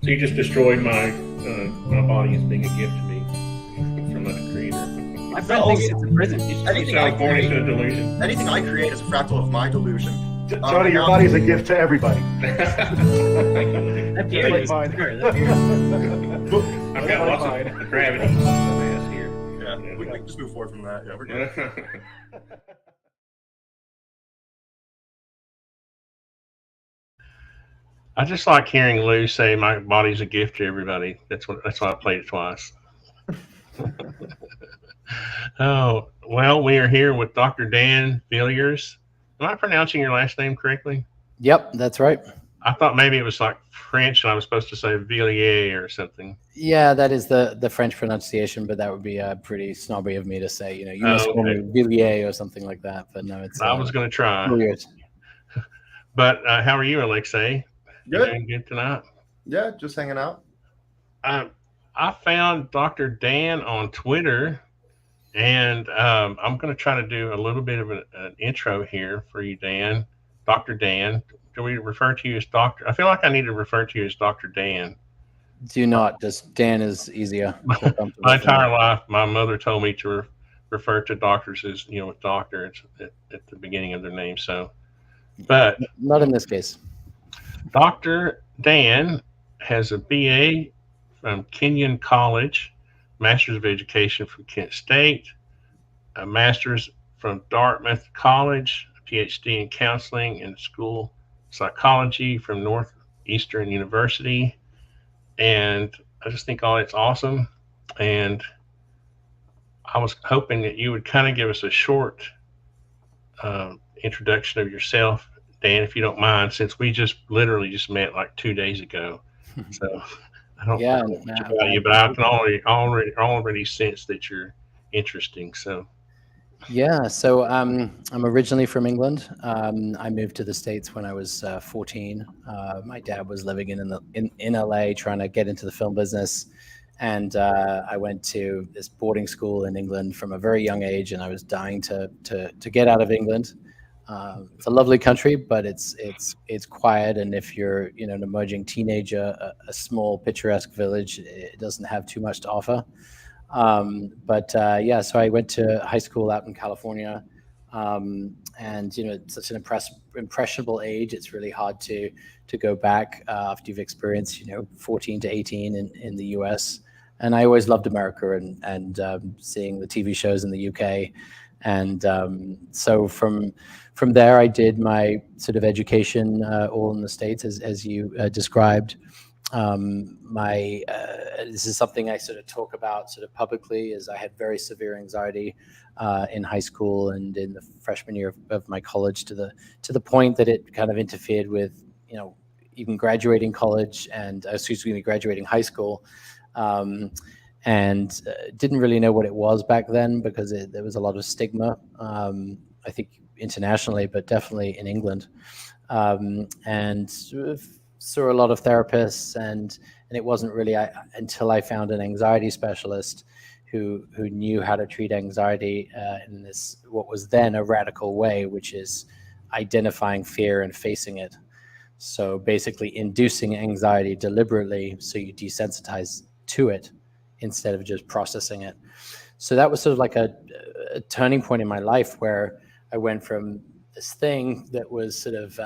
So you just destroyed my body as being a gift to me from a creator. My friend thinks it's a prison. Anything I create is a delusion. Anything I create is a fractal of my delusion. Tony, your body's a gift to everybody. That beard is Mine. I've got lots of gravity mass here. Yeah, we can just move forward from that. Yeah, we're good. I just like hearing Lou say my body's a gift to everybody. That's why I played it twice. Oh, well, we are here with Dr. Dan Villiers. Am I pronouncing your last name correctly? Yep, that's right. I thought maybe it was like French and I was supposed to say Villiers or something. Yeah, that is the French pronunciation, but that would be pretty snobby of me to say. You must call me Villiers or something like that. But no, it's. I was going to try. Villiers. But how are you, Alexei? Good. Doing good tonight? Yeah, just hanging out. I found Dr. Dan on Twitter, and I'm going to try to do a little bit of an intro here for you, Dan. Dr. Dan. Do we refer to you as Doctor? I feel like I need to refer to you as Dr. Dan. Do not. Just Dan is easier. My entire life, my mother told me to refer to doctors as, with doctor at the beginning of their name. So, but not in this case. Dr. Dan has a BA from Kenyon College, Master's of Education from Kent State, a Master's from Dartmouth College, a Ph.D. in Counseling and School Psychology from Northeastern University. And I just think all it's awesome. And I was hoping that you would kind of give us a short introduction of yourself, Dan, if you don't mind, since we literally just met like 2 days ago. So I don't know much about you, but I can already sense that you're interesting. So. Yeah, so I'm originally from England. I moved to the States when I was 14. My dad was living in LA trying to get into the film business. And I went to this boarding school in England from a very young age, and I was dying to get out of England. It's a lovely country, but it's quiet. And if you're an emerging teenager, a small picturesque village, it doesn't have too much to offer. So I went to high school out in California, and it's such an impressionable age. It's really hard to go back after you've experienced 14 to 18 in the US. And I always loved America and seeing the TV shows in the UK. And so from there, I did my sort of education all in the States, as you described. This is something I sort of talk about sort of publicly, is I had very severe anxiety in high school and in the freshman year of my college to the point that it kind of interfered with even graduating college and graduating high school. And didn't really know what it was back then because there was a lot of stigma, I think internationally, but definitely in England. And saw a lot of therapists, and it wasn't really until I found an anxiety specialist who knew how to treat anxiety in this, what was then a radical way, which is identifying fear and facing it. So basically inducing anxiety deliberately so you desensitize to it instead of just processing it. So that was sort of like a turning point in my life where I went from this thing that was sort of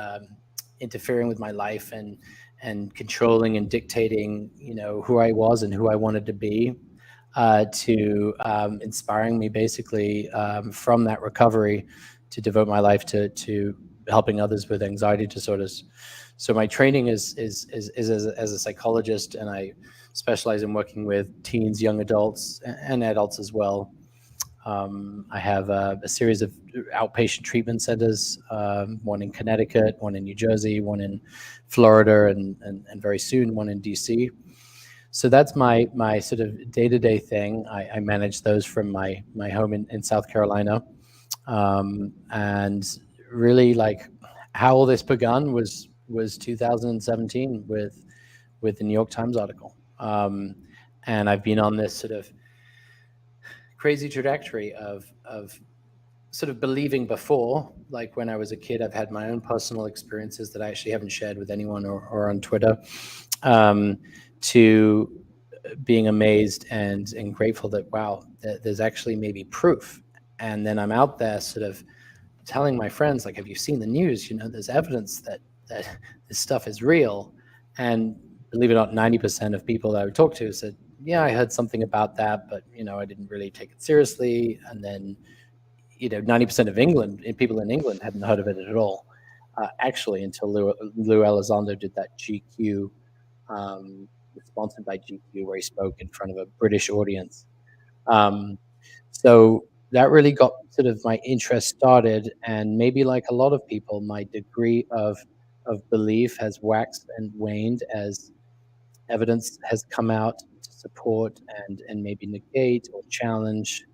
interfering with my life and controlling and dictating, who I was and who I wanted to be, to inspiring me basically from that recovery to devote my life to helping others with anxiety disorders. So my training is as a psychologist, and I specialize in working with teens, young adults, and adults as well. I have a series of outpatient treatment centers, one in Connecticut, one in New Jersey, one in Florida, and very soon one in DC. So that's my sort of day-to-day thing. I manage those from my home in South Carolina. And really, like, how all this begun was 2017 with the New York Times article. And I've been on this sort of crazy trajectory of sort of believing before, like when I was a kid, I've had my own personal experiences that I actually haven't shared with anyone or on Twitter. to being amazed and grateful that, wow, there's actually maybe proof. And then I'm out there sort of telling my friends, like, have you seen the news? You know, there's evidence that this stuff is real. And believe it or not, 90% of people that I would talk to said, yeah, I heard something about that, but, you know, I didn't really take it seriously. And then, you know, 90% of people in England hadn't heard of it at all, actually, until Lou Elizondo did that GQ, sponsored by GQ, where he spoke in front of a British audience. So that really got sort of my interest started, and maybe like a lot of people, my degree of belief has waxed and waned as evidence has come out to support and maybe negate or challenge.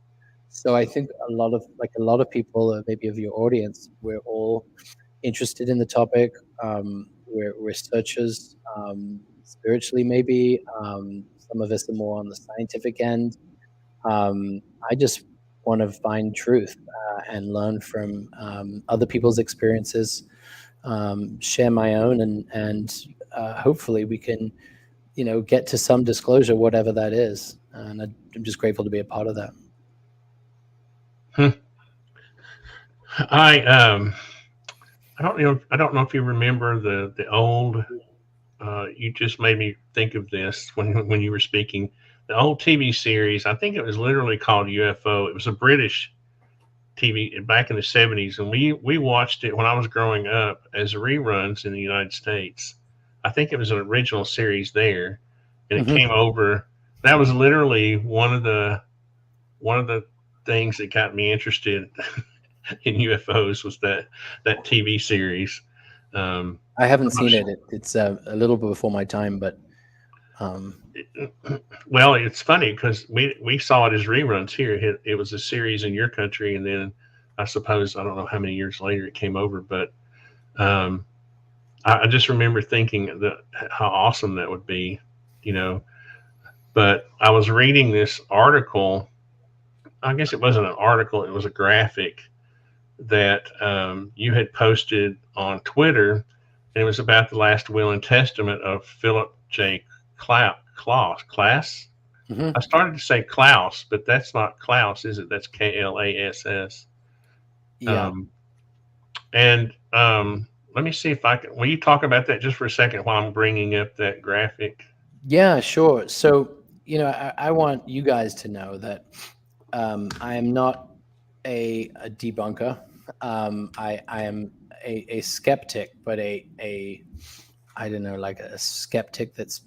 So I think a lot of people, maybe of your audience, we're all interested in the topic. We're researchers, spiritually maybe. Some of us are more on the scientific end. I just want to find truth and learn from other people's experiences, share my own, and hopefully we can, you know, get to some disclosure, whatever that is. And I'm just grateful to be a part of that. I don't know if you remember the old. You just made me think of this when you were speaking. The old TV series, I think it was literally called UFO. It was a British TV back in the 70s, and we watched it when I was growing up as reruns in the United States. I think it was an original series there, and it came over. That was literally one of the things that got me interested in UFOs was that TV series. I haven't seen it. It's a little bit before my time, but well, it's funny because we saw it as reruns here. It was a series in your country, and then I suppose I don't know how many years later it came over, but I just remember thinking that how awesome that would be, you know. But I was reading this article. I guess it wasn't an article; it was a graphic that you had posted on Twitter, and it was about the last will and testament of Philip J. Klaus. I started to say Klaus, but that's not Klaus, is it? That's Klass. Yeah. Let me see if I can. Will you talk about that just for a second while I'm bringing up that graphic? Yeah, sure. So, you know, I want you guys to know that I am not a debunker. I am a skeptic, but a I don't know, like a skeptic that's,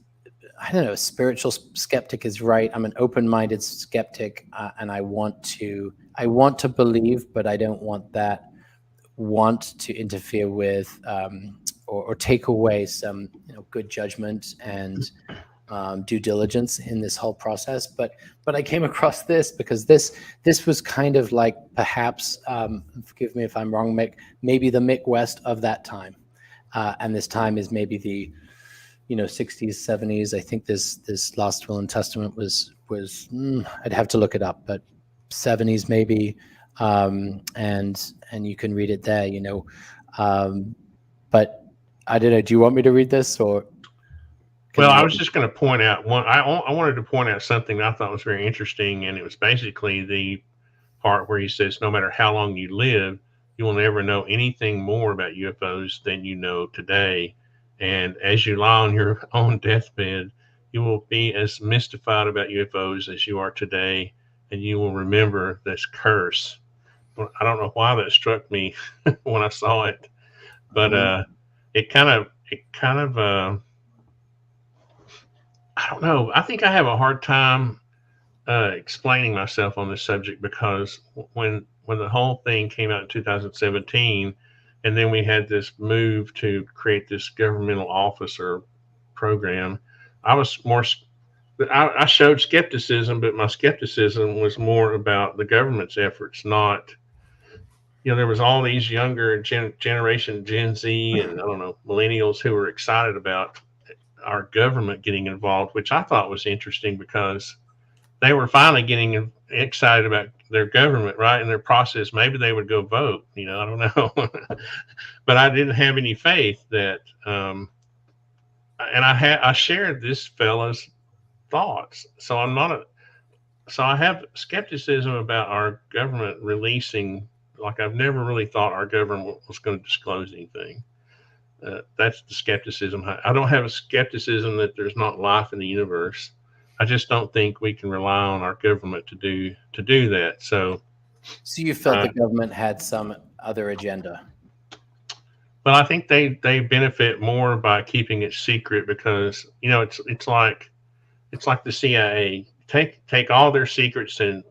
I don't know, a spiritual skeptic is right. I'm an open-minded skeptic, and I want to believe, but I don't want to interfere with or take away some, you know, good judgment and due diligence in this whole process. But I came across this because this was kind of like perhaps, forgive me if I'm wrong, Mick, maybe the Mick West of that time, and this time is maybe the, you know, 60s, 70s. I think this last will and testament was I'd have to look it up, but 70s maybe, and you can read it there, you know. But I don't know. Do you want me to read this or? Well, I was just going to point out one. I wanted to point out something that I thought was very interesting, and it was basically the part where he says, "No matter how long you live, you will never know anything more about UFOs than you know today. And as you lie on your own deathbed, you will be as mystified about UFOs as you are today, and you will remember this curse." I don't know why that struck me when I saw it, but it kind of I don't know. I think I have a hard time explaining myself on this subject because when the whole thing came out in 2017, and then we had this move to create this governmental officer program, I was more. I showed skepticism, but my skepticism was more about the government's efforts, not. You know, there was all these younger generation Gen Z and I don't know millennials who were excited about our government getting involved, which I thought was interesting because they were finally getting excited about their government, right? In their process, maybe they would go vote, you know, I don't know. But I didn't have any faith that and I shared this fella's thoughts. So I have skepticism about our government releasing. Like, I've never really thought our government was going to disclose anything. That's the skepticism. I don't have a skepticism that there's not life in the universe. I just don't think we can rely on our government to do that. So you felt the government had some other agenda? Well, I think they benefit more by keeping it secret, because it's like the CIA. Take all their secrets and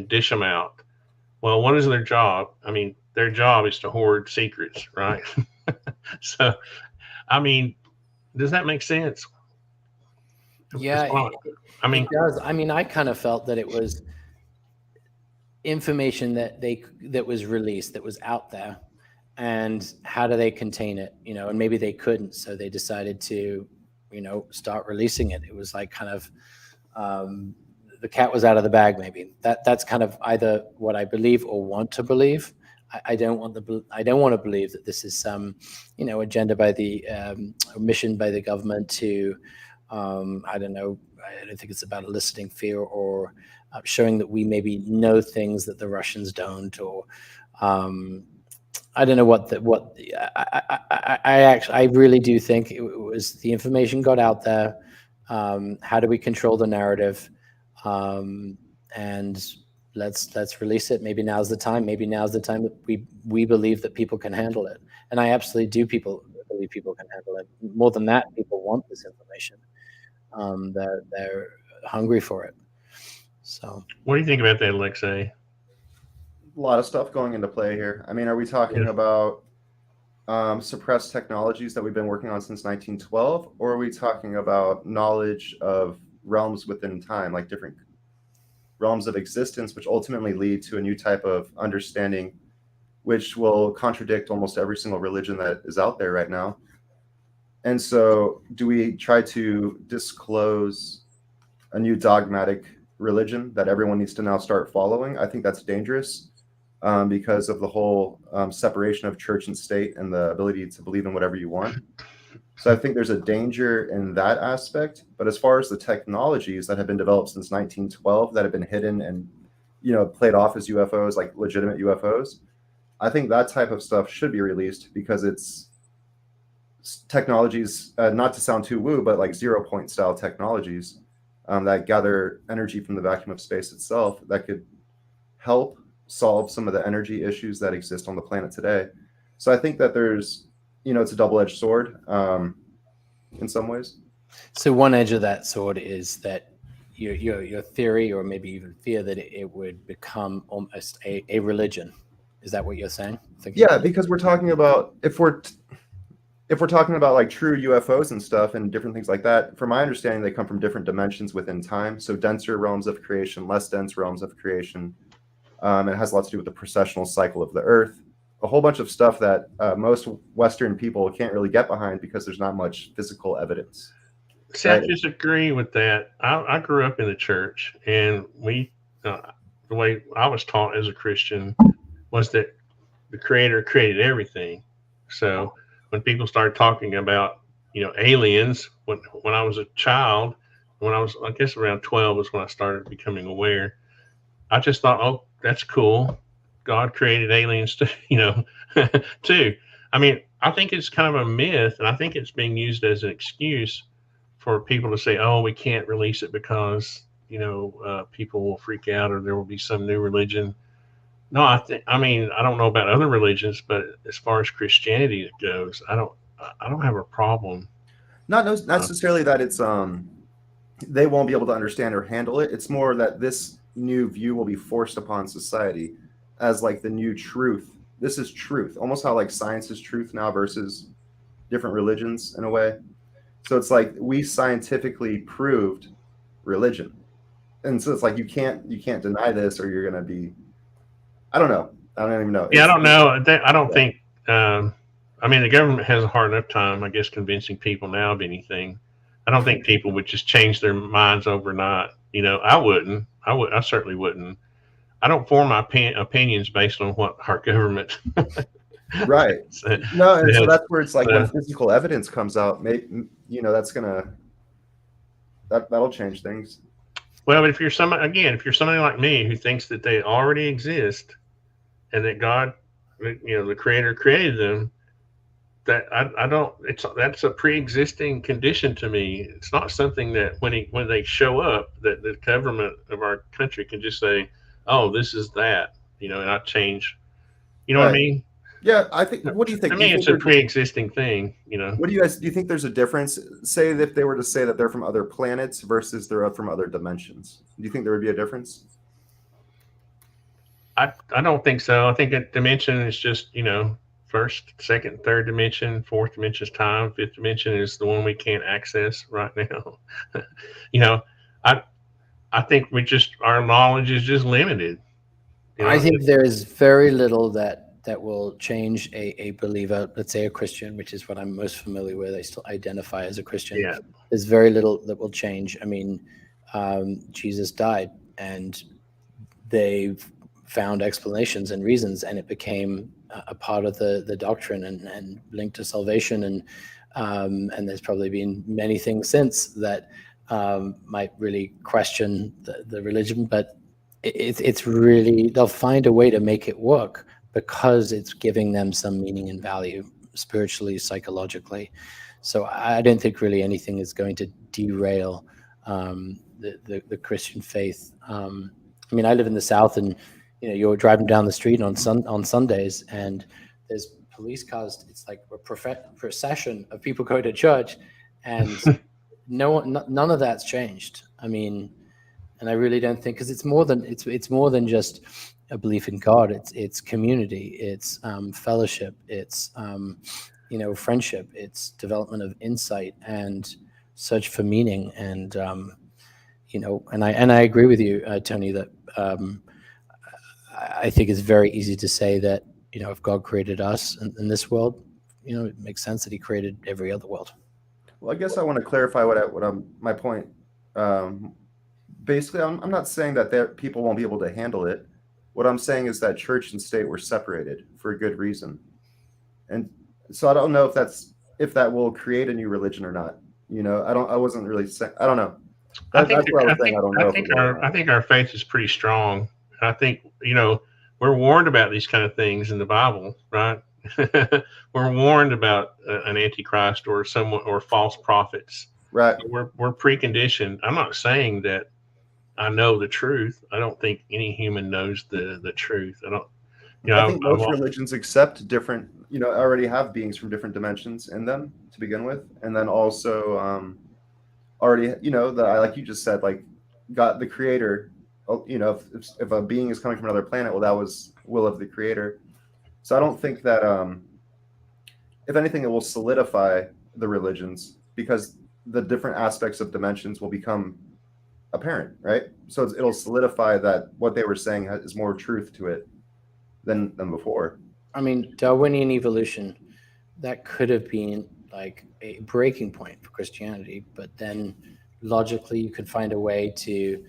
dish them out. Well, what is their job? I mean, their job is to hoard secrets, right? So, I mean, does that make sense? Yeah, I mean, it does. I mean, I kind of felt that it was information that was released, that was out there, and how do they contain it? And maybe they couldn't, so they decided to, start releasing it. It was like kind of the cat was out of the bag. Maybe that's kind of either what I believe or want to believe. I don't want to believe that this is some, agenda by the mission by the government to, I don't know. I don't think it's about eliciting fear or showing that we maybe know things that the Russians don't, or I don't know I really do think it was the information got out there. How do we control the narrative? And let's release it. Maybe now's the time. Maybe now's the time that we believe that people can handle it. And I absolutely do believe people can handle it. More than that, people want this information. They're hungry for it. So what do you think about that, Alexei? A lot of stuff going into play here. I mean, are we talking about suppressed technologies that we've been working on since 1912, or are we talking about knowledge of realms within time, like different realms of existence, which ultimately lead to a new type of understanding, which will contradict almost every single religion that is out there right now? And so do we try to disclose a new dogmatic religion that everyone needs to now start following? I think that's dangerous because of the whole separation of church and state and the ability to believe in whatever you want. So I think there's a danger in that aspect. But as far as the technologies that have been developed since 1912 that have been hidden and, played off as UFOs, like legitimate UFOs, I think that type of stuff should be released, because it's technologies, not to sound too woo, but like 0 point style technologies that gather energy from the vacuum of space itself that could help solve some of the energy issues that exist on the planet today. So I think that there's, it's a double-edged sword in some ways. So one edge of that sword is that your theory, or maybe even fear, that it would become almost a religion. Is that what you're saying? Yeah, because we're talking about, if we're talking about like true UFOs and stuff and different things like that, from my understanding, they come from different dimensions within time. So denser realms of creation, less dense realms of creation. It has a lot to do with the precessional cycle of the Earth. A whole bunch of stuff that most Western people can't really get behind because there's not much physical evidence. See, right? I disagree with that. I grew up in the church, and the way I was taught as a Christian was that the Creator created everything. So when people started talking about, aliens, when I was a child, when I was, I guess around 12 was when I started becoming aware. I just thought, oh, that's cool. God created aliens too, too. I mean, I think it's kind of a myth, and I think it's being used as an excuse for people to say, oh, we can't release it because, people will freak out, or there will be some new religion. No, I mean, I don't know about other religions, but as far as Christianity goes, I don't have a problem. Not necessarily that it's they won't be able to understand or handle it. It's more that this new view will be forced upon society as like the new truth. This is truth, almost how like science is truth now versus different religions in a way. So it's like we scientifically proved religion, and so it's like you can't deny this, or you're gonna be. I don't know. I don't even know. Yeah, I don't know. I don't think. I mean, the government has a hard enough time, I guess, convincing people now of anything. I don't think people would just change their minds overnight. I wouldn't. I certainly wouldn't. I don't form my opinions based on what our government Right. So, No, and so yes, that's where it's like when so- physical evidence comes out, maybe, that'll change things. well, but if you're somebody like me who thinks that they already exist and that God, the Creator created them, that I don't. That's a pre-existing condition to me. It's not something that when they show up, that the government of our country can just say, "Oh, this is that," and I change. You know what I Right. mean? Yeah, I think. What do you think? To Do you me, think it's a there's pre-existing thing. What do you think there's a difference? Say that if they were to say that they're from other planets versus they're from other dimensions. Do you think there would be a difference? I don't think so. I think a dimension is just first, second, third dimension. Fourth dimension is time. Fifth dimension is the one we can't access right now. I I think our knowledge is just limited. I think there is very little that will change a believer, let's say a Christian, which is what I'm most familiar with. I still identify as a Christian. Yeah. There's very little that will change. I mean, Jesus died, and they've found explanations and reasons, and it became a part of the doctrine and linked to salvation. And there's probably been many things since that might really question the religion, but it's really, they'll find a way to make it work because it's giving them some meaning and value spiritually, psychologically. So I don't think really anything is going to derail the Christian faith. I mean, I live in the South, and you're driving down the street on Sundays, and there's police cars. It's like a procession of people going to church, and none of that's changed. I mean, and I really don't think, because it's more than just a belief in God. It's community, it's fellowship, it's friendship, it's development of insight and search for meaning. And and I agree with you, Tony, that I think it's very easy to say that if God created us in this world, it makes sense that He created every other world. Well, I guess I want to clarify my point. Basically, I'm not saying that people won't be able to handle it. What I'm saying is that church and state were separated for a good reason, and so I don't know if that will create a new religion or not. I wasn't really saying. I don't know. That's what I was saying. I don't know. I think our faith is pretty strong. I think we're warned about these kind of things in the Bible, right? We're warned about an antichrist or someone or false prophets. Right. We're preconditioned. I'm not saying that I know the truth. I don't think any human knows the truth. I don't. I think most religions accept different. Already have beings from different dimensions in them to begin with, and then also already like you just said, like God, the Creator. If a being is coming from another planet, well, that was will of the Creator. So I don't think that if anything, it will solidify the religions because the different aspects of dimensions will become apparent, right? So it'll solidify that what they were saying is more truth to it than before. I mean, Darwinian evolution, that could have been like a breaking point for Christianity, but then logically you could find a way to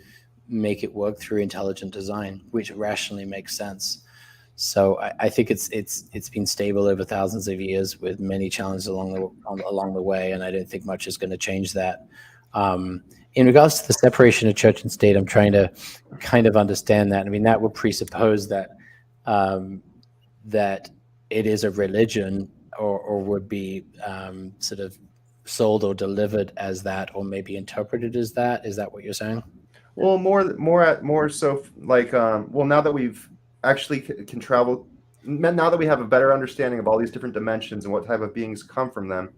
make it work through intelligent design, which rationally makes sense. So I think it's been stable over thousands of years with many challenges along the way, and I don't think much is going to change that. In regards to the separation of church and state, I'm trying to kind of understand that. I mean, that would presuppose that that it is a religion or would be sort of sold or delivered as that, or maybe interpreted as that. Is that what you're saying? Well, more so like now that we've actually can travel, now that we have a better understanding of all these different dimensions and what type of beings come from them,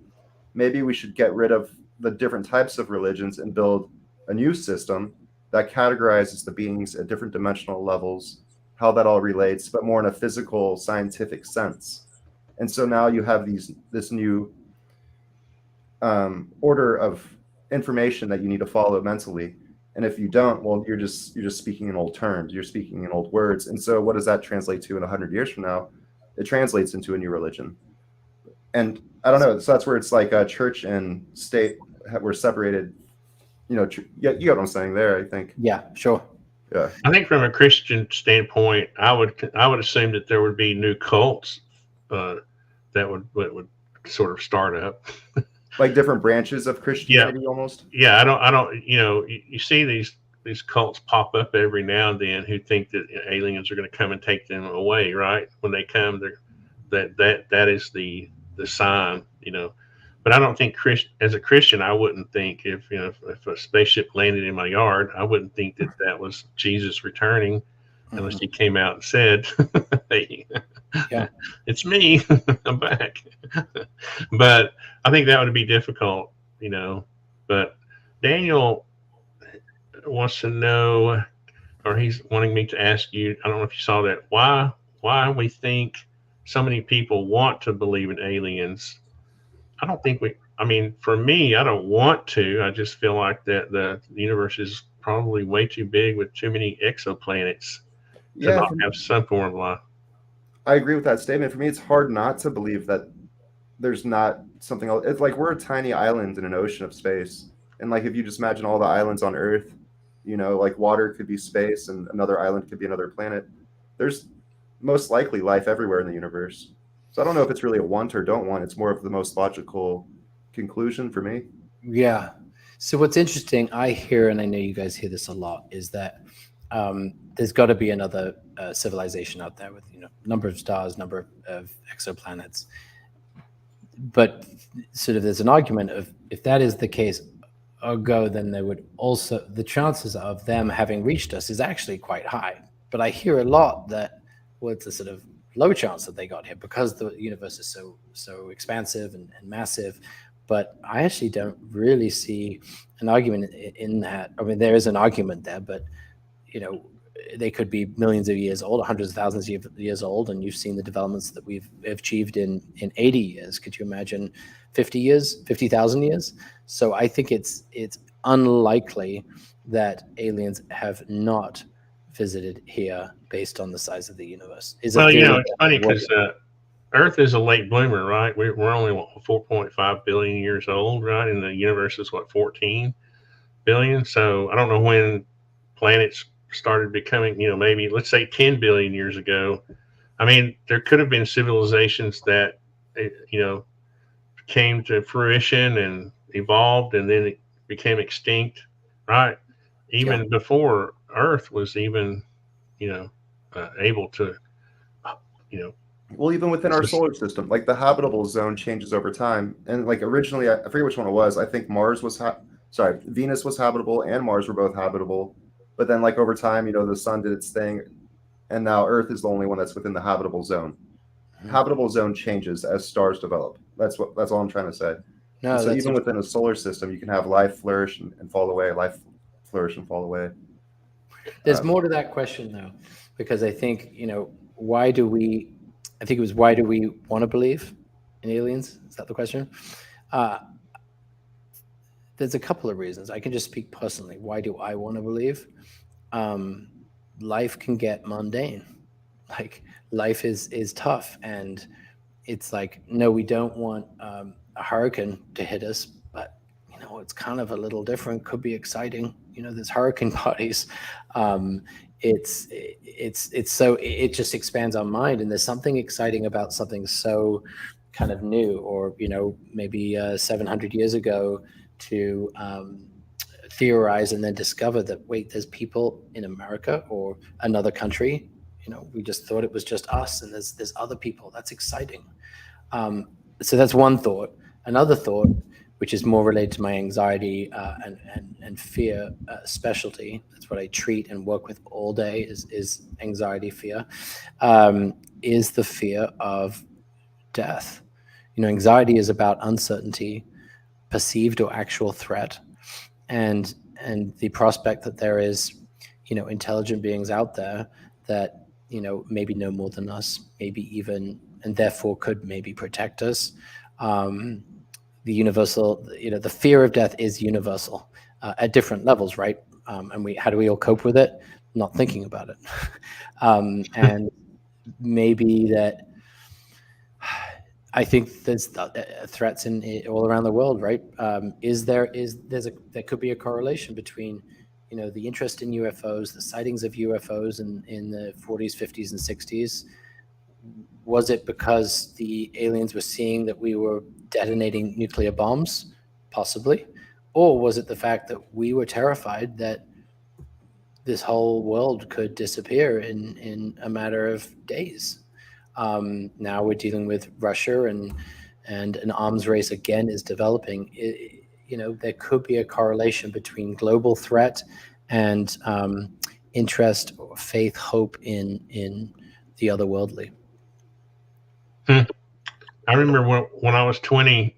maybe we should get rid of the different types of religions and build a new system that categorizes the beings at different dimensional levels, how that all relates, but more in a physical, scientific sense. And so now you have this new order of information that you need to follow mentally. And if you don't, well, you're just speaking in old terms. You're speaking in old words. And so what does that translate to in 100 years from now? It translates into a new religion. And I don't know. So that's where it's like church and state were separated. You get what I'm saying there, I think. Yeah, sure. Yeah. I think from a Christian standpoint, I would assume that there would be new cults that would sort of start up. Like different branches of Christianity, almost. Yeah, I don't. You see these cults pop up every now and then who think that aliens are going to come and take them away. Right when they come, that is the sign. But I don't think as a Christian, I wouldn't think if a spaceship landed in my yard, I wouldn't think that was Jesus returning, unless he came out and said, "Hey, Yeah. it's me, I'm back." But I think that would be difficult, But Daniel wants to know, or he's wanting me to ask you. I don't know if you saw that. Why we think so many people want to believe in aliens. I don't think I mean, for me, I don't want to. I just feel like that the universe is probably way too big with too many exoplanets to not have some form of life. I agree with that statement. For me, it's hard not to believe that there's not something else. It's like we're a tiny island in an ocean of space. And like if you just imagine all the islands on Earth, like water could be space and another island could be another planet. There's most likely life everywhere in the universe. So I don't know if it's really a want or don't want. It's more of the most logical conclusion for me. Yeah. So what's interesting, I hear, and I know you guys hear this a lot, is that there's got to be another civilization out there with number of stars, number of exoplanets. But sort of there's an argument of if that is the case, then there would also the chances of them having reached us is actually quite high. But I hear a lot that it's a sort of low chance that they got here because the universe is so expansive and massive. But I actually don't really see an argument in that. I mean, there is an argument there, but they could be millions of years old, hundreds of thousands of years old, and you've seen the developments that we've achieved in 80 years. Could you imagine 50 years, 50,000 years? So I think it's unlikely that aliens have not visited here based on the size of the universe. It's funny because Earth is a late bloomer, right? We're only 4.5 billion years old, right? And the universe is 14 billion. So I don't know when planets started becoming, maybe let's say 10 billion years ago. I mean, there could have been civilizations that, came to fruition and evolved and then it became extinct, right? Even before Earth was even, able to, Well, even within our solar system, like the habitable zone changes over time. And like originally, I forget which one it was. I think Venus was habitable and Mars were both habitable. But then like over time, the sun did its thing. And now Earth is the only one that's within the habitable zone. Habitable zone changes as stars develop. That's all I'm trying to say. No, so even within a solar system, you can have life flourish and fall away, life flourish and fall away. There's more to that question though, because I think, why do we want to believe in aliens? Is that the question? There's a couple of reasons. I can just speak personally. Why do I want to believe? Life can get mundane. Like life is tough, and it's like, no, we don't want a hurricane to hit us, but it's kind of a little different. Could be exciting. There's hurricane parties. It's so it just expands our mind, and there's something exciting about something so kind of new, or maybe 700 years ago to theorize and then discover that there's people in America or another country. We just thought it was just us, and there's other people. That's exciting. So that's one thought. Another thought, which is more related to my anxiety and fear specialty. That's what I treat and work with all day is anxiety, fear, is the fear of death. Anxiety is about uncertainty, perceived or actual threat, and the prospect that there is, intelligent beings out there that, maybe know more than us, maybe even, and therefore could maybe protect us. The universal, the fear of death is universal at different levels, right? And how do we all cope with it? Not thinking about it. And maybe that, I think there's threats all around the world, right? There could be a correlation between, the interest in UFOs, the sightings of UFOs in the 40s, 50s, and 60s, Was it because the aliens were seeing that we were detonating nuclear bombs? Possibly. Or was it the fact that we were terrified that this whole world could disappear in a matter of days? Now we're dealing with Russia, and an arms race again is developing. There could be a correlation between global threat and interest, or faith, hope in the otherworldly. I remember when I was 20,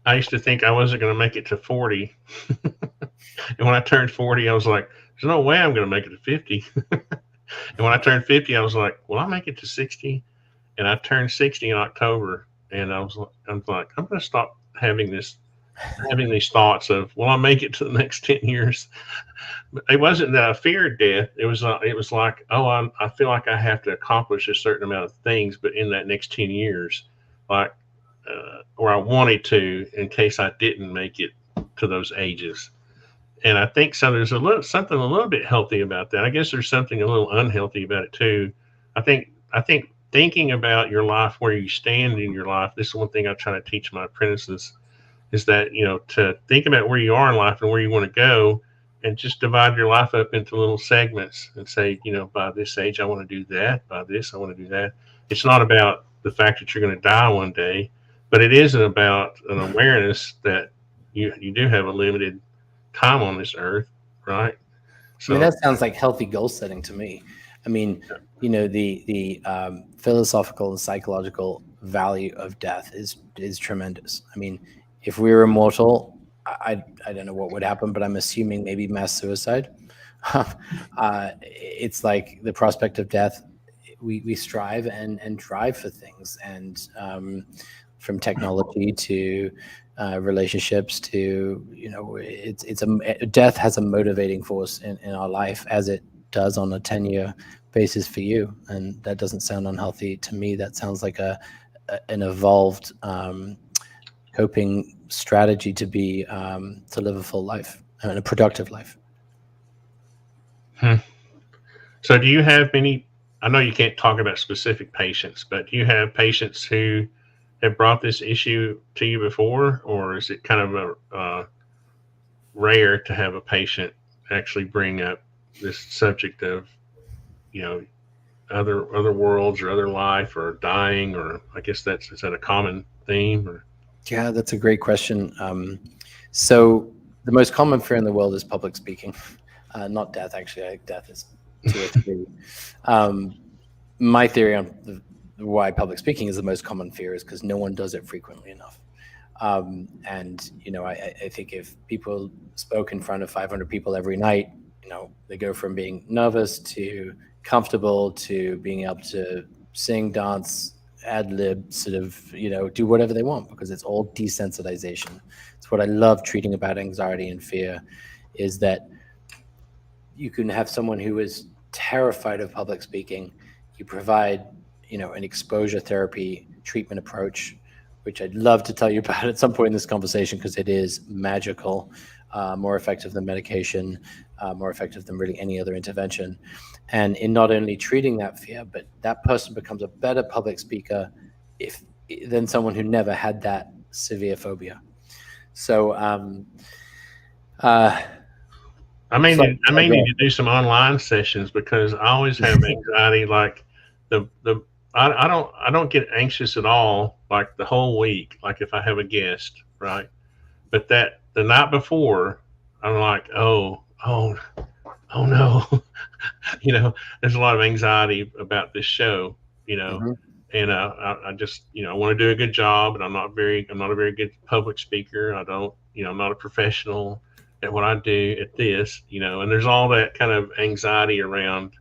I used to think I wasn't going to make it to 40. And when I turned 40, I was like, there's no way I'm going to make it to 50. And when I turned 50, I was like, will I make it to 60? And I turned 60 in October, and I'm like, I'm going to stop having these thoughts of, will I make it to the next 10 years? It wasn't that I feared death. It was like, oh, I feel like I have to accomplish a certain amount of things, but in that next 10 years, like, or I wanted to, in case I didn't make it to those ages. And I think so. There's something a little bit healthy about that. I guess there's something a little unhealthy about it too. I think thinking about your life, where you stand in your life. This is one thing I try to teach my apprentices, is that, to think about where you are in life and where you want to go, and just divide your life up into little segments and say, by this age, I want to do that. By this, I want to do that. It's not about the fact that you're going to die one day, but it isn't about an awareness that you do have a limited time on this earth, right? So, that sounds like healthy goal setting to me. The philosophical and psychological value of death is tremendous. If we were immortal, I don't know what would happen, but I'm assuming maybe mass suicide. It's like the prospect of death. We strive and drive for things, and from technology to relationships to, death has a motivating force in our life, as it does on a 10-year basis for you. And that doesn't sound unhealthy to me. That sounds like an evolved coping strategy to live a full life and a productive life. So do you have any, I know you can't talk about specific patients, but do you have patients who have brought this issue to you before, or is it kind of a rare to have a patient actually bring up this subject of, other worlds or other life or dying, or I guess is that a common theme? Or? Yeah, that's a great question. So the most common fear in the world is public speaking, not death. Actually, I think death is 2 or 3. My theory on why public speaking is the most common fear is because no one does it frequently enough. I think if people spoke in front of 500 people every night, they go from being nervous to comfortable to being able to sing, dance, ad lib, sort of, do whatever they want, because it's all desensitization. It's what I love treating about anxiety and fear, is that you can have someone who is terrified of public speaking. You provide, an exposure therapy treatment approach, which I'd love to tell you about at some point in this conversation, because it is magical, more effective than medication, more effective than really any other intervention. And in not only treating that fear, but that person becomes a better public speaker than someone who never had that severe phobia. So I may need to do some online sessions, because I always have anxiety. Like I don't get anxious at all, like the whole week, like if I have a guest, right? But that the night before, I'm like, oh no, there's a lot of anxiety about this show, Mm-hmm. and I just, I want to do a good job, and I'm not a very good public speaker. I don't, I'm not a professional at what I do at this, and there's all that kind of anxiety around.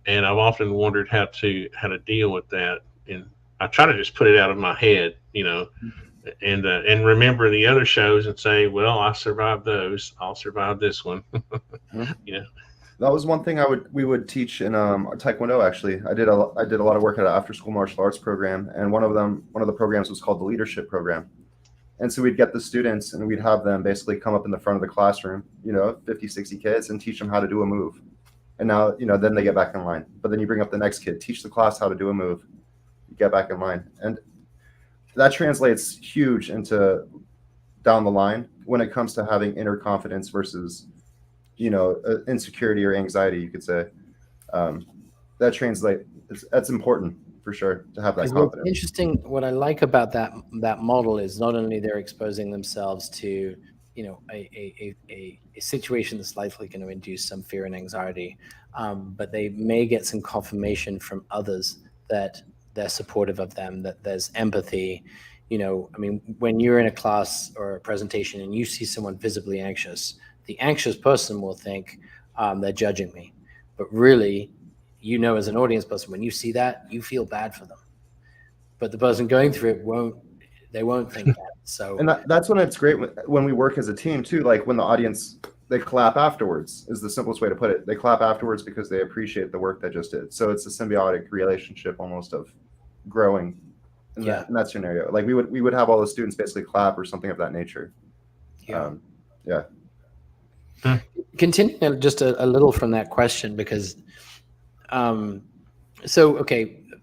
And I've often wondered how to deal with that. And I try to just put it out of my head, and remember the other shows and say, well, I survived those. I'll survive this one. That was one thing we would teach in Taekwondo. Actually, I did a lot of work at an after-school martial arts program, and one of the programs was called the leadership program. And so we'd get the students and we'd have them basically come up in the front of the classroom, 50, 60 kids, and teach them how to do a move. And now, then they get back in line. But then you bring up the next kid, teach the class how to do a move. get back in line. And that translates huge into down the line when it comes to having inner confidence versus, insecurity or anxiety, you could say. That's important for sure to have that confidence. What's interesting, what I like about that model is not only they're exposing themselves to, a situation that's likely going to induce some fear and anxiety, but they may get some confirmation from others that they're supportive of them, that there's empathy. When you're in a class or a presentation and you see someone visibly anxious, the anxious person will think they're judging me, but really, as an audience person, when you see that, you feel bad for them, but the person going through it won't think that. So, and that's when it's great when we work as a team too. Like when the audience, they clap afterwards is the simplest way to put it. They clap afterwards because they appreciate the work they just did. So it's a symbiotic relationship almost of growing in that scenario. Like we would have all the students basically clap or something of that nature. Continuing just a little from that question, because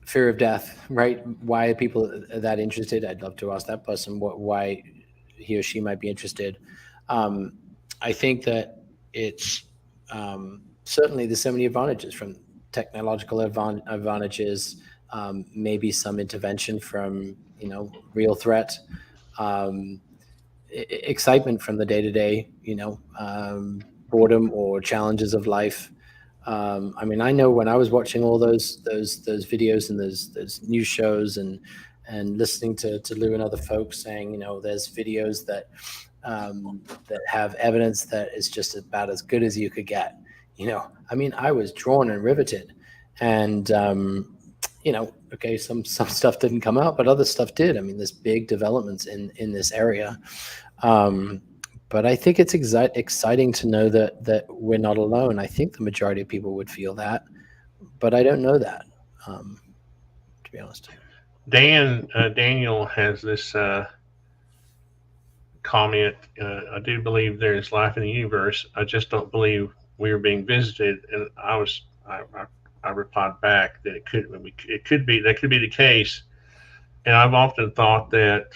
fear of death, right? Why are people that interested? I'd love to ask that person why he or she might be interested. I think that it's certainly there's so many advantages, from technological advantages, maybe some intervention from real threat, excitement from the day-to-day, boredom or challenges of life. I know when I was watching all those videos and those news shows and listening to Lou and other folks saying, there's videos that have evidence that is just about as good as you could get. I was drawn and riveted, and some stuff didn't come out, but other stuff did. There's big developments in this area. But I think it's exciting to know that we're not alone. I think the majority of people would feel that, but I don't know that, to be honest. Daniel has this comment. I do believe there is life in the universe. I just don't believe we are being visited. And I replied back that that could be the case. And I've often thought that,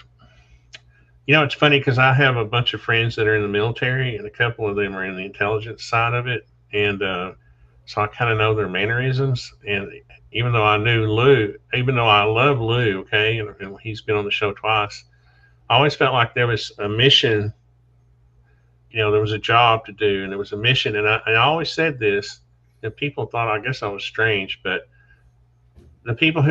it's funny because I have a bunch of friends that are in the military, and a couple of them are in the intelligence side of it. And so I kind of know their mannerisms. And even though I knew Lou, even though I love Lou, okay, and he's been on the show twice, I always felt like there was a mission, there was a job to do, and there was a mission. And I always said this, and people thought, I guess I was strange, but the people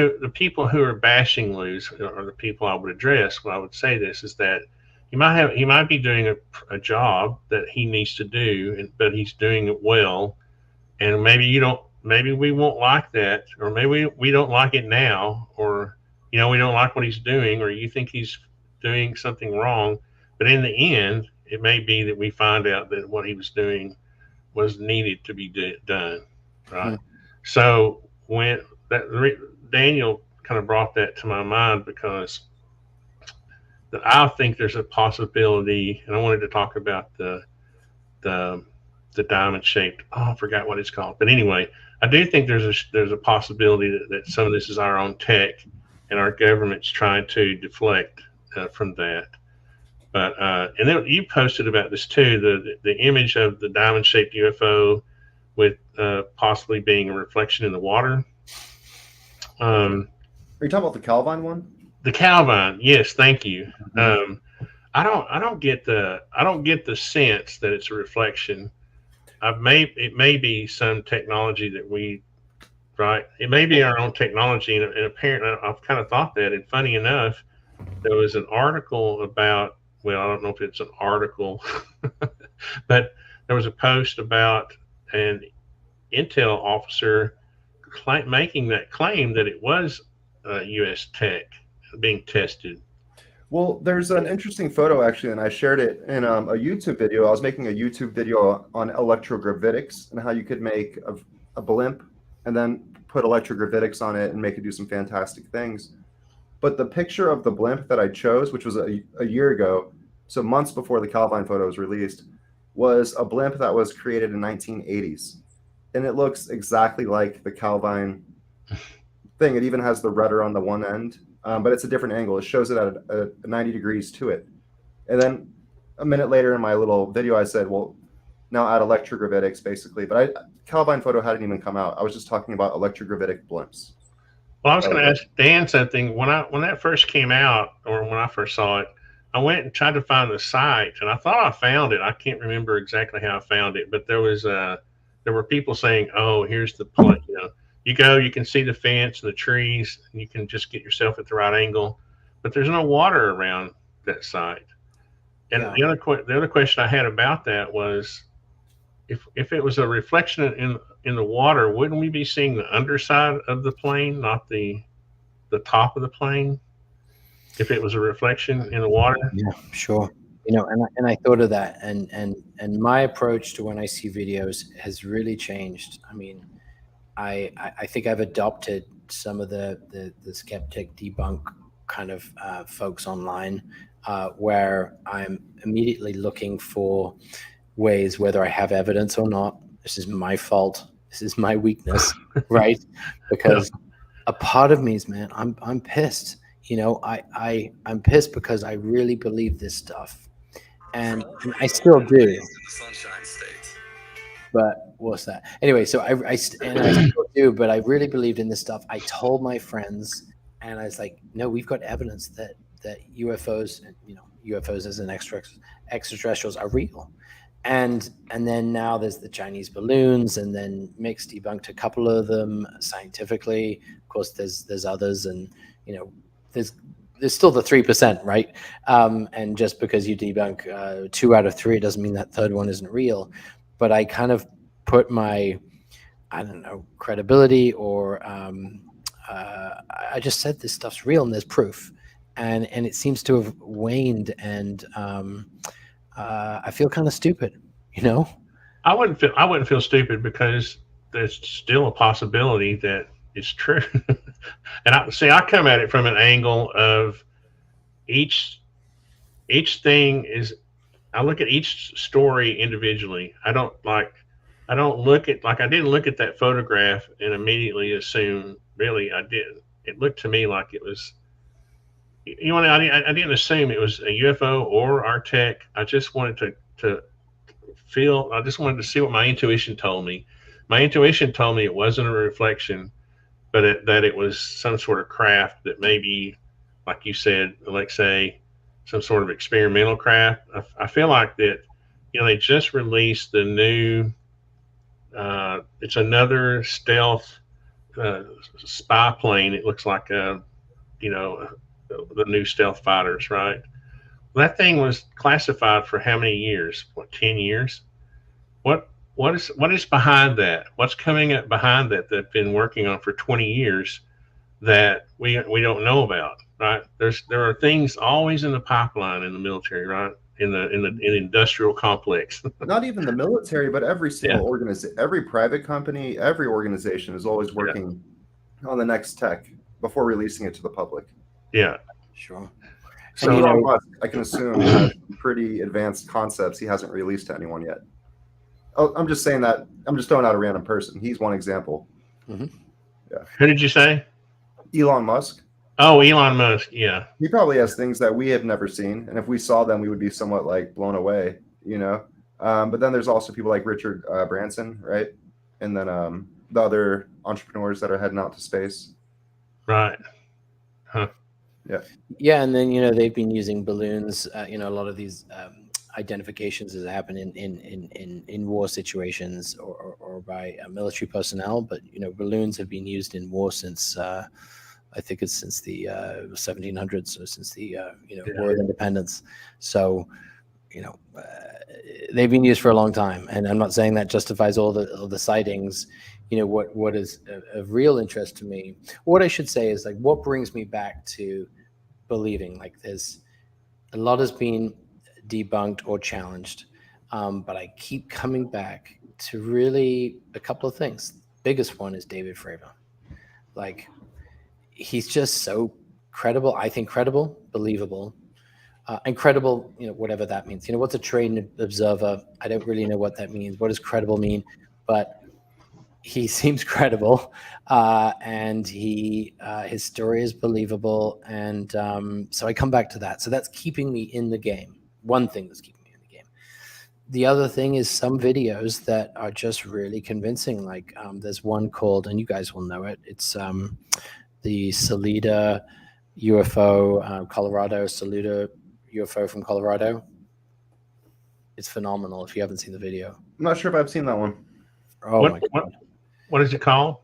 who are bashing Lou are the people I would address when I would say this, is that he might be doing a job that he needs to do, but he's doing it well. And maybe we won't like that, or maybe we don't like it now, or, we don't like what he's doing, or you think he's doing something wrong. But in the end, it may be that we find out that what he was doing was needed to be done. Right. Mm-hmm. So when Daniel kind of brought that to my mind, because I think there's a possibility, and I wanted to talk about the diamond shaped. I forgot what it's called, but anyway, I do think there's a possibility that some of this is our own tech, and our government's trying to deflect from that. But and then you posted about this too, the image of the diamond shaped UFO with possibly being a reflection in the water. Are you talking about the Calvine one? The Calvine, yes, thank you. Mm-hmm. I don't get the sense that it's a reflection. It may be some technology that it may be our own technology, and apparently I've kind of thought that. And funny enough, there was an article about, well, I don't know if it's an article, but there was a post about an Intel officer making that claim that it was U.S. tech being tested. Well, there's an interesting photo actually, and I shared it in a YouTube video. I was making a YouTube video on electrogravidics and how you could make a blimp and then put electrogravidics on it and make it do some fantastic things. But the picture of the blimp that I chose, which was a year ago, so months before the Calvine photo was released, was a blimp that was created in 1980s. And it looks exactly like the Calvine thing. It even has the rudder on the one end, but it's a different angle. It shows it at 90 degrees to it. And then a minute later in my little video, I said, well, now add electrogravidics, basically. But Calvine photo hadn't even come out. I was just talking about electrogravidic blimps. Well, I was going to ask Dan something. When that first came out, or when I first saw it, I went and tried to find the site, and I thought I found it. I can't remember exactly how I found it, but there were people saying, "Oh, here's the point. You go, you can see the fence and the trees, and you can just get yourself at the right angle." But there's no water around that site. And the other question I had about that was, if it was a reflection in the water, wouldn't we be seeing the underside of the plane, not the top of the plane? If it was a reflection in the water? Yeah, sure. And I thought of that, and my approach to when I see videos has really changed. I mean, I think I've adopted some of the skeptic debunk kind of folks online, where I'm immediately looking for ways, whether I have evidence or not. This is my fault. This is my weakness, right? Because a part of me is, man, I'm pissed. I'm pissed because I really believe this stuff, and I still do. But what's that? Anyway, so I still do, but I really believed in this stuff. I told my friends, and I was like, no, we've got evidence that UFOs, UFOs as an extraterrestrials are real. And then now there's the Chinese balloons, and then Mick's debunked a couple of them scientifically. Of course, there's others, and there's still the 3%, right? And just because you debunk 2 out of 3, it doesn't mean that third one isn't real. But I kind of put my, I don't know, credibility, or I just said this stuff's real and there's proof, and it seems to have waned, and I feel kind of stupid, I wouldn't feel stupid, because there's still a possibility that it's true. And I come at it from an angle of each thing is, I look at each story individually. I don't look at, I didn't look at that photograph and immediately assume, really, I didn't. It looked to me like it was, I didn't assume it was a UFO or our tech. I just wanted to feel, I just wanted to see what my intuition told me. My intuition told me it wasn't a reflection, but that it was some sort of craft that maybe, like you said, Alexei, some sort of experimental craft. I feel like that, they just released the new, it's another stealth spy plane. It looks like, the new stealth fighters, right? That thing was classified for how many years? 10 years? What is behind that? What's coming up behind that they've been working on for 20 years that we don't know about, right? There are things always in the pipeline in the military, right? In the industrial complex. Not even the military, but every single organization, every private company, every organization is always working on the next tech before releasing it to the public. Yeah, sure. So Elon Musk, I can assume, has pretty advanced concepts he hasn't released to anyone yet. Oh, I'm just saying that. I'm just throwing out a random person. He's one example. Mm-hmm. Yeah. Who did you say? Elon Musk. Oh, Elon Musk. Yeah. He probably has things that we have never seen, and if we saw them, we would be somewhat blown away, But then there's also people like Richard Branson, right? And then the other entrepreneurs that are heading out to space. Right. Huh. Yeah. Yeah, and then they've been using balloons. A lot of these identifications has happened in war situations or by military personnel, but balloons have been used in war since I think it's since the 1700s, or since the War of Independence. So they've been used for a long time, and I'm not saying that justifies all the sightings. What is of real interest to me, what I should say is what brings me back to believing, there's a lot has been debunked or challenged, but I keep coming back to really a couple of things. Biggest one is David Fravor. He's just so credible. I think credible, believable, and credible, whatever that means. What's a trained observer? I don't really know what that means. What does credible mean? But he seems credible, and his story is believable, and so I come back to that. So that's keeping me in the game. One thing that's keeping me in the game. The other thing is some videos that are just really convincing. Like there's one called, and you guys will know it. It's the Salida UFO, Colorado, Salida UFO from Colorado. It's phenomenal if you haven't seen the video. I'm not sure if I've seen that one. Oh my God. What is it called?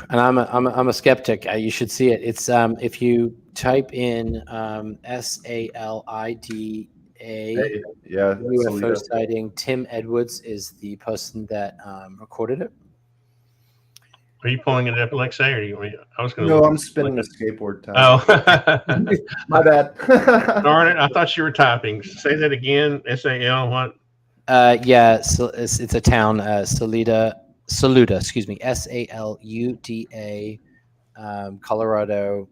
And I'm a skeptic. You should see it. It's if you type in SALIDA Yeah, UFO sighting. Tim Edwards is the person that recorded it. Are you pulling it up, Alexei? Or I was going to. No, I'm spinning a skateboard. Oh, my bad. darn it! I thought you were typing. Say that again. SAL what? Yeah, so it's a town. Saluda. Excuse me. SALUDA. Colorado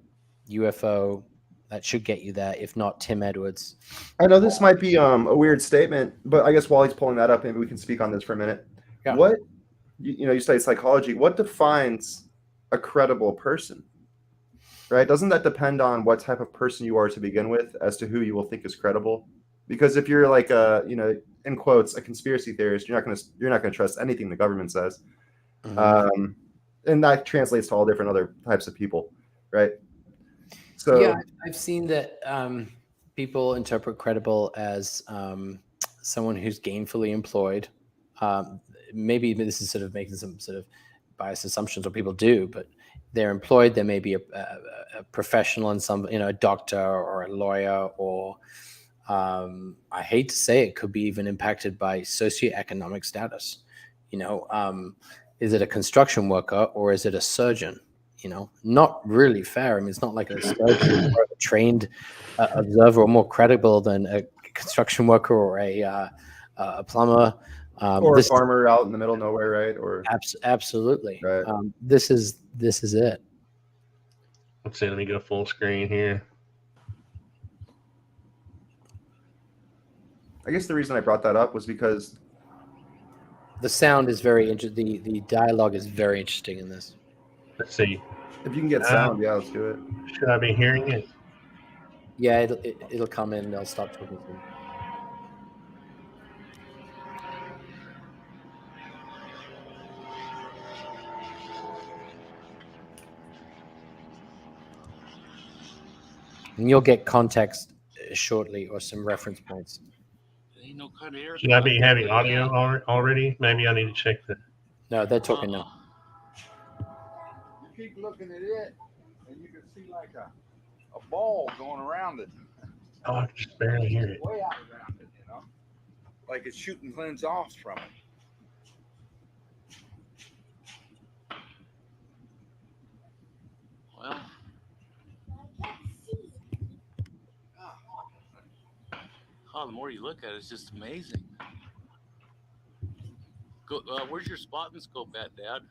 UFO. That should get you there. If not, Tim Edwards. I know this might be a weird statement, but I guess while he's pulling that up, maybe we can speak on this for a minute. Yeah. What, you study psychology. What defines a credible person? Right? Doesn't that depend on what type of person you are to begin with, as to who you will think is credible? Because if you're like a, in quotes, a conspiracy theorist, you're not gonna trust anything the government says, and that translates to all different other types of people, right? So yeah, I've seen that people interpret credible as someone who's gainfully employed. Maybe this is sort of making some sort of biased assumptions, or people do, but they're employed. There may be a professional in some, a doctor or a lawyer, or I hate to say it, could be even impacted by socioeconomic status. Is it a construction worker or is it a surgeon? Not really fair. I mean, it's not like a surgeon or a trained observer or more credible than a construction worker or a plumber. Or a farmer out in the middle of nowhere, right? Or absolutely. Right. This is it. Let's see. Let me go full screen here. I guess the reason I brought that up was because the sound is very interesting. The dialogue is very interesting in this. Let's see. if you can get sound, yeah, let's do it. Should I be hearing it? Yeah, it'll come in. They'll stop talking to me. And you'll get context shortly, or some reference points. Should I be having audio already? Maybe I need to check that. No, they're talking now. You keep looking at it, and you can see like a ball going around it. Oh, I can just barely hear it. Way out around it, like it's shooting cleanse off from it. Well, the more you look at it, it's just amazing. Go, where's your spotting scope at, Dad?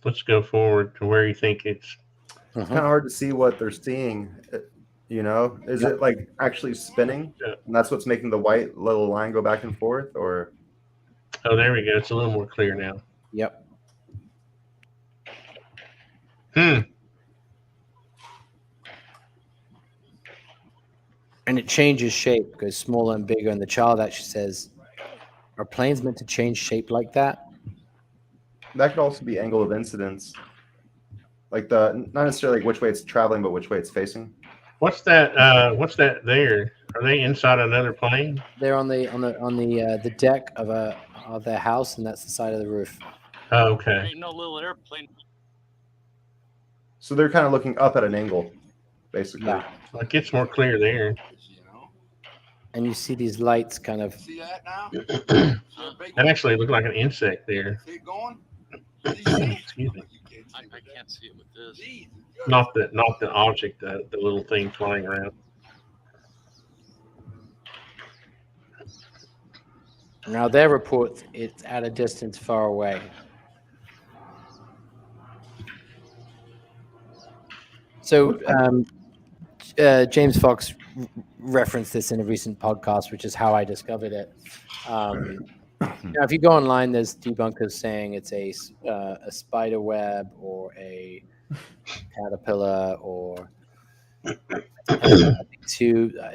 Let's go forward to where you think it's. It's kind of hard to see what they're seeing. Is it like actually spinning, and that's what's making the white little line go back and forth, or? Oh, there we go. It's a little more clear now. Yep. And it changes shape, goes smaller and bigger. And the child actually says, "Are planes meant to change shape like that?" That could also be angle of incidence, like not necessarily like which way it's traveling, but which way it's facing. What's that? What's that there? Are they inside another plane? They're on the deck of their house, and that's the side of the roof. Oh, There okay. ain't no little airplane. So they're kind of looking up at an angle, basically. Yeah. Well, it gets more clear there. And you see these lights kind of. See that now? That actually looked like an insect there. See it going? Excuse me. I can't see it with this. Not the object, the little thing flying around. Now their report, it's at a distance far away. So James Fox referenced this in a recent podcast, which is how I discovered it. Now, if you go online, there's debunkers saying it's a spider web or a caterpillar or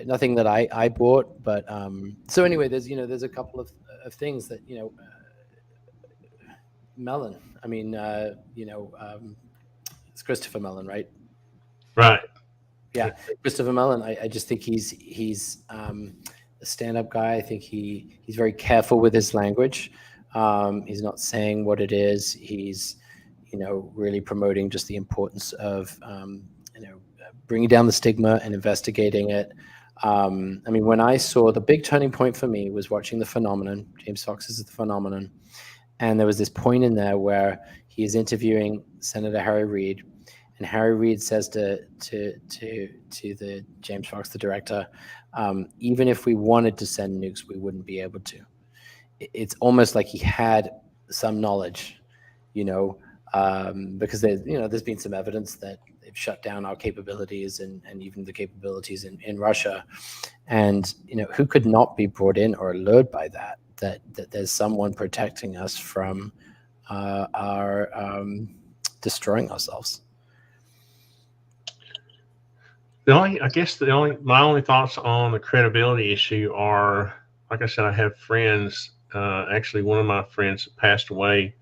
nothing that I bought. But so anyway, there's a couple of things that Mellon. I mean, it's Christopher Mellon, right? Right. Yeah, Christopher Mellon. I just think he's a stand-up guy. I think he's very careful with his language. He's not saying what it is. He's really promoting just the importance of bringing down the stigma and investigating it. I mean, when I saw the big turning point for me was watching The Phenomenon, James Fox's The Phenomenon, and there was this point in there where he is interviewing Senator Harry Reid, and Harry Reid says to the James Fox, the director, even if we wanted to send nukes, we wouldn't be able to. It's almost like he had some knowledge, because there's been some evidence that they've shut down our capabilities and even the capabilities in Russia, and who could not be brought in or allured by that there's someone protecting us from our destroying ourselves. My only thoughts on the credibility issue are, like I said, I have friends. Actually, one of my friends passed away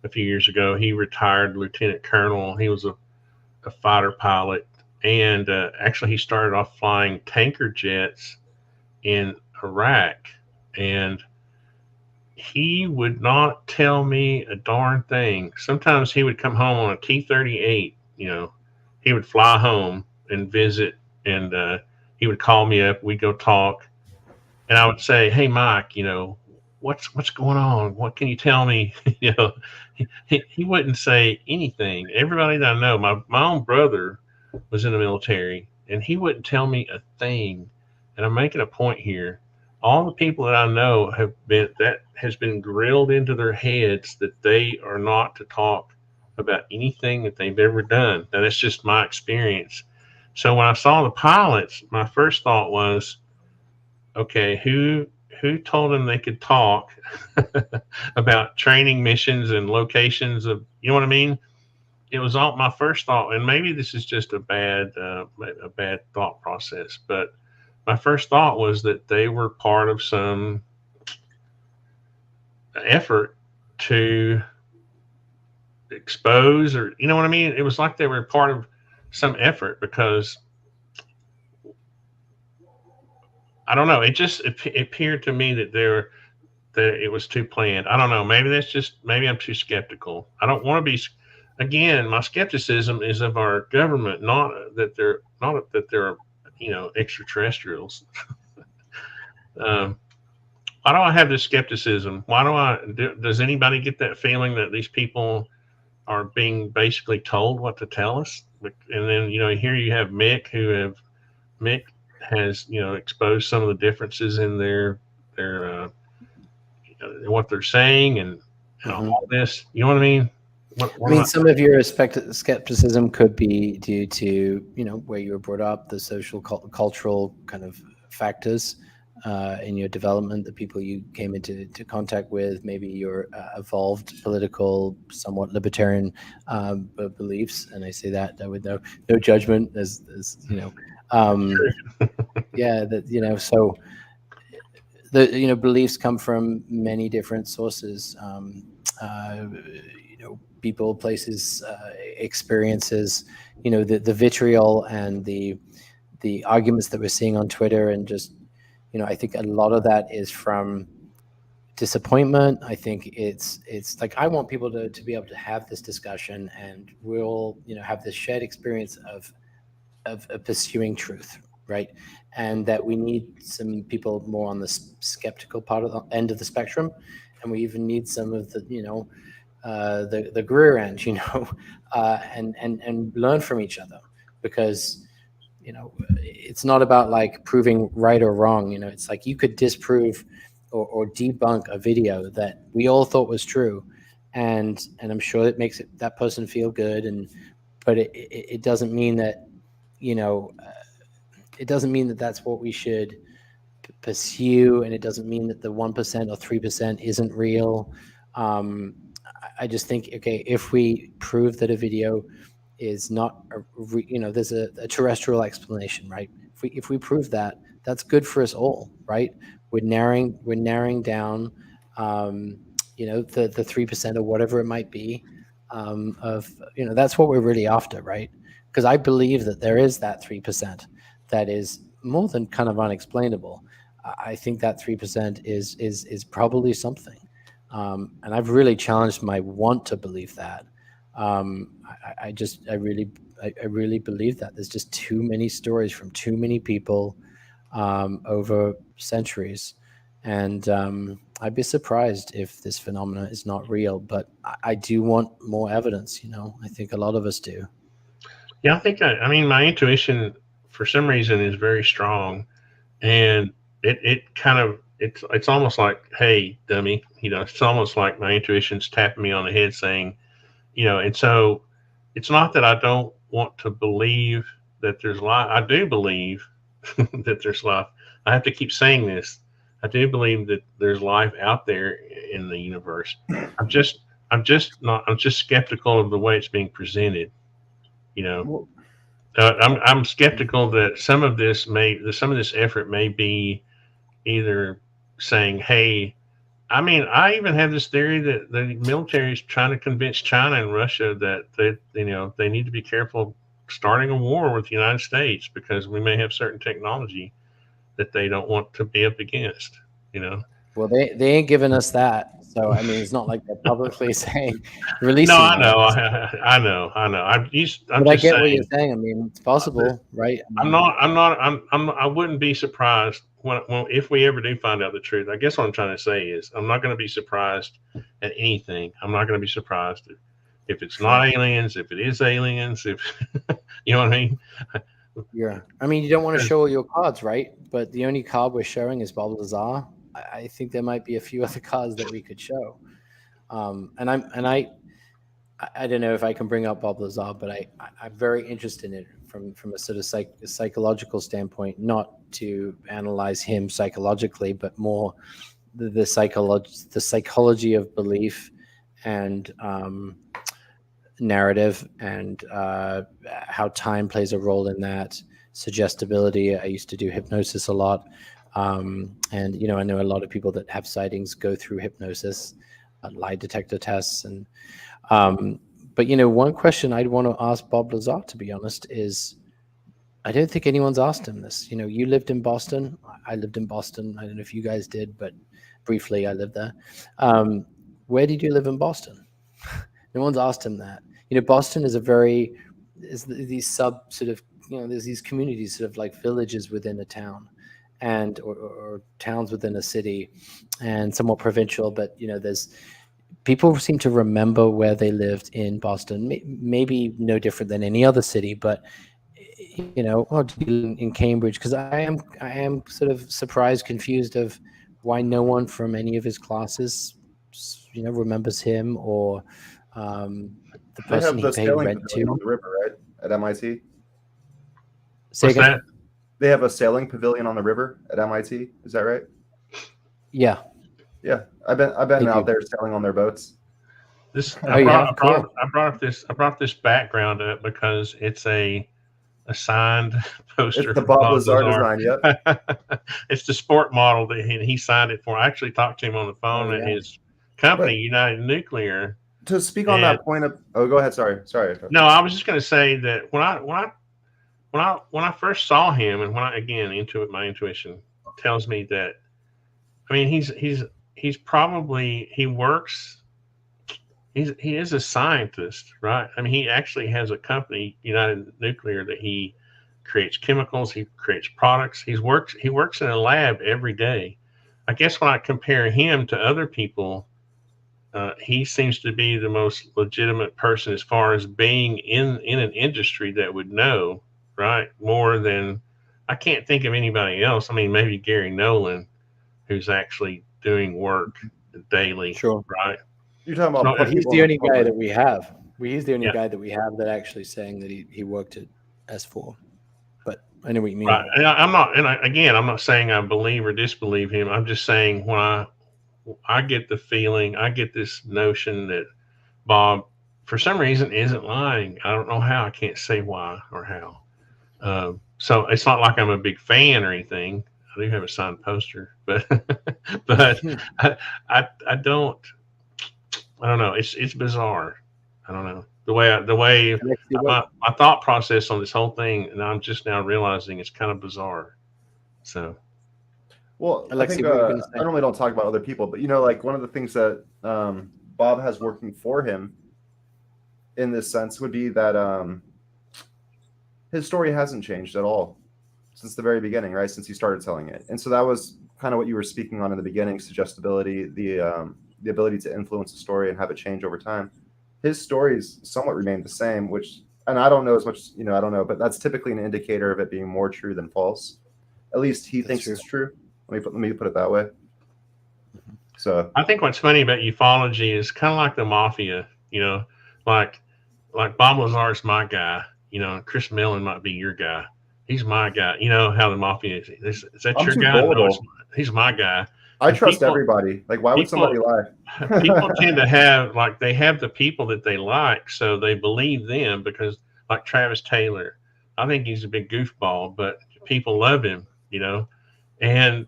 a few years ago. He retired lieutenant colonel. He was a fighter pilot, and actually he started off flying tanker jets in Iraq, and he would not tell me a darn thing. Sometimes he would come home on a T-38. He would fly home and visit, and he would call me up. We'd go talk, and I would say, "Hey, Mike, what's going on? What can you tell me?" He wouldn't say anything. Everybody that I know, my own brother was in the military, and he wouldn't tell me a thing. And I'm making a point here. All the people that I know has been drilled into their heads that they are not to talk about anything that they've ever done. Now, that's just my experience. So when I saw the pilots, my first thought was, okay, who told them they could talk about training missions and locations of, what I mean? It was all my first thought, and maybe this is just a bad thought process, but my first thought was that they were part of some effort to expose, or what I mean? It was like they were part of some effort, because I don't know. It just appeared to me that it was too planned. I don't know. Maybe I'm too skeptical. I don't want to be. Again, my skepticism is of our government, not that they're extraterrestrials. Why do I have this skepticism? Does anybody get that feeling that these people are being basically told what to tell us? And then, here you have Mick has, exposed some of the differences in their what they're saying and all this. You know what I mean? Some of your skepticism could be due to, where you were brought up, the social, cultural kind of factors in your development, the people you came into contact with, maybe your evolved political, somewhat libertarian beliefs. And I say that with no judgment, as yeah, that, so the, beliefs come from many different sources, people, places, experiences, the vitriol and the arguments that we're seeing on Twitter, and just, I think a lot of that is from disappointment. I think it's like, I want people to be able to have this discussion, and we'll, have this shared experience of pursuing truth, right? And that we need some people more on the skeptical part of the end of the spectrum, and we even need some of the, the Greer end, and learn from each other, because it's not about like proving right or wrong. It's like you could disprove or debunk a video that we all thought was true, and I'm sure it makes that person feel good, but it doesn't mean that it doesn't mean that that's what we should pursue, and it doesn't mean that the 1% or 3% isn't real. I just think, okay, if we prove that a video is not, there's a terrestrial explanation, right? If we prove that, that's good for us all, right? We're narrowing down, the 3% or whatever it might be, that's what we're really after, right? Because I believe that there is that 3% that is more than kind of unexplainable. I think that 3% is probably something. And I've really challenged my want to believe that. I really believe that there's just too many stories from too many people over centuries. And I'd be surprised if this phenomena is not real, but I do want more evidence. I think a lot of us do. Yeah, I think I mean my intuition for some reason is very strong, and it kind of it's almost like, hey, dummy, it's almost like my intuition's tapping me on the head saying, and so it's not that I don't want to believe that there's life. I do believe that there's life. I have to keep saying this. I do believe that there's life out there in the universe. I'm just skeptical of the way it's being presented. I'm skeptical that some of this effort may be either saying, hey, I mean, I even have this theory that the military is trying to convince China and Russia that they need to be careful starting a war with the United States because we may have certain technology that they don't want to be up against. Well, they ain't giving us that. So, I mean, it's not like they're publicly saying, releasing. No, I know. I know. I get saying, what you're saying. I mean, it's possible, right? I wouldn't be surprised if we ever do find out the truth. I guess what I'm trying to say is I'm not going to be surprised at anything. I'm not going to be surprised if it's not aliens, if it is aliens, if you know what I mean? Yeah. I mean, you don't want to show all your cards, right? But the only card we're showing is Bob Lazar. I think there might be a few other cards that we could show. And I don't know if I can bring up Bob Lazar, but I'm very interested in it from a sort of psychological standpoint, not to analyze him psychologically, but more the psychology of belief and narrative and how time plays a role in that, suggestibility. I used to do hypnosis a lot. And, I know a lot of people that have sightings go through hypnosis, lie detector tests. And, but, one question I'd want to ask Bob Lazar, to be honest, is I don't think anyone's asked him this. You lived in Boston. I lived in Boston. I don't know if you guys did, but briefly I lived there. Where did you live in Boston? No one's asked him that. Boston is these sub sort of, there's these communities sort of like villages within a town. And or towns within a city, and somewhat provincial, but there's people seem to remember where they lived in Boston. Maybe no different than any other city, but in Cambridge, because I am sort of surprised, confused of why no one from any of his classes, remembers him or the person he paid rent to. On the river, right, at MIT. What's that? They have a sailing pavilion on the river at MIT. Is that right? Yeah. Yeah, I've been out there sailing on their boats. I brought this background up because it's a signed poster. It's the Bob Lazar design. Yep. It's the sport model that he signed it for. I actually talked to him on the phone at his company, United Nuclear. To speak on that point go ahead. Sorry. No, I was just going to say that when I first saw him, and my intuition tells me that, I mean, he is a scientist, right? I mean, he actually has a company, United Nuclear, that he creates chemicals, he creates products. He works in a lab every day. I guess when I compare him to other people, he seems to be the most legitimate person as far as being in an industry that would know, right? More than, I can't think of anybody else. I mean, maybe Gary Nolan, who's actually doing work daily, sure, right? You're talking about, but he's the only guy that we have. He's the only guy that we have that actually saying that he worked at S4. But I know what you mean. Right. And I'm not, and again, I'm not saying I believe or disbelieve him. I'm just saying when I get the feeling, I get this notion that Bob, for some reason, isn't lying. I don't know how. I can't say why or how. So it's not like I'm a big fan or anything. I do have a signed poster, but but I don't know. It's bizarre. I don't know the way my thought process on this whole thing, and I'm just now realizing it's kind of bizarre. So, well, Alexei, I think I normally don't talk about other people, but like one of the things that Bob has working for him in this sense would be that his story hasn't changed at all since the very beginning, right? Since he started telling it, and so that was kind of what you were speaking on in the beginning: suggestibility, the ability to influence a story and have it change over time. His stories somewhat remained the same, which, and I don't know as much, I don't know, but that's typically an indicator of it being more true than false. At least he thinks it's true. Let me put it that way. So I think what's funny about ufology is kind of like the mafia, like Bob Lazar's my guy, Chris Mellon might be your guy. He's my guy. You know how the mafia is. Is that your guy? No, he's my guy. I trust everybody. Like, why would somebody lie? People tend to have, they have the people that they like, so they believe them because, like Travis Taylor, I think he's a big goofball, but people love him, and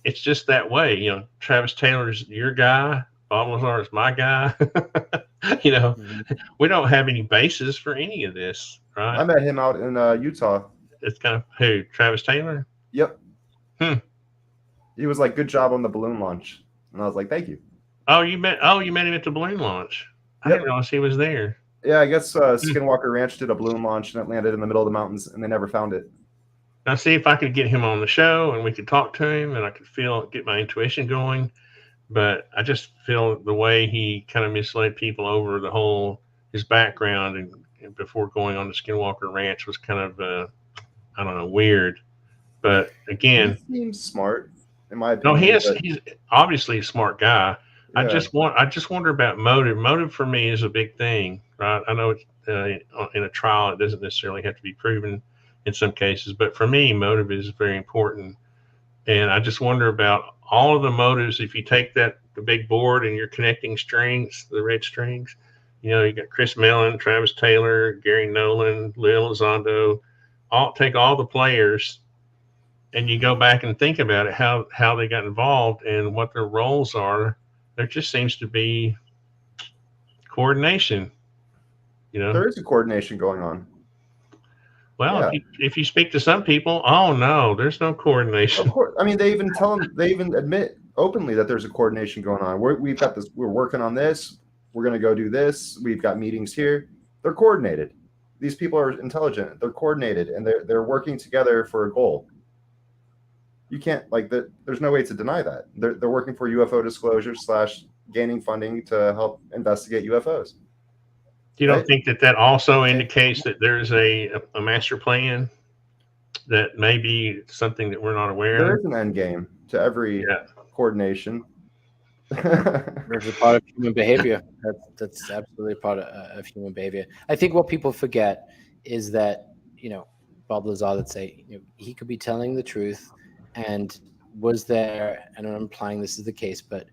it's just that way. Travis Taylor's your guy. Bob Lazar is my guy. We don't have any basis for any of this, right? I met him out in Utah. It's kind of who? Travis Taylor? Yep. He was like, "Good job on the balloon launch," and I was like, "Thank you." Oh, you met him at the balloon launch. I didn't realize he was there. Yeah, I guess Skinwalker Ranch did a balloon launch and it landed in the middle of the mountains, and they never found it. Now, see if I could get him on the show and we could talk to him, and I could get my intuition going. But I just feel the way he kind of misled people over his background and before going on the Skinwalker Ranch was kind of I don't know, weird. But again, he seems smart, in my opinion. No, he's obviously a smart guy. Yeah. I just wonder about motive. Motive for me is a big thing, right? I know in a trial it doesn't necessarily have to be proven in some cases, but for me, motive is very important. And I just wonder about all of the motives. If you take the big board and you're connecting strings, the red strings, you got Chris Mellon, Travis Taylor, Gary Nolan, Lil Elizondo, take all the players, and you go back and think about it, how they got involved and what their roles are. There just seems to be coordination. There is a coordination going on. Well, yeah. if you speak to some people, oh no, there's no coordination. Of course, I mean they even admit openly that there's a coordination going on. We've got this. We're working on this. We're going to go do this. We've got meetings here. They're coordinated. These people are intelligent. They're coordinated, and they're working together for a goal. You can't there's no way to deny that. They're working for UFO disclosure / gaining funding to help investigate UFOs. You don't think that also indicates that there's a master plan that may be something that we're not aware of? There is an end game to every coordination. There's a part of human behavior. That's absolutely part of human behavior. I think what people forget is that, Bob Lazar, let's say, he could be telling the truth, and was there, and I'm implying this is the case, but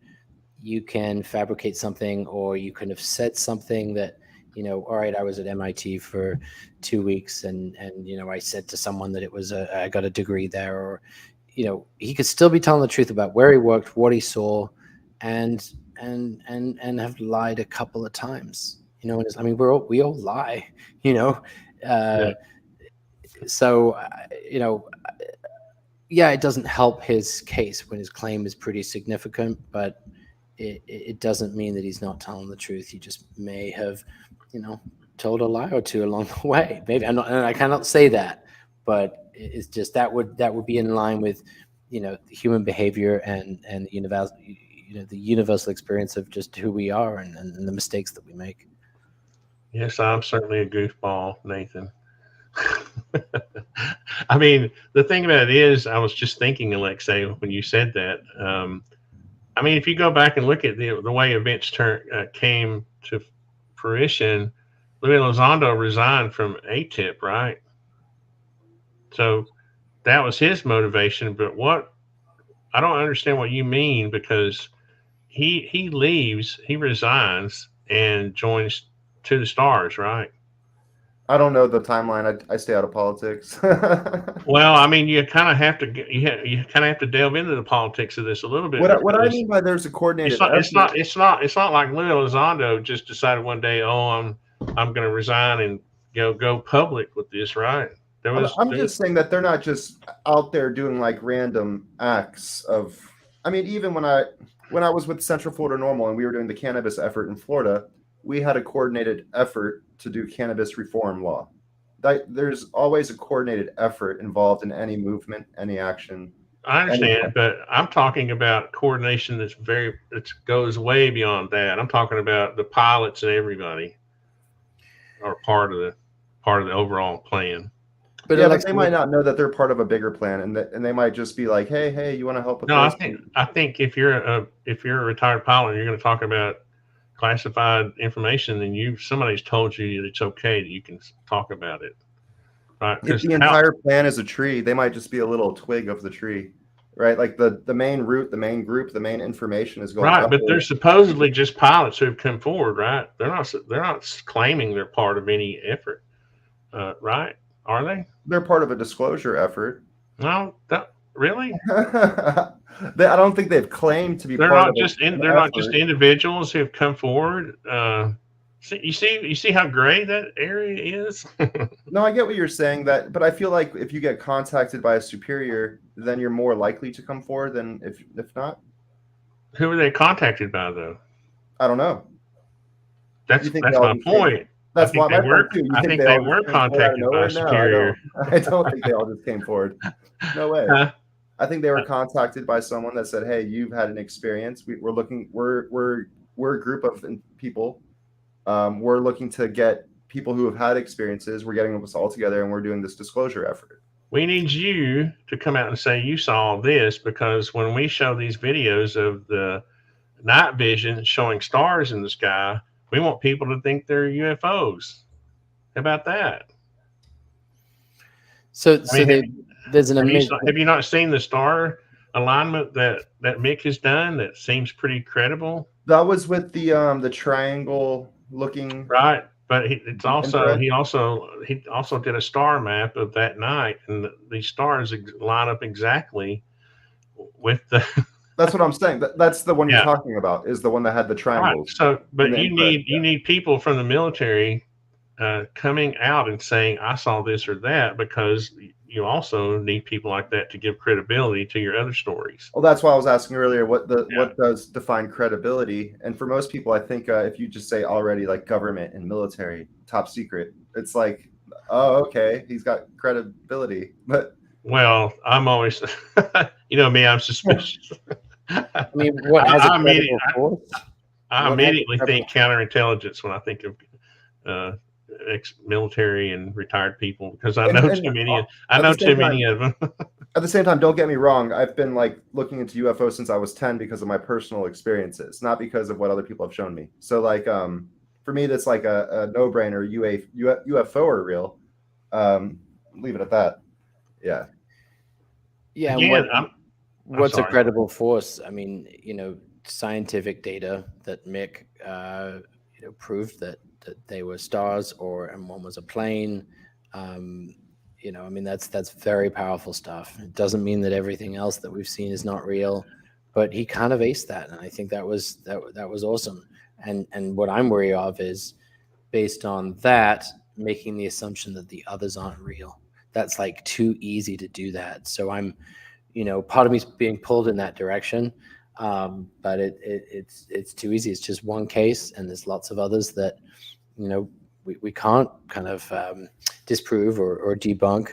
you can fabricate something, or you can have said something that, all right, I was at MIT for 2 weeks and I said to someone that it was I got a degree there, or, he could still be telling the truth about where he worked, what he saw, and have lied a couple of times, I mean, we all lie, so, it doesn't help his case when his claim is pretty significant, but it doesn't mean that he's not telling the truth. He just may have, told a lie or two along the way. Maybe I cannot say that, but it's just that would be in line with, human behavior and the universal experience of just who we are and the mistakes that we make. Yes, I'm certainly a goofball, Nathan. I mean, the thing about it is, I was just thinking, Alexei, when you said that. I mean, if you go back and look at the way events came to fruition, Louis Elizondo resigned from ATIP, right? So that was his motivation. But what I don't understand what you mean, because he leaves, he resigns and joins To the Stars, right? I don't know the timeline. I stay out of politics. Well, I mean, you kind of have to you kind of have to delve into the politics of this a little bit. What I mean by there's a coordinated effort. It's not like Lou Elizondo just decided one day, oh, I'm going to resign and go public with this, right? I'm just saying that they're not just out there doing like random acts of. I mean, even when I was with Central Florida Normal and we were doing the cannabis effort in Florida, we had a coordinated effort to do cannabis reform law. There's always a coordinated effort involved in any movement, any action. I understand, but I'm talking about coordination that goes way beyond that. I'm talking about the pilots and everybody are part of the overall plan. But yeah, but they might not know that they're part of a bigger plan, and they might just be like, hey, you want to help with no, this? I think if you're a retired pilot, and you're going to talk about classified information, then somebody's told you that it's okay that you can talk about it, right? If the entire plan is a tree, they might just be a little twig of the tree, right? Like the main root, the main group, the main information is going right. upward. But they're supposedly just pilots who have come forward, right? They're not claiming they're part of any effort, right? Are they? They're part of a disclosure effort. No, really? I don't think they've claimed to be. They're not just individuals who have come forward. You see how gray that area is. No, I get what you're saying, but I feel like if you get contacted by a superior, then you're more likely to come forward than if not. Who are they contacted by, though? I don't know. That's my point. That's why my point too. I think they were contacted by a superior. I don't think they all just came forward. No way. I think they were contacted by someone that said, "Hey, you've had an experience. We're looking. We're a group of people. We're looking to get people who have had experiences. We're getting us all together, and we're doing this disclosure effort. We need you to come out and say you saw this, because when we show these videos of the night vision showing stars in the sky, we want people to think they're UFOs. How about that?" There's an amazing. Have you not seen the star alignment that Mick has done? That seems pretty credible. That was with the triangle looking, right? But he also did a star map of that night, and these stars line up exactly with the. That's what I'm saying. That's the one you're talking about. Is the one that had the triangles. Right. So, but you need people from the military coming out and saying, "I saw this or that," because you also need people like that to give credibility to your other stories. Well, that's why I was asking earlier what does define credibility. And for most people, I think if you just say already like government and military, top secret, it's like, oh, okay, he's got credibility. But well, I'm always, me, I'm suspicious. I mean, what has I immediately think counterintelligence when I think of ex-military and retired people, because I know too many of them. At the same time, don't get me wrong. I've been like looking into UFOs since I was 10 because of my personal experiences, not because of what other people have shown me. So like, for me, that's like a no-brainer. UFO are real. Leave it at that. Yeah. Yeah. Again, what's a credible force? I mean, scientific data that Mick, proved that they were stars, and one was a plane. I mean, that's very powerful stuff. It doesn't mean that everything else that we've seen is not real, but he kind of aced that, and I think that was awesome. And what I'm worried of is, based on that, making the assumption that the others aren't real. That's like too easy to do that. So I'm, part of me's being pulled in that direction. But it's too easy. It's just one case, and there's lots of others that, we can't kind of disprove or debunk.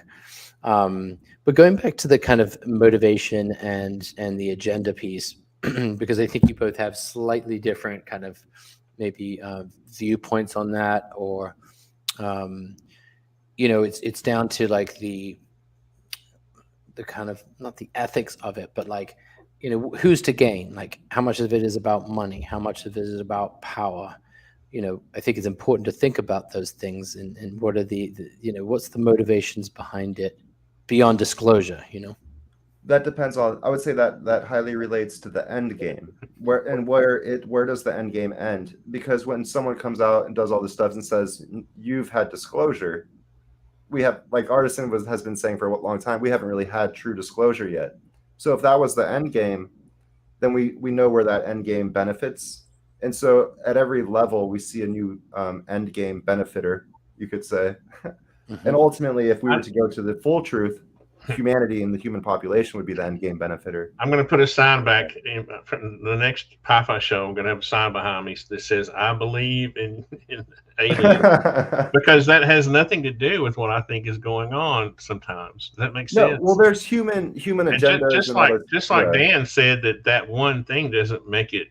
But going back to the kind of motivation and the agenda piece, because I think you both have slightly different kind of maybe viewpoints on that, or it's down to like the kind of, not the ethics of it, but like, who's to gain? Like, how much of it is about money? How much of it is about power? I think it's important to think about those things, and what are the what's the motivations behind it? beyond disclosure, That depends on. I would say that highly relates to the end game. Where does the end game end? Because when someone comes out and does all this stuff and says you've had disclosure, we have, like Artisan has been saying for a long time, we haven't really had true disclosure yet. So if that was the end game, then we know where that end game benefits. And so at every level, we see a new end game benefiter, you could say. Mm-hmm. And ultimately, if we were to go to the full truth, humanity and the human population would be the end game benefiter. I'm going to put a sign back in the next PiFi show. I'm going to have a sign behind me that says, I believe in aliens. Because that has nothing to do with what I think is going on sometimes. Does that make sense? Well, there's human agendas. Just like Dan said, that one thing doesn't make it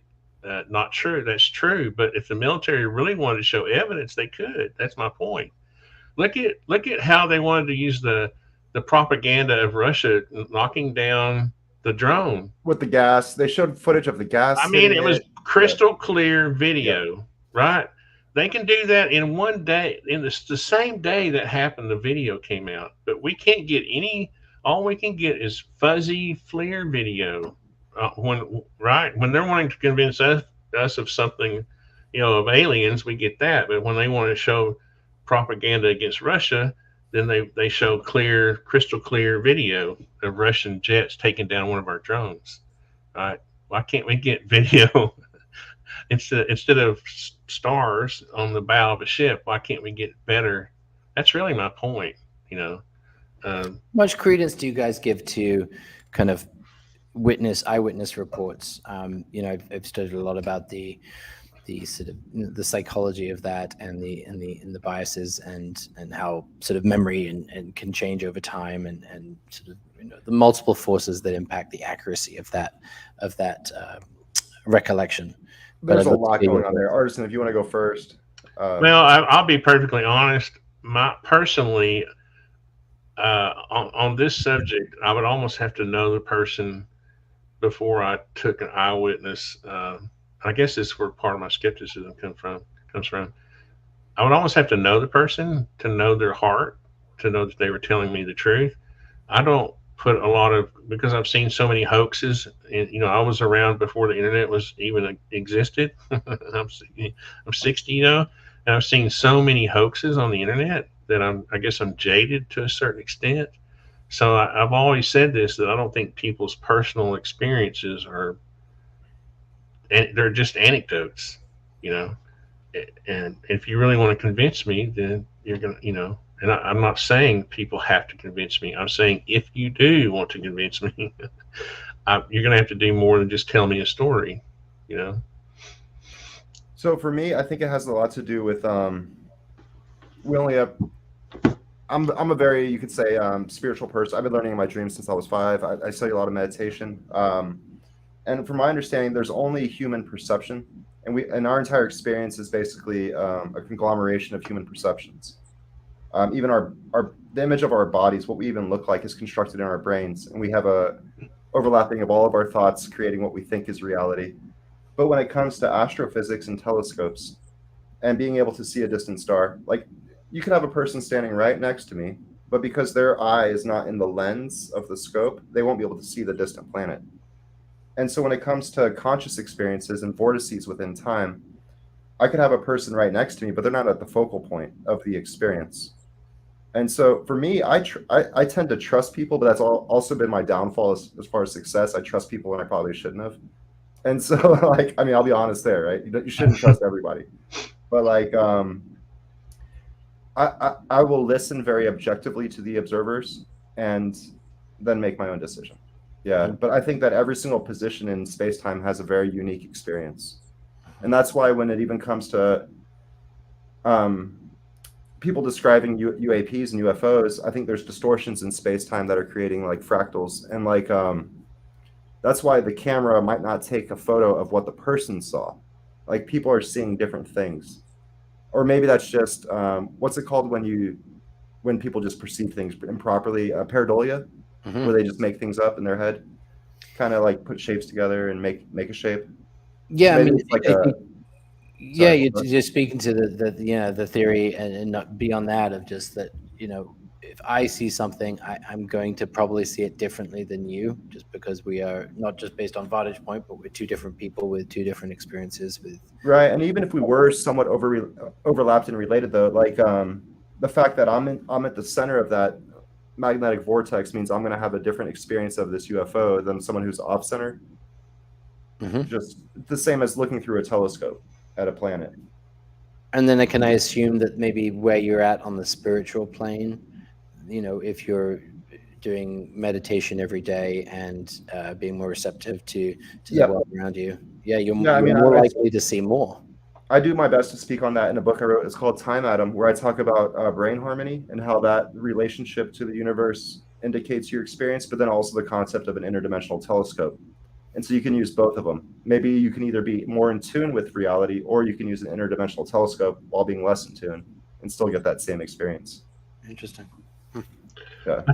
not true. That's true. But if the military really wanted to show evidence, they could. That's my point. Look at how they wanted to use the propaganda of Russia knocking down the drone with the gas. They showed footage of the gas. I mean, it was crystal clear video, right? They can do that in one day, in the same day that happened, the video came out. But we can't get all we can get is fuzzy FLIR video. When they're wanting to convince us of something, of aliens, we get that. But when they want to show propaganda against Russia, then they show crystal clear video of Russian jets taking down one of our drones. Right? Why can't we get video instead of stars on the bow of a ship? Why can't we get better? That's really my point. Much credence do you guys give to kind of eyewitness reports? I've studied a lot about the sort of the psychology of that and the biases and how sort of memory and can change over time and sort of the multiple forces that impact the accuracy of that recollection. There's a lot going on there. Artisan, if you want to go first. Well, I'll be perfectly honest. Personally, on this subject, I would almost have to know the person before I took an eyewitness. I guess this is where part of my skepticism comes from. I would almost have to know the person to know their heart, to know that they were telling me the truth. I don't put because I've seen so many hoaxes, and I was around before the internet was even existed. I'm 60, and I've seen so many hoaxes on the internet that I guess I'm jaded to a certain extent. So I've always said this, that I don't think people's personal experiences they're just anecdotes, and if you really want to convince me, then you're going to, and I'm not saying people have to convince me. I'm saying if you do want to convince me, you're going to have to do more than just tell me a story, So for me, I think it has a lot to do with, we only have, I'm a very, you could say, spiritual person. I've been learning in my dreams since I was 5. I study a lot of meditation. And from my understanding, there's only human perception, and our entire experience is basically a conglomeration of human perceptions. Even the image of our bodies, what we even look like, is constructed in our brains, and we have a overlapping of all of our thoughts, creating what we think is reality. But when it comes to astrophysics and telescopes, and being able to see a distant star, like you could have a person standing right next to me, but because their eye is not in the lens of the scope, they won't be able to see the distant planet. And so when it comes to conscious experiences and vortices within time, I could have a person right next to me, but they're not at the focal point of the experience. And so for me, I tend to trust people, but that's also been my downfall as far as success. I trust people when I probably shouldn't have. And so, I'll be honest there, right? You shouldn't trust everybody. But I will listen very objectively to the observers and then make my own decision. Yeah, but I think that every single position in space-time has a very unique experience. And that's why when it even comes to people describing UAPs and UFOs, I think there's distortions in space-time that are creating like fractals. And that's why the camera might not take a photo of what the person saw. Like people are seeing different things. Or maybe that's just, what's it called when people just perceive things improperly? Pareidolia? Mm-hmm. Where they just make things up in their head, kind of like put shapes together and make a shape. Yeah, maybe you're speaking to the theory and not beyond that of just that if I see something, I'm going to probably see it differently than you, just because we are not just based on vantage point, but we're two different people with two different experiences. With Right, and even if we were somewhat overlapped and related, though, like the fact that I'm at the center of that magnetic vortex means I'm going to have a different experience of this UFO than someone who's off center. Just the same as looking through a telescope at a planet. And then can I assume that maybe where you're at on the spiritual plane, you know, if you're doing meditation every day and being more receptive to the world around you, you're more likely to see more. I do my best to speak on that in a book I wrote. It's called Time Atom, where I talk about brain harmony and how that relationship to the universe indicates your experience, but then also the concept of an interdimensional telescope. And so you can use both of them. Maybe you can either be more in tune with reality, or you can use an interdimensional telescope while being less in tune and still get that same experience. Interesting. Yeah. I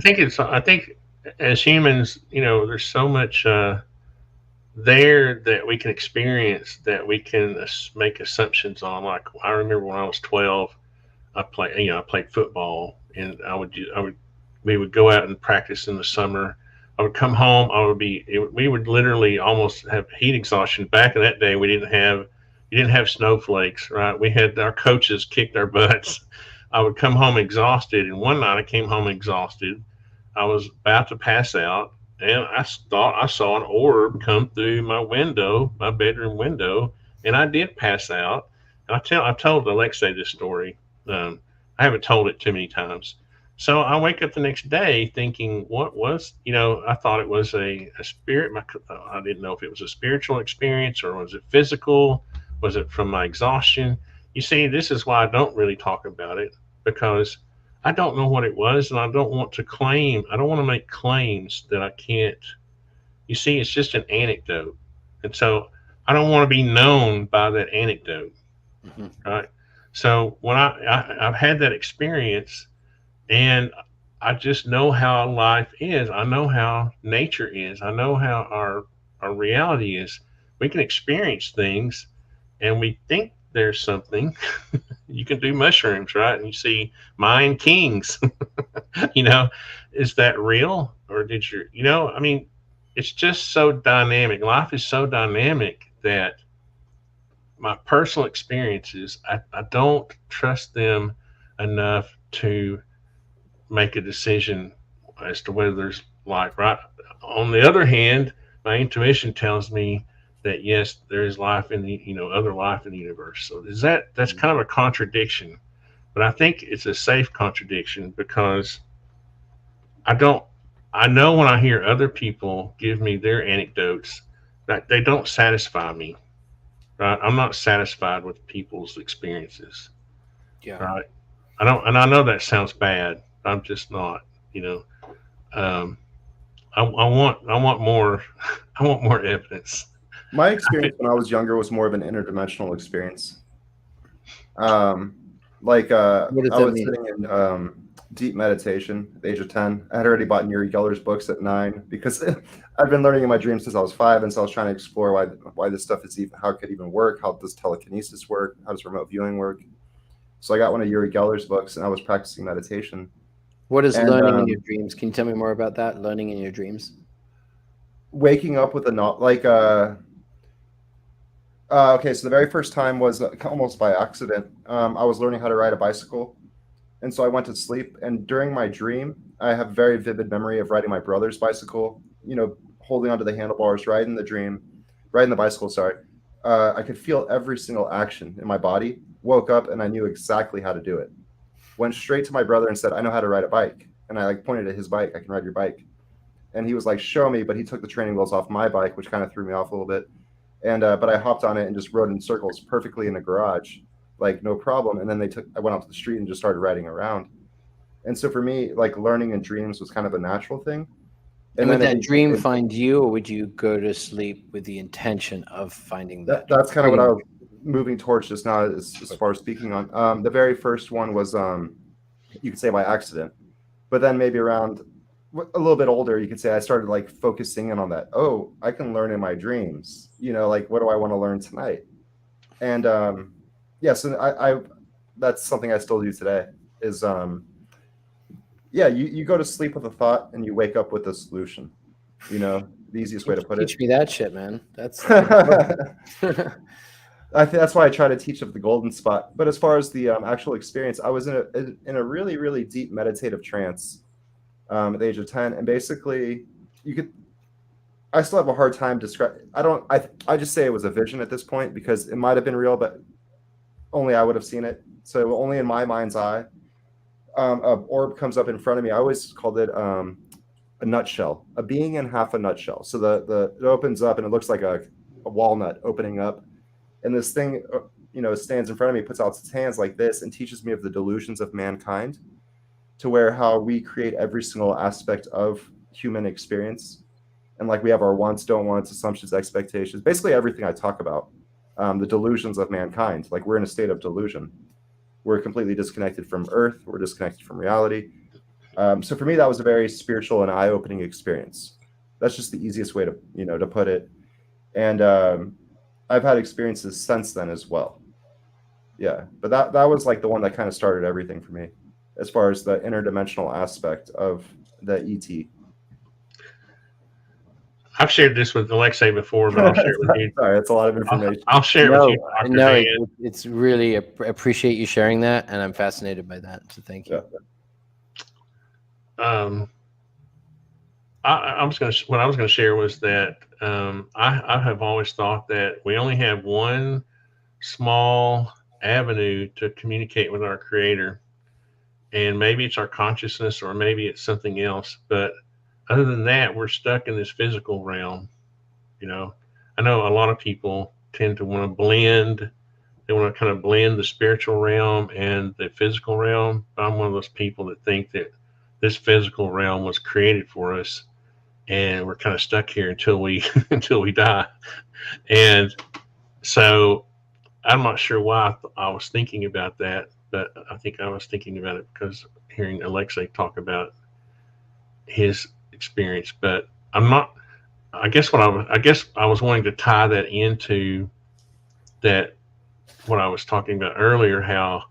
think as humans, you know, there's so much there that we can experience that we can make assumptions on. Like I remember when I was 12, I played football, and we would go out and practice in the summer. I would come home. We would literally almost have heat exhaustion. Back in that day, you didn't have snowflakes, right? We had our coaches kicked our butts. I would come home exhausted, and one night I came home exhausted. I was about to pass out, and I thought I saw an orb come through my bedroom window, and I did pass out. And I told Alexei this story. I haven't told it too many times. So I wake up the next day thinking, what was, I thought it was a spirit. I didn't know if it was a spiritual experience or was it physical? Was it from my exhaustion? You see, this is why I don't really talk about it, because I don't know what it was, and I don't want to make claims that I can't. You see, it's just an anecdote. And so I don't want to be known by that anecdote. Right. So when I've had that experience, and I just know how life is. I know how nature is. I know how our reality is. We can experience things, and we think there's something. You can do mushrooms, right? And you see Mayan kings. Is that real? Or it's just so dynamic. Life is so dynamic that my personal experiences, I don't trust them enough to make a decision as to whether there's life, right? On the other hand, my intuition tells me that yes, there is life in the, other life in the universe. So that's kind of a contradiction, but I think it's a safe contradiction, because I know when I hear other people give me their anecdotes that they don't satisfy me, right? I'm not satisfied with people's experiences. Yeah. Right. I know that sounds bad. I'm just not, I want more. I want more evidence. My experience when I was younger was more of an interdimensional experience. I was sitting in deep meditation at the age of 10. I had already bought Uri Geller's books at 9 because I've been learning in my dreams since I was 5, and so I was trying to explore why this stuff how it could even work, how does telekinesis work, how does remote viewing work. So I got one of Uri Geller's books, and I was practicing meditation. What is learning in your dreams? Can you tell me more about that? Learning in your dreams? Waking up with okay, so the very first time was almost by accident. I was learning how to ride a bicycle, and so I went to sleep. And during my dream, I have a very vivid memory of riding my brother's bicycle, holding onto the handlebars, riding the bicycle, sorry. I could feel every single action in my body, woke up, and I knew exactly how to do it. Went straight to my brother and said, I know how to ride a bike. And I pointed at his bike. I can ride your bike. And he was like, show me. But he took the training wheels off my bike, which kind of threw me off a little bit. And but I hopped on it and just rode in circles perfectly in the garage, like no problem. And then I went out to the street and just started riding around. And so for me, like learning in dreams was kind of a natural thing. And would that dream find you, or would you go to sleep with the intention of finding that? That's kind of what I was moving towards just now as far as speaking on. The very first one was, you could say by accident, but then maybe around a little bit older, you could say I started like focusing in on that. Oh, I can learn in my dreams, like what do I want to learn tonight? And so I that's something I still do today is yeah, you go to sleep with a thought and you wake up with a solution. You know, the easiest way to put it. Teach me that shit, man. That's. I think that's why I try to teach of the golden spot. But as far as the actual experience, I was in a really, really deep meditative trance at the age of 10, and basically, I still have a hard time describing. I just say it was a vision at this point because it might have been real, but only I would have seen it. So only in my mind's eye, a orb comes up in front of me. I always called it a nutshell, a being in half a nutshell. So it opens up and it looks like a walnut opening up. And this thing, stands in front of me, puts out its hands like this, and teaches me of the delusions of mankind, to where how we create every single aspect of human experience. And like we have our wants, don't wants, assumptions, expectations, basically everything I talk about, the delusions of mankind. Like we're in a state of delusion. We're completely disconnected from Earth. We're disconnected from reality. So for me, that was a very spiritual and eye-opening experience. That's just the easiest way to put it. And I've had experiences since then as well. Yeah, but that was like the one that kind of started everything for me, as far as the interdimensional aspect of the ET. I've shared this with Alexei before, but I'll share it with you. Sorry, that's a lot of information. I'll share it with you, Dr. Dan. It's really appreciate you sharing that, and I'm fascinated by that. So thank you. Yeah. What I was gonna share was that I have always thought that we only have one small avenue to communicate with our Creator, and maybe it's our consciousness, or maybe it's something else. But other than that, we're stuck in this physical realm. I know a lot of people tend to want to blend. They want to kind of blend the spiritual realm and the physical realm. I'm one of those people that think that this physical realm was created for us, and we're kind of stuck here until we die. And so I'm not sure why I was thinking about that, but I think I was thinking about it because hearing Alexei talk about his experience. But I'm not. I guess I was wanting to tie that into that, what I was talking about earlier, how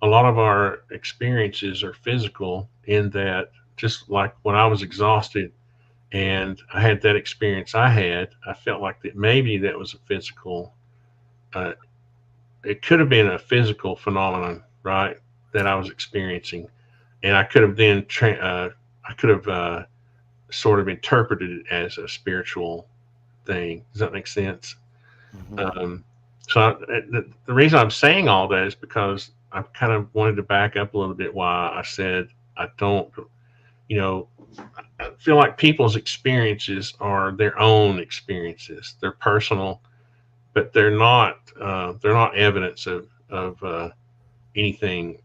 a lot of our experiences are physical, in that just like when I was exhausted and I had that experience I felt like that maybe that was a physical, it could have been a physical phenomenon, right, that I was experiencing. And I could have then, sort of interpreted it as a spiritual thing. Does that make sense? Mm-hmm. The reason I'm saying all that is because I kind of wanted to back up a little bit why I said I don't, I feel like people's experiences are their own experiences. They're personal, but they're not evidence of anything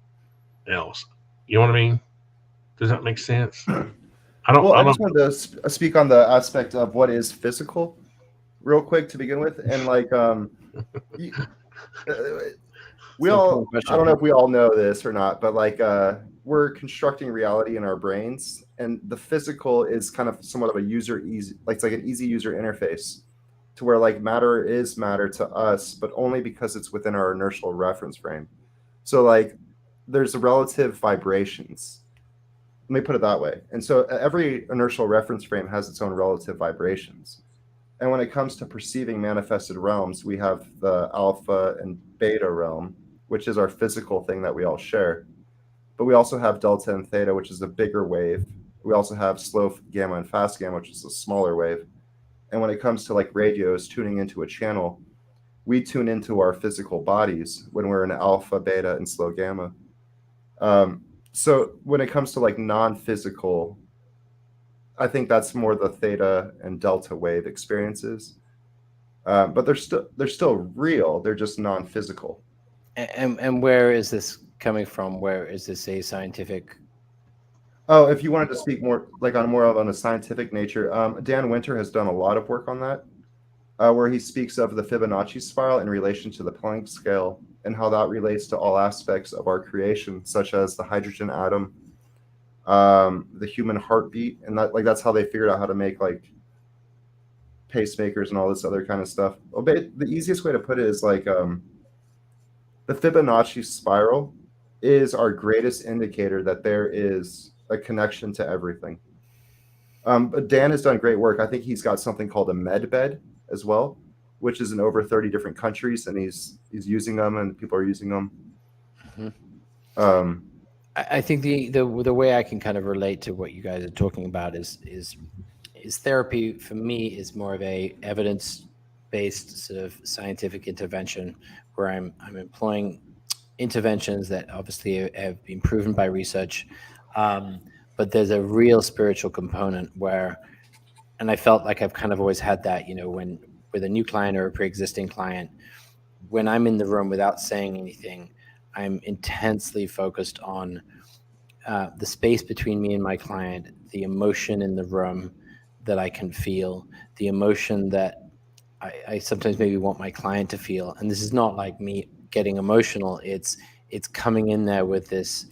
else. You know what I mean? Does that make sense? I just wanted to speak on the aspect of what is physical real quick to begin with. And like, we all, I don't know if we all know this or not, but like, we're constructing reality in our brains, and the physical is kind of somewhat of a it's like an easy user interface, to where like matter is matter to us, but only because it's within our inertial reference frame. So like there's relative vibrations. Let me put it that way. And so every inertial reference frame has its own relative vibrations. And when it comes to perceiving manifested realms, we have the alpha and beta realm, which is our physical thing that we all share. But we also have delta and theta, which is a bigger wave. We also have slow gamma and fast gamma, which is a smaller wave. And when it comes to like radios tuning into a channel, we tune into our physical bodies when we're in alpha, beta, and slow gamma. So when it comes to like non-physical, I think that's more the theta and delta wave experiences. But they're still real. They're just non-physical. And where is this coming from? Where is this a scientific? Oh, if you wanted to speak more like on a scientific nature, Dan Winter has done a lot of work on that, where he speaks of the Fibonacci spiral in relation to the Planck scale, and how that relates to all aspects of our creation, such as the hydrogen atom, the human heartbeat, and that's how they figured out how to make like pacemakers and all this other kind of stuff. Well, the easiest way to put it is like the Fibonacci spiral is our greatest indicator that there is a connection to everything. But Dan has done great work. I think he's got something called a med-bed as well, which is in over 30 different countries, and he's using them, and people are using them. Mm-hmm. I think the way I can kind of relate to what you guys are talking about is therapy for me is more of a evidence-based sort of scientific intervention where I'm employing interventions that obviously have been proven by research, but there's a real spiritual component where, and I felt like I've kind of always had that, when with a new client or a pre-existing client, when I'm in the room without saying anything, I'm intensely focused on the space between me and my client, the emotion in the room that I can feel, the emotion that I sometimes maybe want my client to feel. And this is not like me getting emotional. It's coming in there with this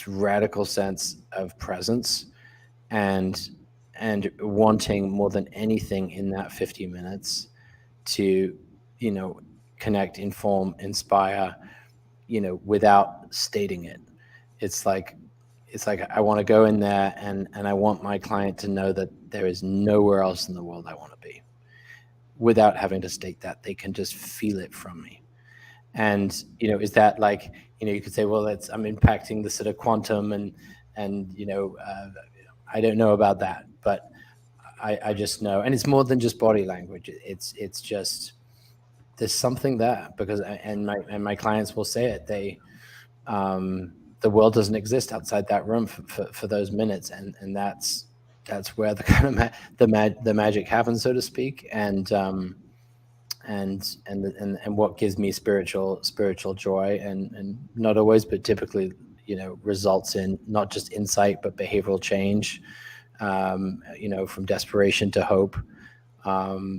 radical sense of presence and wanting more than anything in that 50 minutes to, connect, inform, inspire, without stating it. It's like I want to go in there and I want my client to know that there is nowhere else in the world I want to be without having to state that. They can just feel it from me. And, is that like, you could say, well, I'm impacting the sort of quantum and I don't know about that, but I just know. And it's more than just body language. It's just, there's something there because, and my clients will say it, the world doesn't exist outside that room for those minutes. And that's where the kind of the magic happens, so to speak. And what gives me spiritual joy and not always, but typically, results in not just insight, but behavioral change, from desperation to hope,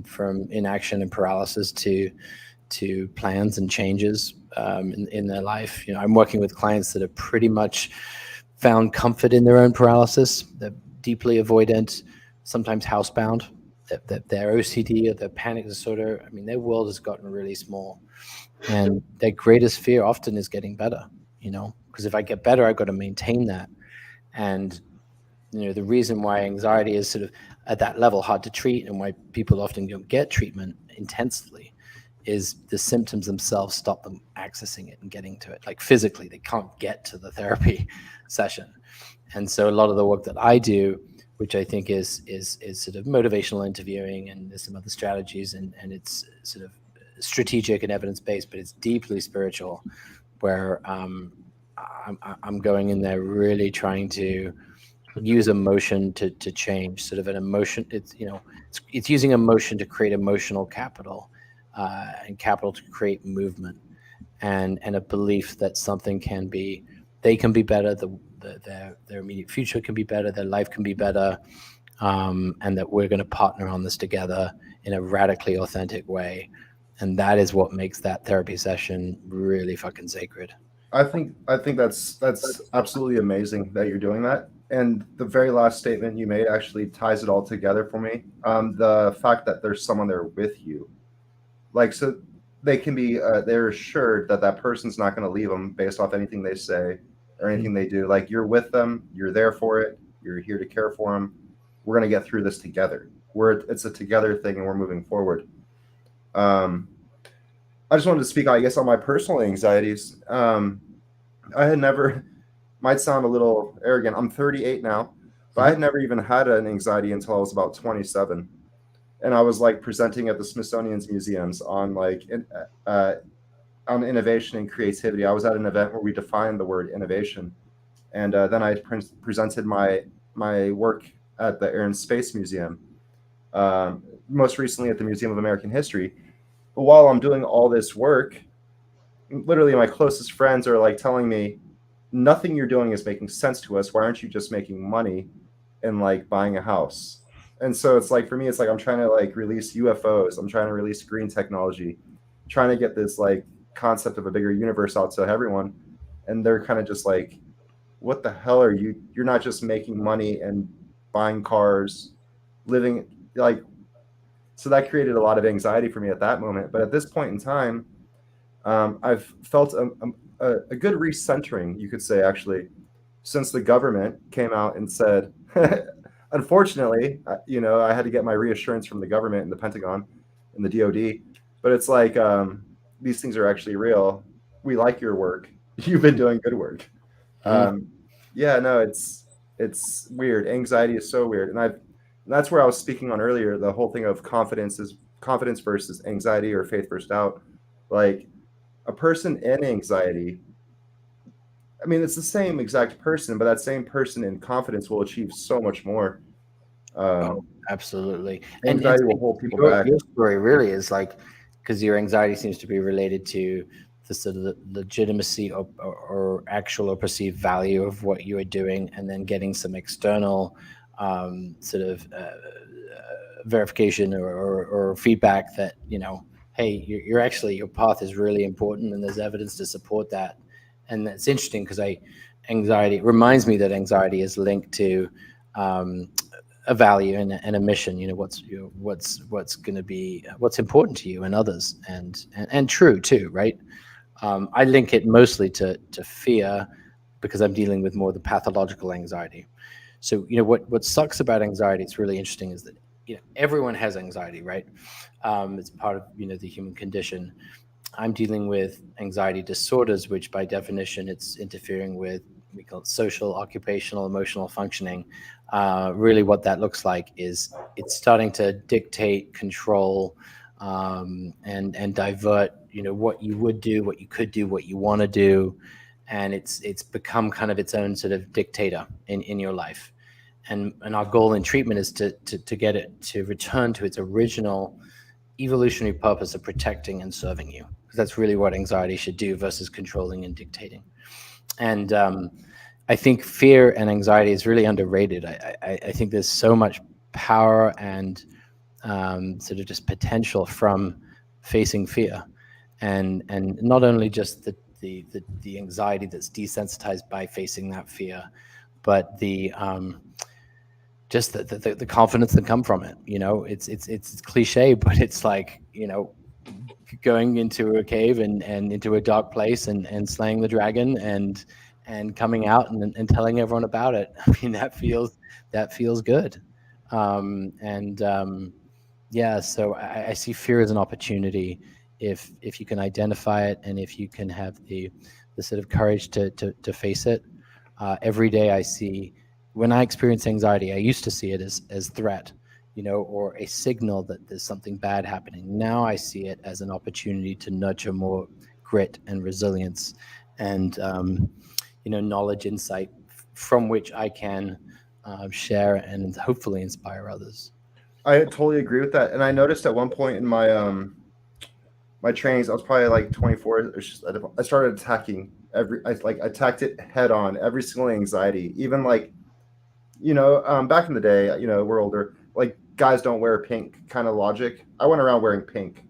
from inaction and paralysis to plans and changes in their life. I'm working with clients that have pretty much found comfort in their own paralysis. They're deeply avoidant, sometimes housebound. That their OCD or their panic disorder, their world has gotten really small, and their greatest fear often is getting better. Because if I get better, I've got to maintain that. And the reason why anxiety is sort of at that level hard to treat, and why people often don't get treatment intensively, is the symptoms themselves stop them accessing it and getting to it. Like physically, they can't get to the therapy session. And so a lot of the work that I do, which I think is sort of motivational interviewing, and there's some other strategies, and it's sort of strategic and evidence-based, but it's deeply spiritual, where I'm going in there really trying to use emotion to change, sort of an emotion. It's using emotion to create emotional capital, and capital to create movement, and a belief that something they can be better, their immediate future can be better, their life can be better, and that we're going to partner on this together in a radically authentic way. And that is what makes that therapy session really fucking sacred. I think that's absolutely amazing that you're doing that. And the very last statement you made actually ties it all together for me. The fact that there's someone there with you, like, so they can be, they're assured that that person's not going to leave them based off anything they say or anything they do. Like, you're with them, you're there for it, you're here to care for them. We're going to get through this together. It's a together thing, and we're moving forward. I just wanted to speak, I guess, on my personal anxieties. I had never, might sound a little arrogant, I'm 38 now, but I had never even had an anxiety until I was about 27. And I was like presenting at the Smithsonian's museums on on innovation and creativity. I was at an event where we defined the word innovation. And then I presented my work at the Air and Space Museum, most recently at the Museum of American History. But while I'm doing all this work, literally my closest friends are like telling me, nothing you're doing is making sense to us. Why aren't you just making money and like buying a house? And so it's like, for me, it's like I'm trying to like release UFOs. I'm trying to release green technology, trying to get this like concept of a bigger universe out to everyone. And they're kind of just like, what the hell are you? You're not just making money and buying cars, living like. So that created a lot of anxiety for me at that moment. But at this point in time, I've felt a good recentering, you could say, actually, since the government came out and said, unfortunately, I had to get my reassurance from the government and the Pentagon and the DoD, but it's like, these things are actually real. We like your work. You've been doing good work. Yeah, no, it's weird. Anxiety is so weird, and that's where I was speaking on earlier. The whole thing of confidence versus anxiety, or faith versus doubt. Like, a person in anxiety, I mean, it's the same exact person, but that same person in confidence will achieve so much more. Absolutely. Anxiety will hold people back. Your story really is like, because your anxiety seems to be related to the sort of legitimacy or actual or perceived value of what you are doing, and then getting some external sort of verification or feedback that, hey, you're actually, your path is really important, and there's evidence to support that. And that's interesting, because anxiety reminds me that anxiety is linked to a value and a mission. What's going to be, what's important to you and others, and true too, right? I link it mostly to fear, because I'm dealing with more of the pathological anxiety. So what sucks about anxiety, it's really interesting, is that everyone has anxiety, right? It's part of the human condition. I'm dealing with anxiety disorders, which by definition, it's interfering with, we call it social, occupational, emotional functioning. Really what that looks like is it's starting to dictate, control, and divert, what you would do, what you could do, what you want to do. And it's become kind of its own sort of dictator in your life. And our goal in treatment is to get it to return to its original evolutionary purpose of protecting and serving you. Because that's really what anxiety should do, versus controlling and dictating. And I think fear and anxiety is really underrated. I think there's so much power and sort of just potential from facing fear, and not only just the anxiety that's desensitized by facing that fear, but the just the confidence that come from it. It's cliche, but it's like, going into a cave and into a dark place and slaying the dragon and coming out and telling everyone about it. I mean, that feels good. Yeah, so I see fear as an opportunity if you can identify it, and if you can have the sort of courage to face it. Every day I see, when I experience anxiety, I used to see it as threat, or a signal that there's something bad happening. Now I see it as an opportunity to nurture more grit and resilience and, knowledge, insight, from which I can share and hopefully inspire others. I totally agree with that. And I noticed at one point in my my trainings, I was probably like 24. I started attacking I attacked it head on, every single anxiety, even like, back in the day, we're older, like, guys don't wear pink kind of logic. I went around wearing pink.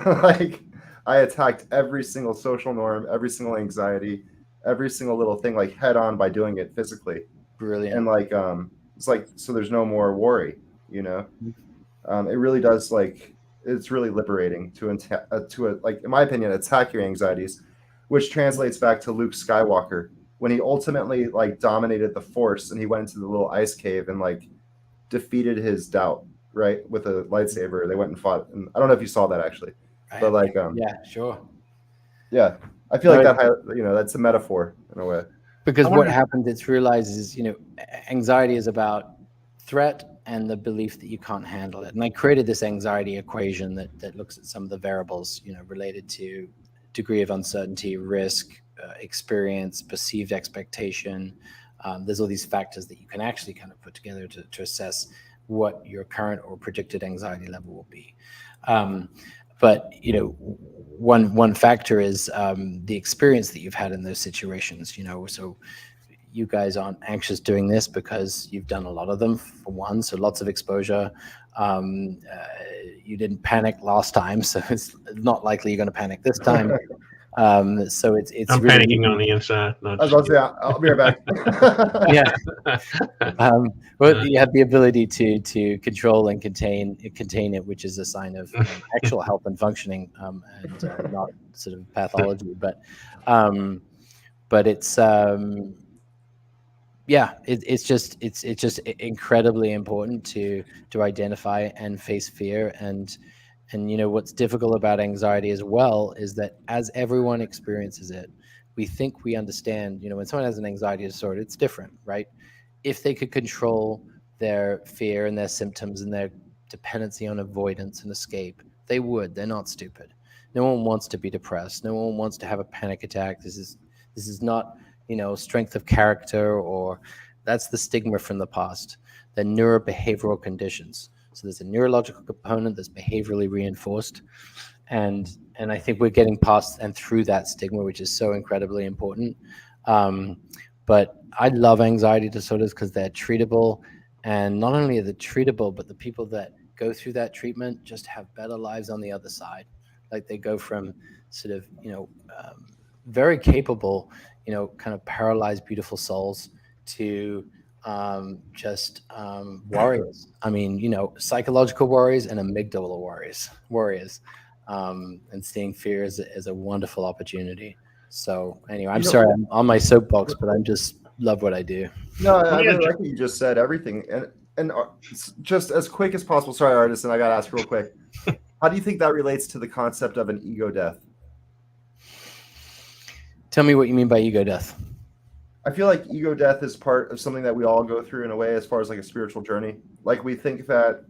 Like, I attacked every single social norm, every single anxiety, every single little thing, like, head on, by doing it physically. Brilliant. And like, it's like, so there's no more worry, it really does, like, it's really liberating to like, in my opinion, attack your anxieties, which translates back to Luke Skywalker, when he ultimately, like, dominated the Force, and he went into the little ice cave and, like, defeated his doubt, right, with a lightsaber. They went and fought, and I don't know if you saw that, actually, but like, yeah, sure, yeah, I feel like that, that's a metaphor in a way. Because what happens, it's realized is, anxiety is about threat and the belief that you can't handle it. And I created this anxiety equation that looks at some of the variables, related to degree of uncertainty, risk, experience, perceived expectation. There's all these factors that you can actually kind of put together to assess what your current or predicted anxiety level will be. But one factor is the experience that you've had in those situations. So you guys aren't anxious doing this because you've done a lot of them, for one, so lots of exposure. You didn't panic last time, so it's not likely you're going to panic this time. So it's I'm really panicking on the inside. No, I was about to say, I'll be right back. yeah. Well, you have the ability to control and contain it, which is a sign of actual health and functioning, and not sort of pathology. But it's Yeah, it's just incredibly important to identify and face fear. And you know what's difficult about anxiety as well is that as everyone experiences it, we think we understand. You know, when someone has an anxiety disorder, it's different, right? If they could control their fear and their symptoms and their dependency on avoidance and escape, they would. They're not stupid. No one wants to be depressed. No one wants to have a panic attack. This is not, you know, strength of character, or that's the stigma from the past. They're neurobehavioral conditions. So there's a neurological component that's behaviorally reinforced. And I think we're getting past and through that stigma, which is so incredibly important. But I love anxiety disorders because they're treatable. And not only are they treatable, but the people that go through that treatment just have better lives on the other side. Like they go from sort of, you know, very capable, you know, kind of paralyzed, beautiful souls to just warriors. I mean, you know, psychological warriors and amygdala warriors. And seeing fear as a wonderful opportunity. So anyway, I'm sorry I'm on my soapbox, but I'm just love what I do. No, I really like what you just said. Everything and just as quick as possible. Sorry, artist, and I got to ask real quick. How do you think that relates to the concept of an ego death? Tell me what you mean by ego death. I feel like ego death is part of something that we all go through in a way, as far as like a spiritual journey. Like we think that,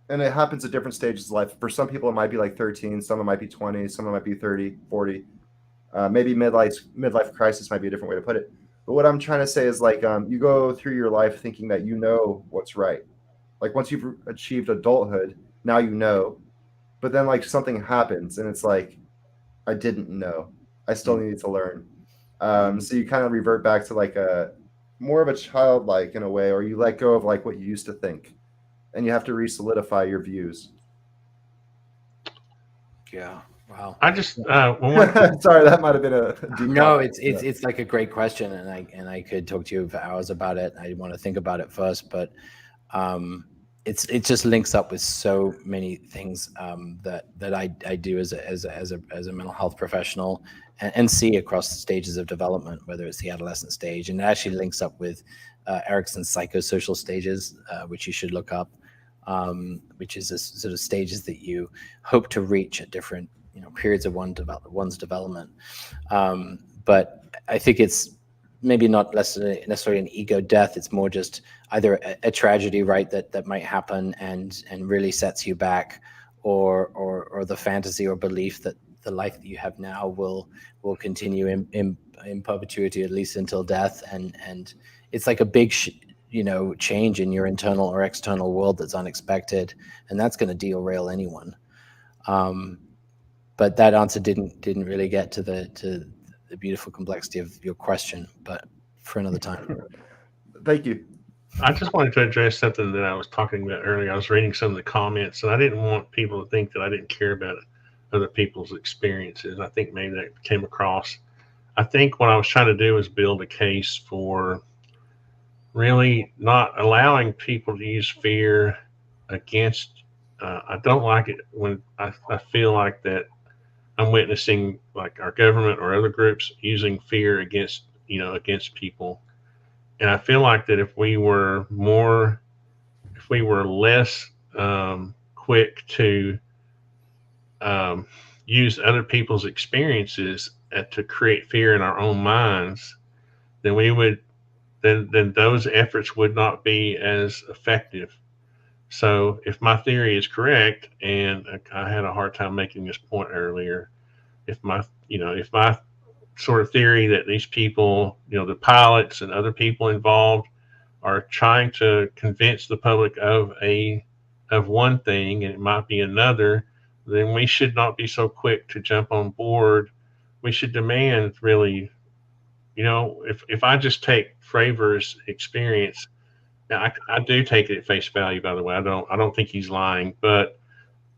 and it happens at different stages of life. For some people, it might be like 13, some it might be 20, some it might be 30, 40. Maybe midlife crisis might be a different way to put it. But what I'm trying to say is like you go through your life thinking that you know what's right. Like once you've achieved adulthood, now you know. But then like something happens and it's like, I didn't know. I still needed to learn. So you kind of revert back to like a more of a childlike in a way, or you let go of like what you used to think, and you have to re-solidify your views. Yeah. Wow. I just sorry, that might have been a deep no. topic. It's like a great question, and I could talk to you for hours about it. I want to think about it first, but it just links up with so many things that I do as a mental health professional and see across the stages of development, whether it's the adolescent stage, and it actually links up with Erikson's psychosocial stages, which you should look up, which is a sort of stages that you hope to reach at different periods of one's development. But I think it's maybe not necessarily an ego death. It's more just either a tragedy, right, that might happen and really sets you back, or the fantasy or belief that the life that you have now will continue in perpetuity, at least until death. And it's like a big change in your internal or external world that's unexpected, and that's going to derail anyone. But that answer didn't really get to the beautiful complexity of your question, but for another time. Thank you. I just wanted to address something that I was talking about earlier. I was reading some of the comments, and I didn't want people to think that I didn't care about other people's experiences. I think maybe that came across. I think what I was trying to do was build a case for really not allowing people to use fear against. I don't like it when I feel like that I'm witnessing like our government or other groups using fear against people. And I feel like that if we were less quick to use other people's experiences to create fear in our own minds, then then those efforts would not be as effective. So if my theory is correct, and I had a hard time making this point earlier, if my sort of theory that these people, the pilots and other people involved are trying to convince the public of one thing, and it might be another, then we should not be so quick to jump on board. We should demand really, if I just take Fravor's experience, now I do take it at face value, by the way. I don't think he's lying, but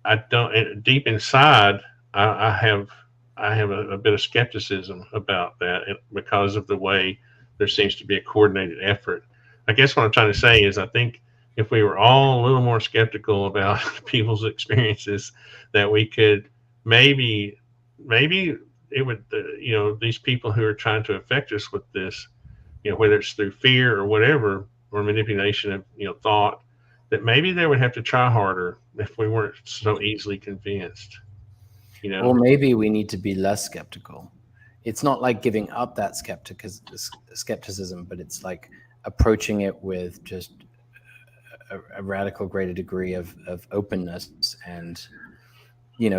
I don't, deep inside, I have a bit of skepticism about that because of the way there seems to be a coordinated effort. I guess what I'm trying to say is I think if we were all a little more skeptical about people's experiences, that we could maybe it would, these people who are trying to affect us with this, whether it's through fear or whatever, or manipulation of, thought, that maybe they would have to try harder if we weren't so easily convinced. Or maybe we need to be less skeptical. It's not like giving up that skepticism, but it's like approaching it with just a radical greater degree of openness and,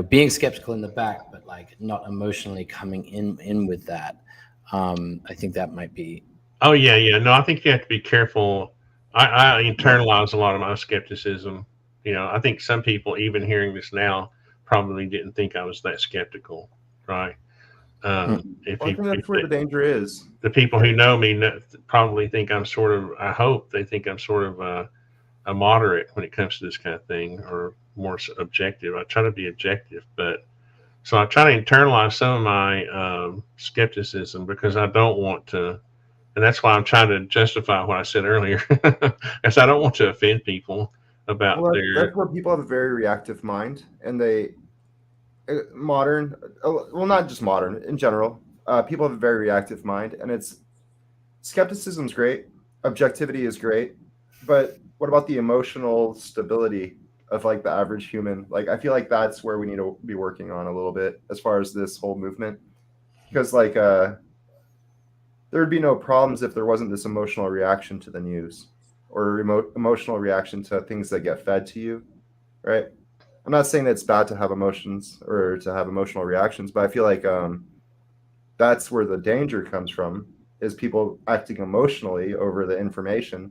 being skeptical in the back, but like not emotionally coming in with that. I think that might be. Oh yeah. No, I think you have to be careful. I internalize a lot of my skepticism. I think some people, even hearing this now, probably didn't think I was that skeptical, right? I think that's where the danger is. The people who know me probably think I'm sort of, I hope they think I'm sort of a moderate when it comes to this kind of thing, or more objective. I try to be objective, but so I try to internalize some of my skepticism, because I don't want to, and that's why I'm trying to justify what I said earlier, because I don't want to offend people about that's where people have a very reactive mind, and they not just modern, in general, people have a very reactive mind, and skepticism's great, objectivity is great, but what about the emotional stability of like the average human? Like, I feel like that's where we need to be working on a little bit as far as this whole movement, because like there would be no problems if there wasn't this emotional reaction to the news, or emotional reaction to things that get fed to you, right? I'm not saying that it's bad to have emotions or to have emotional reactions, but I feel like that's where the danger comes from, is people acting emotionally over the information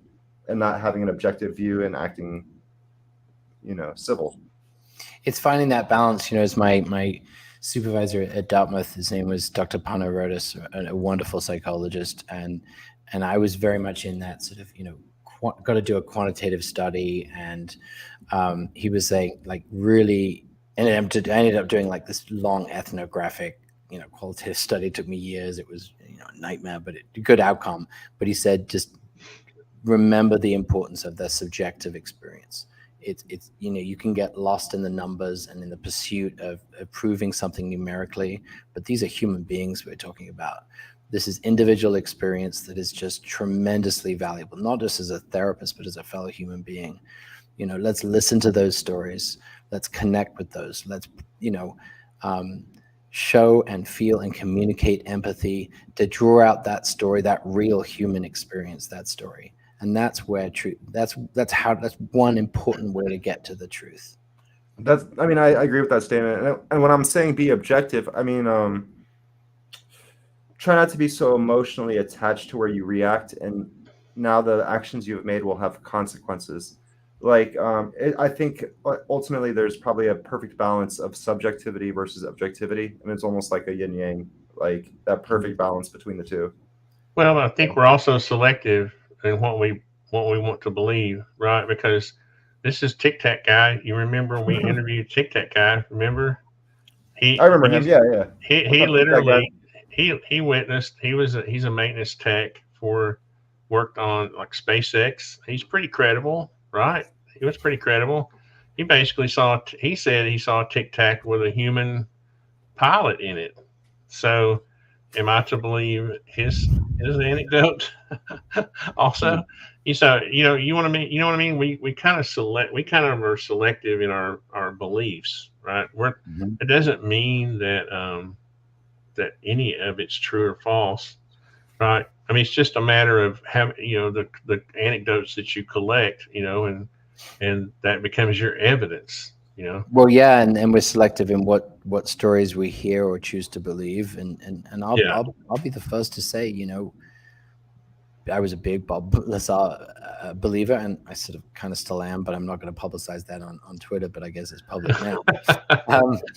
and not having an objective view and acting, civil. It's finding that balance. As my supervisor at Dartmouth, his name was Dr. Pano Rodas, a wonderful psychologist, and I was very much in that sort of, got to do a quantitative study, and he was saying, like, really, I ended up doing like this long ethnographic, qualitative study. It took me years. It was a nightmare, but a good outcome. But he said, just remember the importance of the subjective experience. It's you can get lost in the numbers and in the pursuit of proving something numerically, but these are human beings we're talking about. This is individual experience that is just tremendously valuable, not just as a therapist, but as a fellow human being. Let's listen to those stories. Let's connect with those. Let's, show and feel and communicate empathy to draw out that story, that real human experience, that story. And that's where truth, that's one important way to get to the truth. I agree with that statement. And when I'm saying be objective, I mean, try not to be so emotionally attached to where you react, and now the actions you've made will have consequences. Like, I think ultimately there's probably a perfect balance of subjectivity versus objectivity, and it's almost like a yin yang, like that perfect balance between the two. Well, I think we're also selective in what we want to believe, right? Because this is Tic Tac guy. You remember we interviewed Tic Tac guy? Remember? I remember him. Yeah. He literally he witnessed. He's a maintenance tech worked on like SpaceX. He's pretty credible, right? He was pretty credible. He basically he said he saw a Tic Tac with a human pilot in it. So am I to believe his anecdote? Also, you know what I mean. We kind of are selective in our beliefs, right? It doesn't mean that that any of it's true or false, right? I mean, it's just a matter of having the anecdotes that you collect, and that becomes your evidence. Well, yeah, and we're selective in what stories we hear or choose to believe, and I'll be the first to say, I was a big Bob Lazar believer, and I sort of kind of still am, but I'm not going to publicize that on Twitter, but I guess it's public now.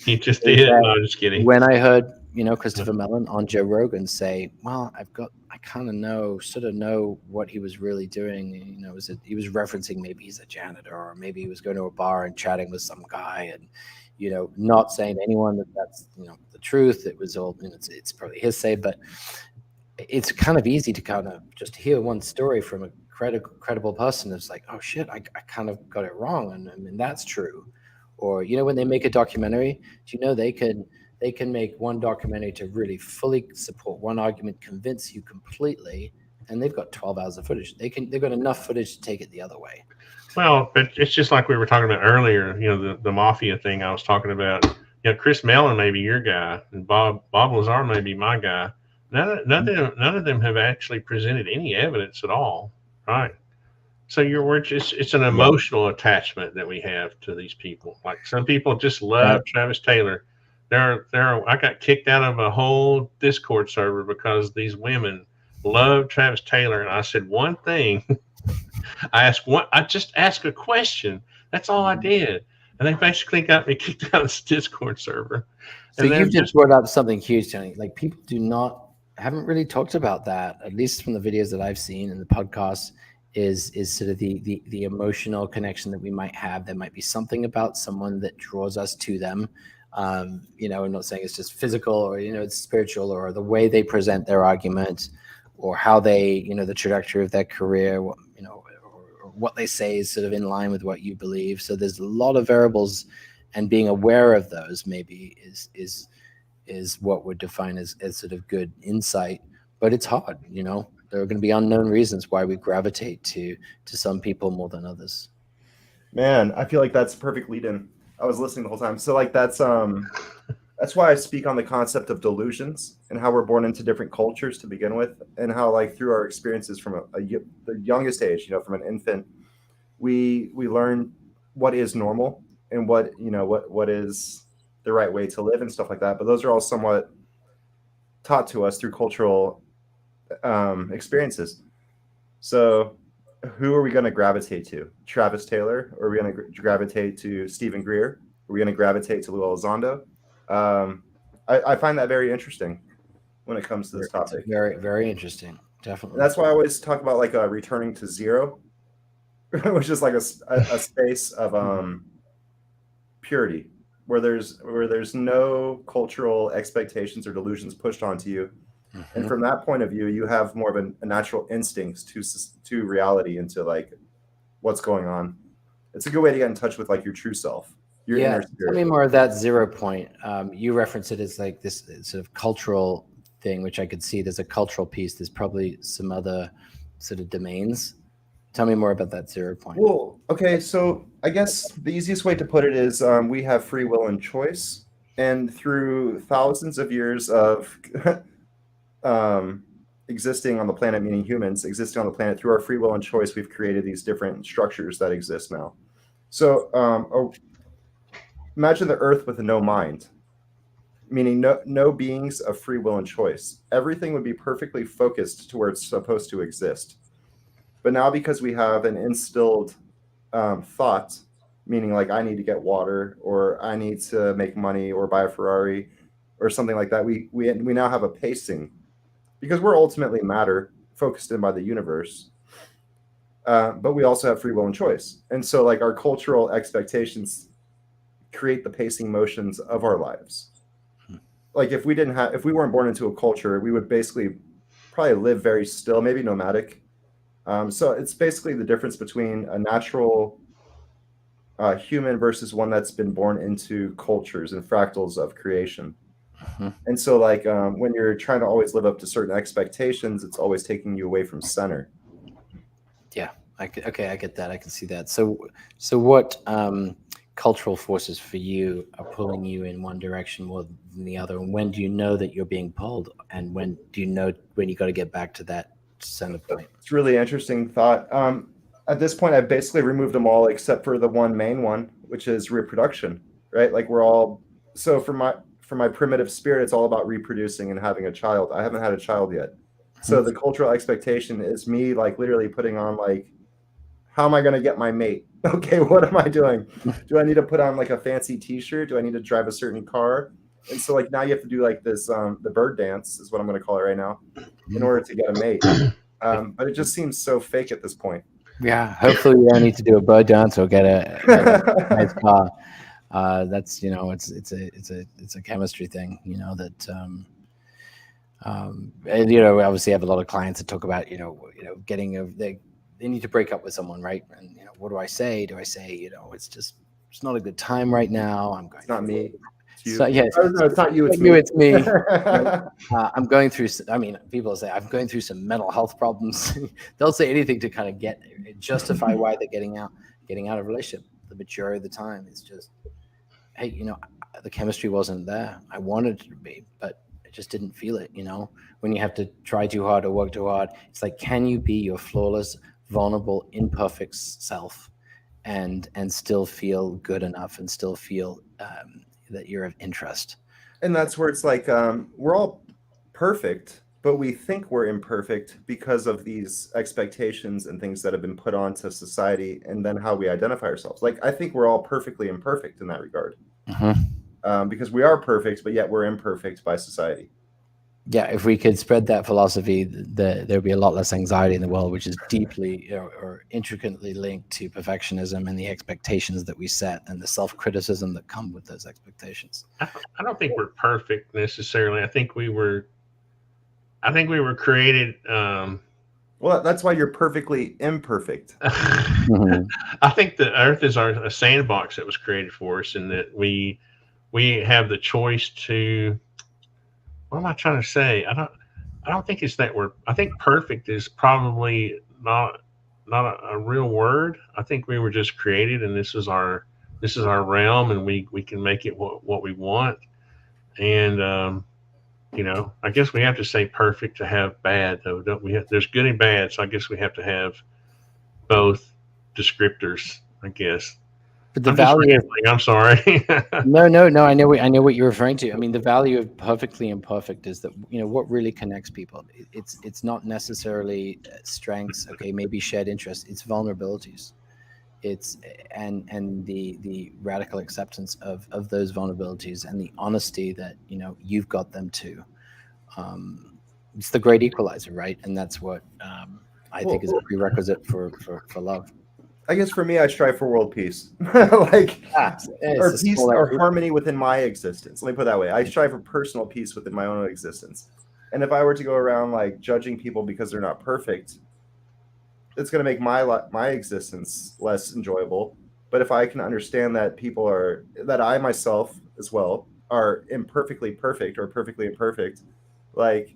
You just did. No, I'm just kidding. When I heard, Christopher Mellon on Joe Rogan say, well, I kind of know what he was really doing. He was referencing maybe he's a janitor, or maybe he was going to a bar and chatting with some guy, and, not saying to anyone that's, the truth. It was all, it's probably hearsay, but it's kind of easy to kind of just hear one story from a credible person. It's like, oh shit, I kind of got it wrong, and I mean that's true. Or when they make a documentary, do you know they can make one documentary to really fully support one argument, convince you completely, and they've got 12 hours of footage. They've got enough footage to take it the other way. Well, but it's just like we were talking about earlier, the mafia thing I was talking about. Chris Mellon may be your guy, and Bob Lazar may be my guy. None of them have actually presented any evidence at all, right? So it's an emotional attachment that we have to these people. Like some people just love Travis Taylor. I got kicked out of a whole Discord server because these women love Travis Taylor, and I said one thing. I just asked a question. That's all I did. And they basically got me kicked out of this Discord server. So you've just brought up something huge, Tony. Like people haven't really talked about that, at least from the videos that I've seen and the podcasts, is sort of the emotional connection that we might have. There might be something about someone that draws us to them. I'm not saying it's just physical or, it's spiritual, or the way they present their argument, or how they, the trajectory of their career, or what they say is sort of in line with what you believe. So there's a lot of variables, and being aware of those maybe is what would define as sort of good insight. But it's hard, there are going to be unknown reasons why we gravitate to some people more than others. Man, I feel like that's a perfect lead-in. I was listening the whole time. So like that's why I speak on the concept of delusions and how we're born into different cultures to begin with, and how like through our experiences from the youngest age, from an infant, we learn what is normal and what is the right way to live and stuff like that. But those are all somewhat taught to us through cultural experiences. So who are we going to gravitate to? Travis Taylor? Or are we going to gravitate to Stephen Greer? Are we going to gravitate to Lou Elizondo? I find that very interesting when it comes to this topic. Very, very interesting. Definitely. And that's why I always talk about like returning to zero, which is like a space of purity, where there's no cultural expectations or delusions pushed onto you. Mm-hmm. And from that point of view, you have more of a natural instinct to reality, into like what's going on. It's a good way to get in touch with like your true self. Tell me more of that 0 point. You reference it as like this sort of cultural thing, which I could see. There's a cultural piece. There's probably some other sort of domains. Tell me more about that 0 point. Well, okay. So I guess the easiest way to put it is we have free will and choice. And through thousands of years of existing on the planet, meaning humans existing on the planet, through our free will and choice, we've created these different structures that exist now. So imagine the earth with no mind, meaning no beings of free will and choice. Everything would be perfectly focused to where it's supposed to exist. But now, because we have an instilled thought, meaning like I need to get water, or I need to make money, or buy a Ferrari, or something like that, we now have a pacing, because we're ultimately matter focused in by the universe. But we also have free will and choice. And so like our cultural expectations create the pacing motions of our lives. Like if we weren't born into a culture, we would basically probably live very still, maybe nomadic. So it's basically the difference between a natural human versus one that's been born into cultures and fractals of creation. Mm-hmm. And so like when you're trying to always live up to certain expectations, it's always taking you away from center. Yeah. I get that. I can see that. So what cultural forces for you are pulling you in one direction more than the other? And when do you know that you're being pulled? And when do you know when you got to get back to that center point? It's really interesting thought. At this point, I've basically removed them all except for the one main one, which is reproduction, right? Like we're all, so for my primitive spirit, it's all about reproducing and having a child. I haven't had a child yet. So the cultural expectation is me like literally putting on like, how am I going to get my mate? Okay, what am I doing? Do I need to put on like a fancy t-shirt? Do I need to drive a certain car? And so like now you have to do like this, the bird dance is what I'm going to call it right now, in order to get a mate. But it just seems so fake at this point. Yeah, hopefully you don't need to do a bird dance or get a nice car. That's it's a chemistry thing, that and obviously I have a lot of clients that talk about getting they need to break up with someone, right? And what do I say? Do I say it's not a good time right now? It's not me. you. So yes, Oh, no, it's not you. It's you, me. it's me. I'm going through. I mean, people say I'm going through some mental health problems. They'll say anything to kind of justify why they're getting out of a relationship. The majority of the time, it's just, hey, the chemistry wasn't there. I wanted it to be, but I just didn't feel it. When you have to try too hard or work too hard, it's like, can you be your flawless, vulnerable, imperfect self, and still feel good enough, and still feel that you're of interest? And that's where it's like, we're all perfect, but we think we're imperfect because of these expectations and things that have been put onto society, and then how we identify ourselves. Like, I think we're all perfectly imperfect in that regard, because we are perfect, but yet we're imperfect by society. Yeah, if we could spread that philosophy, there'd be a lot less anxiety in the world, which is deeply or intricately linked to perfectionism and the expectations that we set and the self-criticism that come with those expectations. I don't think we're perfect necessarily. I think we were created. Well, that's why you're perfectly imperfect. I think the Earth is a sandbox that was created for us, and that we have the choice to. What am I trying to say? I don't think it's that word. I think perfect is probably not a real word. I think we were just created, and this is our realm, and we can make it what we want. And I guess we have to say perfect to have bad, though, don't we? There's good and bad, so I guess we have to have both descriptors, I guess. But the I'm just value rambling. I'm sorry. No. I know what you're referring to. I mean, the value of perfectly imperfect is that what really connects people. It's not necessarily strengths. Okay, maybe shared interests. It's vulnerabilities. It's and the radical acceptance of those vulnerabilities, and the honesty that you've got them too. It's the great equalizer, right? And that's what I think is a prerequisite for love. I guess for me, I strive for world peace, like or peace or harmony within my existence. Let me put it that way. I strive for personal peace within my own existence. And if I were to go around like judging people because they're not perfect, it's going to make my existence less enjoyable. But if I can understand that that I myself as well are imperfectly perfect or perfectly imperfect, like,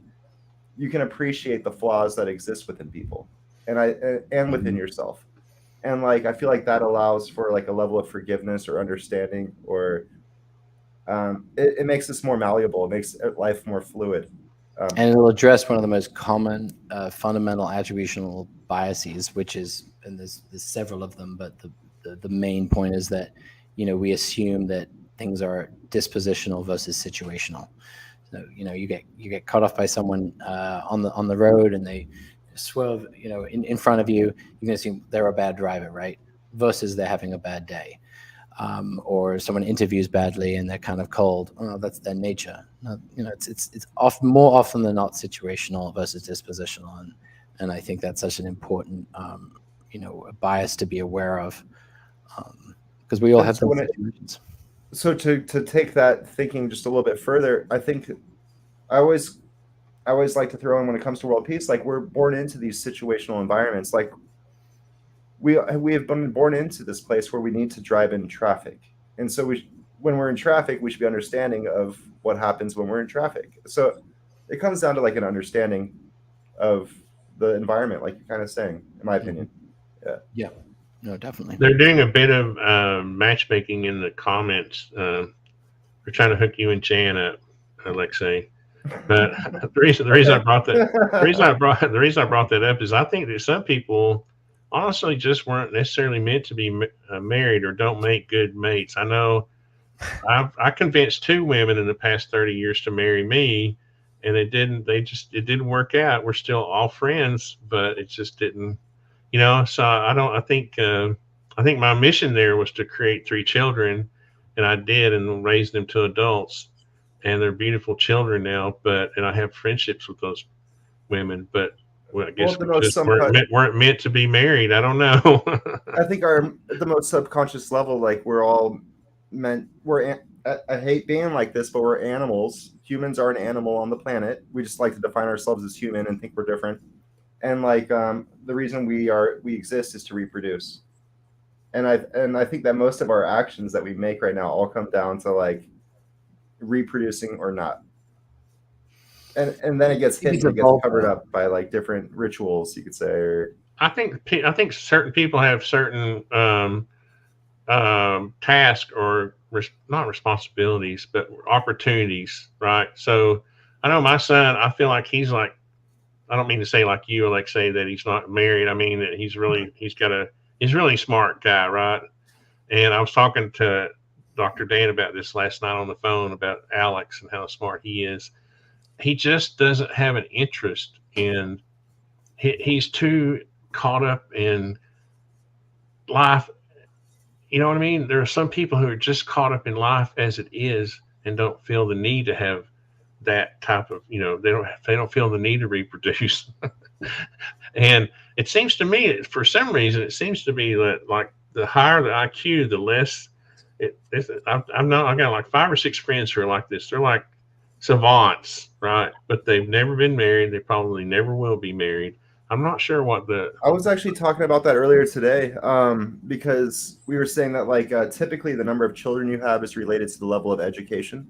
you can appreciate the flaws that exist within people and within yourself. And like, I feel like that allows for like a level of forgiveness or understanding, or it makes us more malleable. It makes life more fluid. And it'll address one of the most common fundamental attributional biases, which is, and there's several of them, but the main point is that we assume that things are dispositional versus situational. So you get cut off by someone on the road, and they swerve in front of you. You can assume they're a bad driver, right? Versus they're having a bad day. Or someone interviews badly and they're kind of cold. Oh, that's their nature. It's more often than not situational versus dispositional, and I think that's such an important bias to be aware of, because we all have those situations. So to take that thinking just a little bit further, I think I always like to throw in, when it comes to world peace, like, we're born into these situational environments. Like, we have been born into this place where we need to drive in traffic. And so when we're in traffic, we should be understanding of what happens when we're in traffic. So it comes down to like an understanding of the environment, like you're kind of saying, in my opinion. Yeah. No, definitely. They're doing a bit of matchmaking in the comments. They're trying to hook you and Jan up, Alexei. But the reason I brought that up is I think that some people honestly just weren't necessarily meant to be married, or don't make good mates. I know I convinced 2 women in the past 30 years to marry me, and it didn't work out. We're still all friends, but it just didn't, so I think my mission there was to create 3 children, and I did, and raise them to adults. And they're beautiful children now, and I have friendships with those women, but I guess we just weren't meant to be married. I don't know. I think the most subconscious level, like, we're all meant. I hate being like this, but we're animals. Humans are an animal on the planet. We just like to define ourselves as human and think we're different. And like, the reason we exist is to reproduce. And I think that most of our actions that we make right now all come down to like reproducing or not. And then it gets hidden, It's a it gets bulb, covered up by like different rituals, you could say. Or I think certain people have certain tasks or not responsibilities, but opportunities, right? So I know my son. I feel like he's like. I don't mean to say like you, Alexei, that he's not married. I mean that he's really really smart guy, right? And I was talking to Dr. Dan about this last night on the phone about Alex and how smart he is. He just doesn't have an interest in. He's too caught up in life. You know what I mean? There are some people who are just caught up in life as it is and don't feel the need to have that type of, they don't feel the need to reproduce. And it seems to me, for some reason, it seems to be that like the higher the IQ, the less I got like 5 or 6 friends who are like this. They're like savants, right? But they've never been married. They probably never will be married. I'm not sure what I was actually talking about that earlier today, because we were saying that like typically the number of children you have is related to the level of education.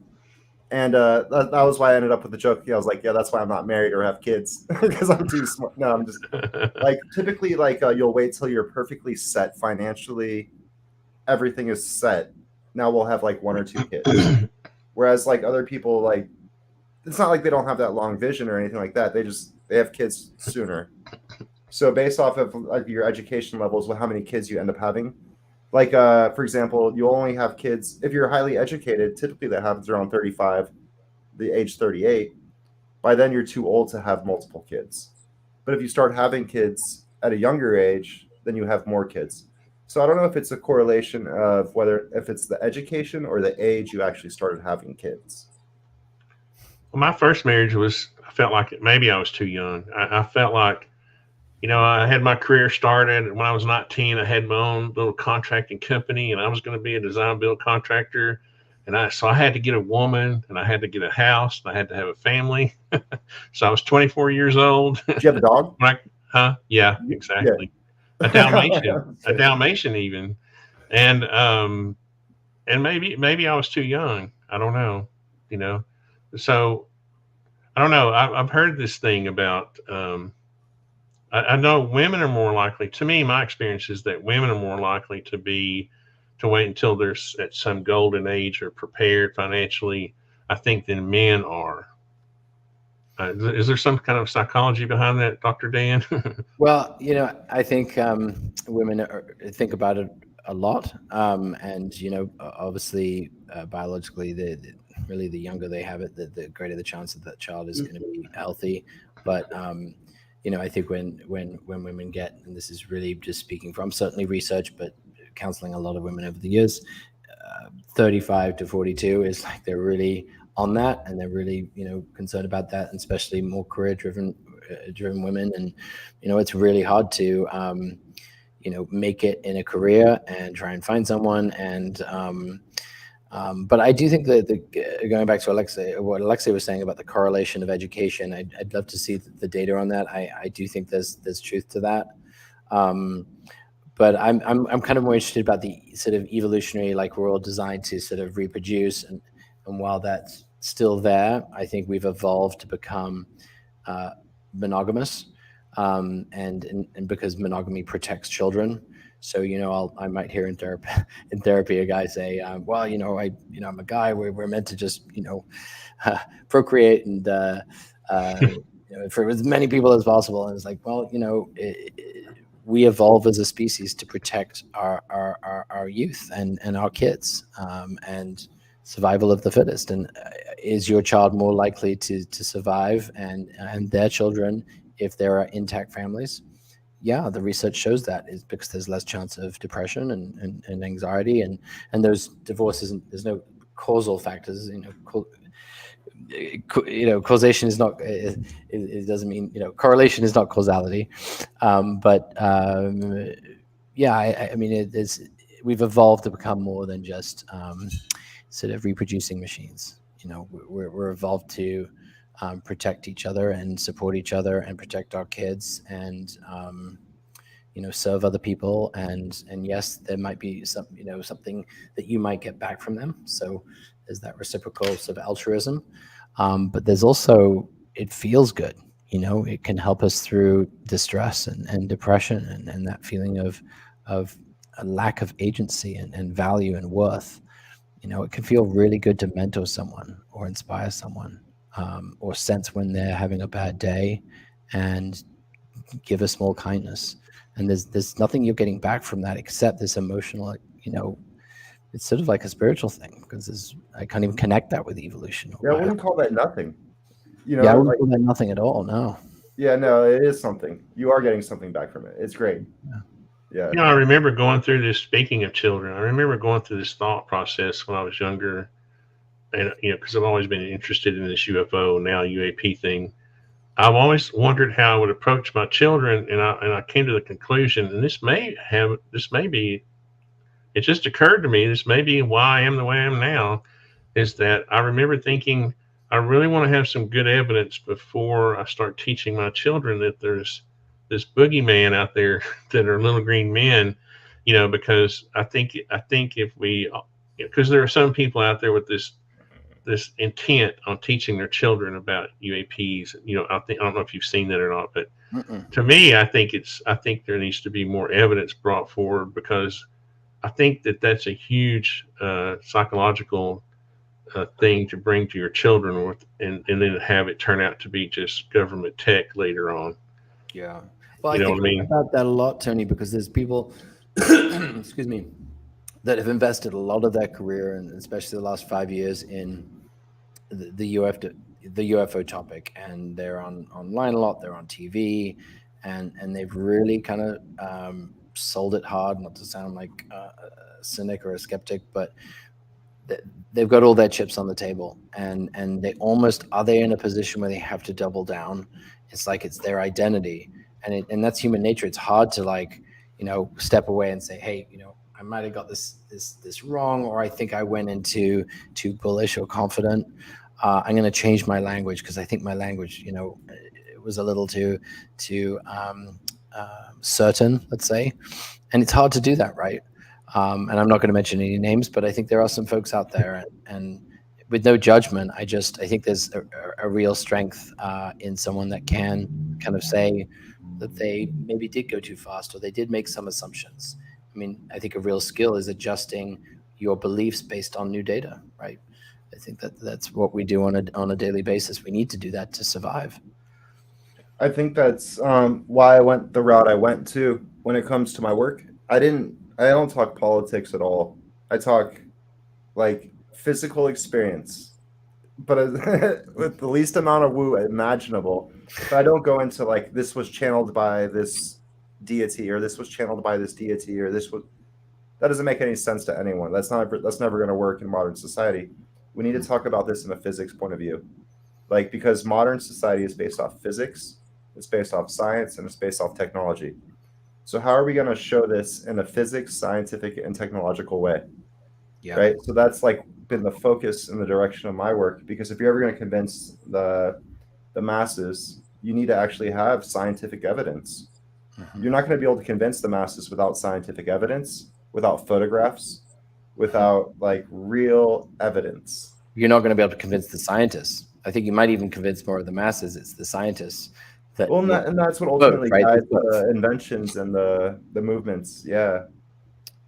And that was why I ended up with the joke. I was like, yeah, that's why I'm not married or have kids, because I'm too smart. No, I'm just like, typically like you'll wait till you're perfectly set financially. Everything is set. Now we'll have like 1 or 2 kids. Whereas like other people, like, it's not like they don't have that long vision or anything like that. They have kids sooner. So based off of like your education levels, how many kids you end up having. Like, for example, you only have kids if you're highly educated. Typically, that happens around 35, the age 38. By then, you're too old to have multiple kids. But if you start having kids at a younger age, then you have more kids. So I don't know if it's a correlation of if it's the education or the age you actually started having kids. Well, my first marriage I felt like maybe I was too young. I felt like, I had my career started when I was 19. I had my own little contracting company, and I was going to be a design build contractor. So I had to get a woman, and I had to get a house, and I had to have a family. So I was 24 years old. Did you have a dog? Yeah, exactly. Yeah. A Dalmatian even, and maybe I was too young. I don't know, So I don't know. I've heard this thing about. I know women are more likely. To me, my experience is that women are more likely to wait until they're at some golden age or prepared financially, I think, than men are. Is there some kind of psychology behind that, Dr. Dan? Well, I think women think about it a lot, and obviously, biologically, really the younger they have it, the greater the chance that that child is going to be healthy. But I think when women get, and this is really just speaking from certainly research, but counseling a lot of women over the years, 35 to 42 is like they're really on that, and they're really concerned about that, and especially more career driven women. And it's really hard to make it in a career and try and find someone. And but I do think that going back to what Alexei was saying about the correlation of education, I'd love to see the data on that. I do think there's truth to that. But I'm kind of more interested about the sort of evolutionary, like we're all designed to sort of reproduce, and while that's still there, I think we've evolved to become monogamous, and because monogamy protects children. So I might hear in therapy a guy say, well, I'm a guy. We're meant to just procreate and for as many people as possible. And it's like, well, we evolve as a species to protect our youth and our kids, and survival of the fittest. And is your child more likely to survive and their children if there are intact families? Yeah, the research shows that is because there's less chance of depression and anxiety, and those divorces. There's no causal factors. Causation is not. It doesn't mean correlation is not causality, but yeah, I mean we've evolved to become more than just sort of reproducing machines. We're evolved to protect each other and support each other and protect our kids and serve other people, and yes, there might be something that you might get back from them. So there's that reciprocal sort of altruism, but there's also, it feels good. You know, it can help us through distress and depression and that feeling of a lack of agency and value and worth. You know, it can feel really good to mentor someone or inspire someone, or sense when they're having a bad day and give a small kindness. And there's nothing you're getting back from that except this emotional, you know, it's sort of like a spiritual thing, because I can't even connect that with evolution. Yeah, I wouldn't call that nothing. You know, yeah, I wouldn't call that nothing at all. No. Yeah, no, it is something. You are getting something back from it. It's great. Yeah. You know, I remember going through this. Speaking of children, I remember going through this thought process when I was younger, and you know, because I've always been interested in this UFO, now UAP thing. I've always wondered how I would approach my children, and I came to the conclusion, and this may be, it just occurred to me, this may be why I am the way I am now, is that I remember thinking, I really want to have some good evidence before I start teaching my children that there's this boogeyman out there that are little green men, you know, because I think if we, because there are some people out there with this intent on teaching their children about UAPs. You know, I don't know if you've seen that or not, but to me, I think there needs to be more evidence brought forward, because I think that's a huge psychological thing to bring to your children with, and then have it turn out to be just government tech later on. Yeah. Well, You know I think what I mean? about that a lot, Tony, because there's people, excuse me, that have invested a lot of their career, and especially the last 5 years, in the UFO topic, and they're online a lot, they're on TV, and they've really kind of sold it hard, not to sound like a cynic or a skeptic, but they've got all their chips on the table, and they almost, are they in a position where they have to double down? It's like it's their identity, and that's human nature. It's hard to, like, you know, step away and say, hey, you know, I might have got this wrong, or I think I went into too bullish or confident. I'm going to change my language, because I think my language, you know, it was a little too certain, let's say, and it's hard to do that, right? And I'm not going to mention any names, but I think there are some folks out there, and with no judgment, I think there's a real strength in someone that can kind of say that they maybe did go too fast, or they did make some assumptions. I mean, I think a real skill is adjusting your beliefs based on new data, right? I think that's what we do on a daily basis. We need to do that to survive. I think that's why I went the route I went to when it comes to my work. I don't talk politics at all. I talk like physical experience, but with the least amount of woo imaginable. But I don't go into like, this was channeled by this deity, or this was channeled by this deity, or that doesn't make any sense to anyone. That's never going to work in modern society. We need to talk about this in a physics point of view, like, because modern society is based off physics, it's based off science, and it's based off technology. So how are we going to show this in a physics, scientific, and technological way? Yeah. Right. So that's like been the focus in the direction of my work, because if you're ever going to convince the masses, you need to actually have scientific evidence. Mm-hmm. You're not going to be able to convince the masses without scientific evidence, without photographs, without like real evidence. You're not going to be able to convince the scientists. I think you might even convince more of the masses. It's the scientists. And that's what ultimately guides the inventions and the movements. Yeah.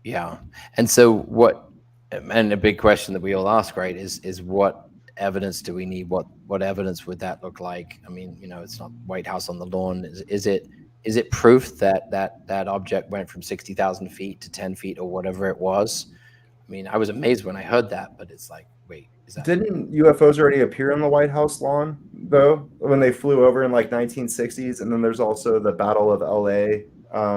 Yeah. And so and a big question that we all ask, right, is what evidence do we need? What evidence would that look like? I mean, you know, it's not White House on the lawn. Is it proof that object went from 60,000 feet to 10 feet or whatever it was? I mean, I was amazed when I heard that, but it's like, wait, is that... Didn't UFOs already appear on the White House lawn, though, when they flew over in like 1960s? And then there's also the Battle of LA,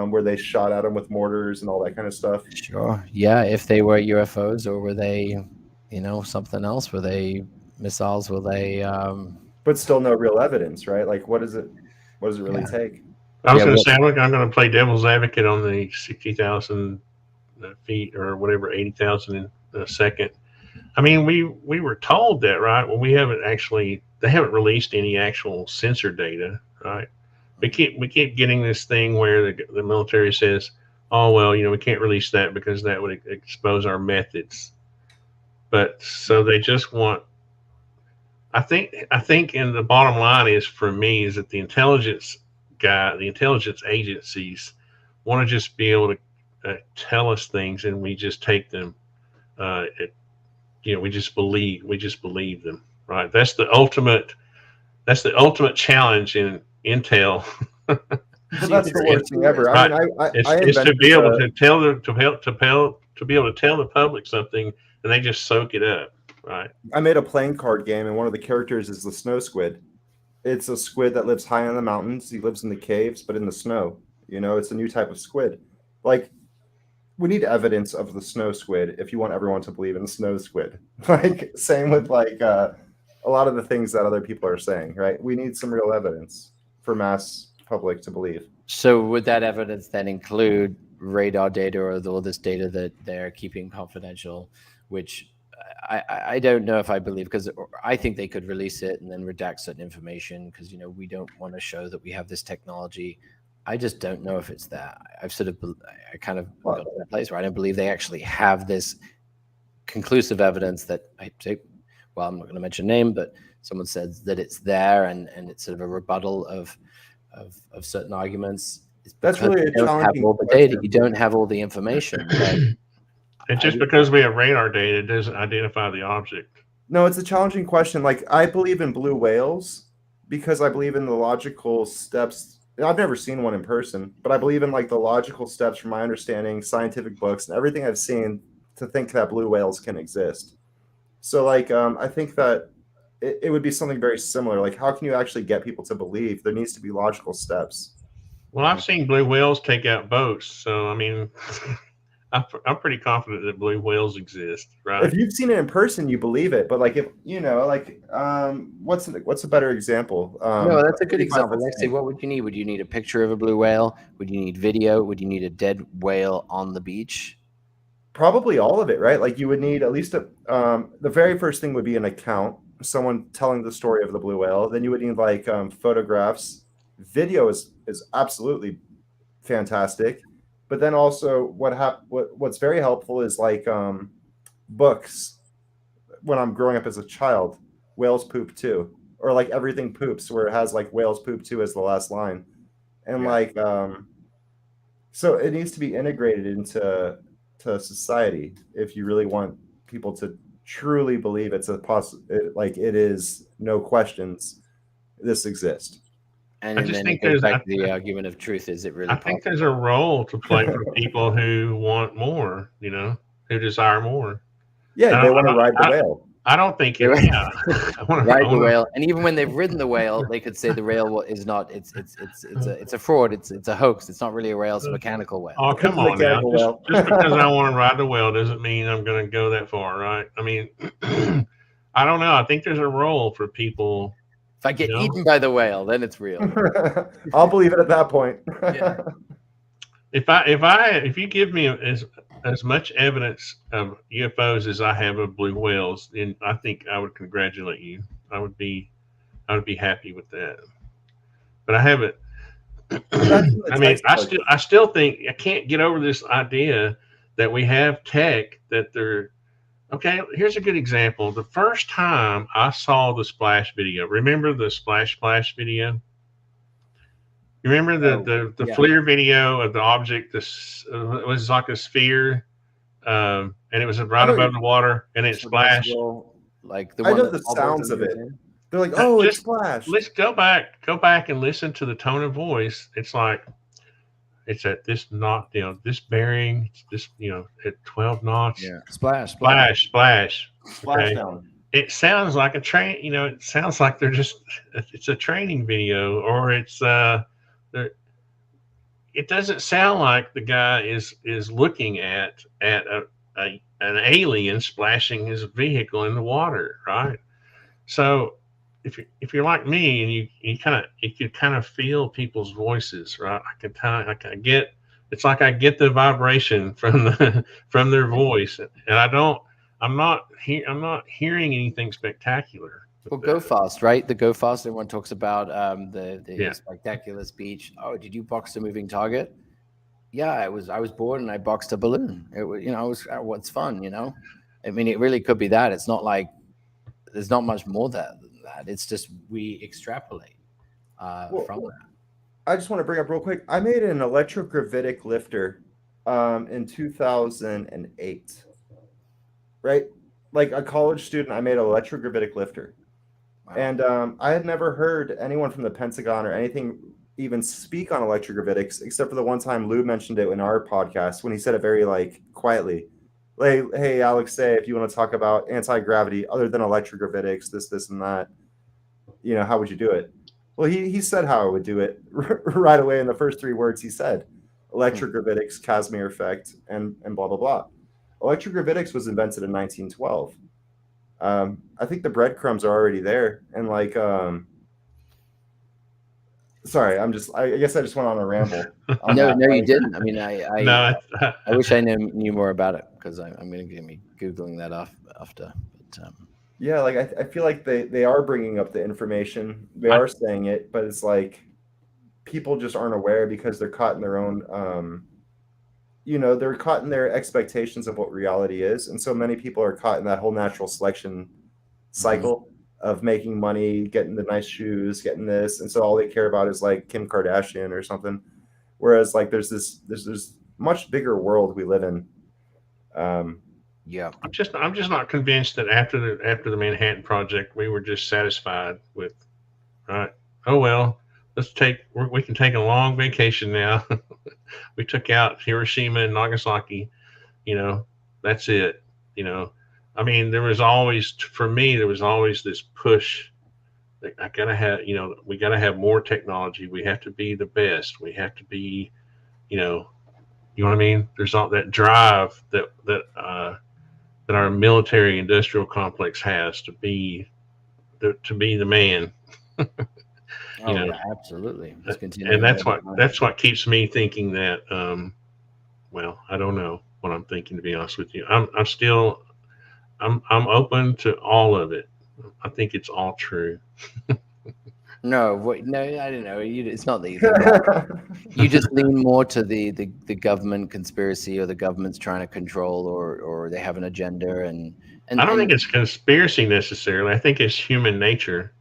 where they shot at them with mortars and all that kind of stuff. Sure. Yeah. If they were UFOs, or were they, you know, something else? Were they missiles? Were they... But still no real evidence, right? Like, what does it really take? I was going to say, I'm going to play devil's advocate on the 60,000 feet or whatever, 80,000 in a second. I mean, we were told that, right? Well, they haven't released any actual sensor data, right? We keep getting this thing where the military says, oh, well, you know, we can't release that because that would expose our methods. But so they just want. I think, in the bottom line is for me is that the intelligence agencies want to just be able to tell us things, and we just take them. We just believe them. Right. That's the ultimate. That's the ultimate challenge in Intel. But that's the worst thing ever. Right. I mean, I It's to invented be able the, to tell to be able to tell the public something, and they just soak it up. Right. I made a playing card game, and one of the characters is the snow squid. It's a squid that lives high in the mountains. He lives in the caves, but in the snow. It's a new type of squid. Like, we need evidence of the snow squid if you want everyone to believe in the snow squid. Like, same with a lot of the things that other people are saying, right? We need some real evidence for mass public to believe. So would that evidence then include radar data or all this data that they're keeping confidential, which I don't know if I believe, because I think they could release it and then redact certain information because, we don't want to show that we have this technology. I just don't know if it's that. I kind of got to that place where I don't believe they actually have this conclusive evidence that I'm not going to mention a name, but someone says that it's there and it's sort of a rebuttal of certain arguments. That's really a challenging all the data. You don't have all the information. And just because we have radar data doesn't identify the object. No, it's a challenging question. Like, I believe in blue whales because I believe in the logical steps. I've never seen one in person, but I believe in the logical steps from my understanding, scientific books, and everything I've seen to think that blue whales can exist. So I think that it would be something very similar. Like, how can you actually get people to believe? There needs to be logical steps. Well, I've seen blue whales take out boats, so I mean, I'm pretty confident that blue whales exist, right? If you've seen it in person, you believe it. But what's a better example? No, that's a good example. Let's see, what would you need? Would you need a picture of a blue whale? Would you need video? Would you need a dead whale on the beach? Probably all of it, right? Like, you would need at least the very first thing would be an account, someone telling the story of the blue whale. Then you would need photographs. Video is absolutely fantastic. But then also what's very helpful is books. When I'm growing up as a child, whales poop too, or everything poops, where it has whales poop too as the last line, and so it needs to be integrated into society if you really want people to truly believe it is, no questions, this exists. And I just then think it goes there's back to the argument of truth. Is it really I think there's a role to play for people who want more, who desire more. Yeah, they want to ride the whale. I don't think They it. ride the whale, and even when they've ridden the whale, they could say the whale is not. It's a fraud. It's a hoax. It's not really a whale. It's a mechanical whale. Oh, come on now! Just because I want to ride the whale doesn't mean I'm going to go that far, right? I mean, I don't know. I think there's a role for people. If I get eaten by the whale, then it's real. I'll believe it at that point. Yeah. If you give me as much evidence of UFOs as I have of blue whales, then I think I would congratulate you. I would be happy with that. But I haven't. I mean, I still think I can't get over this idea that we have tech that they're. Okay, here's a good example. The first time I saw the splash video, remember the splash video? You remember the FLIR video of the object? This was like a sphere, and it was right above the water, and it splashed. Like the I one know the sounds of it. They're like, oh, it splashed. Let's go back and listen to the tone of voice. It's like, it's at this knot, this bearing, this, at 12 knots. Yeah. Splash. Okay. It sounds like a train, it sounds like it's a training video, or it's, it doesn't sound like the guy is looking at an alien splashing his vehicle in the water, right? So if you're like me and you can kind of feel people's voices, right? I get the vibration from their voice, and I'm not hearing anything spectacular. Well, Go Fast, right? The Go Fast, everyone talks about the spectacular speech. Oh, did you box a moving target? Yeah, I was bored and I boxed a balloon. It was, what's fun, I mean, it really could be that. It's not like there's not much more than that. It's just we extrapolate from that. I just want to bring up real quick. I made an electrogravidic lifter in 2008. Right? Like a college student, I made an electrogravidic lifter. Wow. And I had never heard anyone from the Pentagon or anything even speak on electrogravitics, except for the one time Lou mentioned it in our podcast when he said it very like quietly. Like, hey, Alexei, if you want to talk about anti-gravity other than electrogravitics, this, and that, how would you do it? Well, he said how I would do it right away in the first 3 words he said. Electrogravitics, Casimir effect, and blah, blah, blah. Electrogravitics was invented in 1912. I think the breadcrumbs are already there. And like, sorry, I guess I just went on a ramble. No, you didn't. I mean, No, I wish I knew more about it because I'm going to be Googling that after. But, yeah, like I feel like they are bringing up the information. They are saying it, but it's like people just aren't aware because they're caught in their own, they're caught in their expectations of what reality is. And so many people are caught in that whole natural selection cycle of making money, getting the nice shoes, getting this. And so all they care about is like Kim Kardashian or something. Whereas like there's this much bigger world we live in. Yeah. I'm just not convinced that after the Manhattan Project, we were just satisfied with, right? Oh, well, we can take a long vacation now. We took out Hiroshima and Nagasaki, that's it. I mean, for me, there was always this push that I gotta have, we gotta have more technology. We have to be the best. We have to be, you know what I mean? There's all that drive that our military industrial complex has to be the man. Yeah, absolutely. And that's what keeps me thinking that. Well, I don't know what I'm thinking, to be honest with you. I'm open to all of it. I think it's all true. No, I don't know. It's not that you just lean more to the government conspiracy, or the government's trying to control, or they have an agenda, and I don't think it's conspiracy necessarily. I think it's human nature.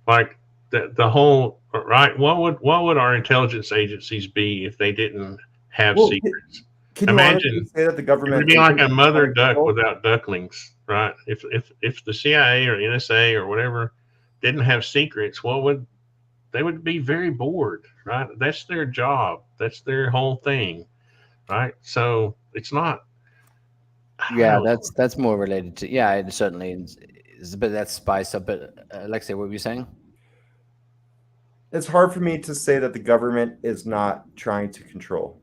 Like the whole, right? What would our intelligence agencies be if they didn't have secrets? Can you imagine say that the government would be like a mother duck without ducklings, right? If the CIA or NSA or whatever didn't have secrets, they would be very bored, right? That's their job. That's their whole thing, right? So it's not. Yeah, that's more related to. Yeah, it certainly is a bit of that spice up. But Alexei, what were you saying? It's hard for me to say that the government is not trying to control.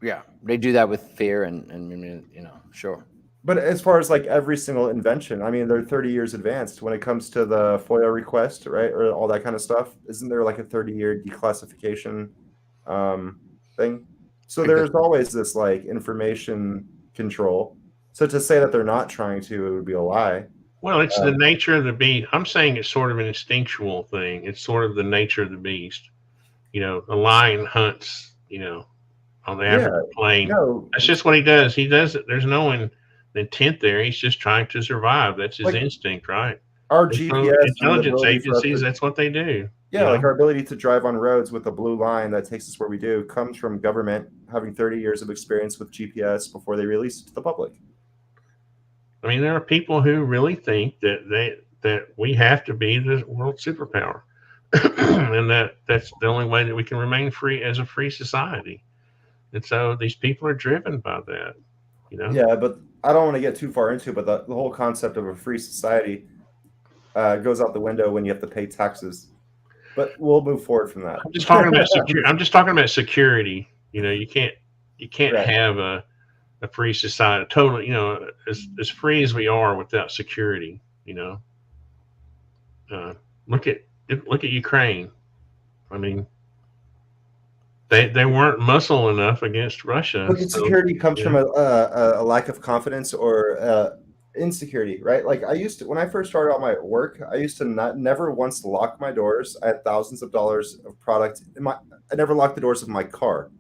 Yeah, they do that with fear and sure. But as far as like every single invention, I mean, they're 30 years advanced when it comes to the FOIA request, right? Or all that kind of stuff. Isn't there like a 30-year declassification thing? So there's always this like information control. So to say that they're not trying to, it would be a lie. Well, it's the nature of the beast. I'm saying it's sort of an instinctual thing. It's sort of the nature of the beast. A lion hunts, on the African plain. No, that's just what he does. He does it. There's no intent there. He's just trying to survive. That's his instinct, right? Our GPS intelligence agencies, that's what they do. Yeah, like our ability to drive on roads with a blue line that takes us where we do comes from government having 30 years of experience with GPS before they release it to the public. I mean, there are people who really think that we have to be the world superpower, and that's the only way that we can remain free as a free society. And so these people are driven by that, Yeah, but I don't want to get too far into it, but the whole concept of a free society goes out the window when you have to pay taxes. But we'll move forward from that. I'm just talking about security. I'm just talking about security. You can't have a free society totally. As free as we are without security. Look at Ukraine. I mean, they weren't muscle enough against Russia. But insecurity comes from a lack of confidence or insecurity, right? Like when I first started out my work, I used to never once lock my doors. I had thousands of dollars of product I never locked the doors of my car.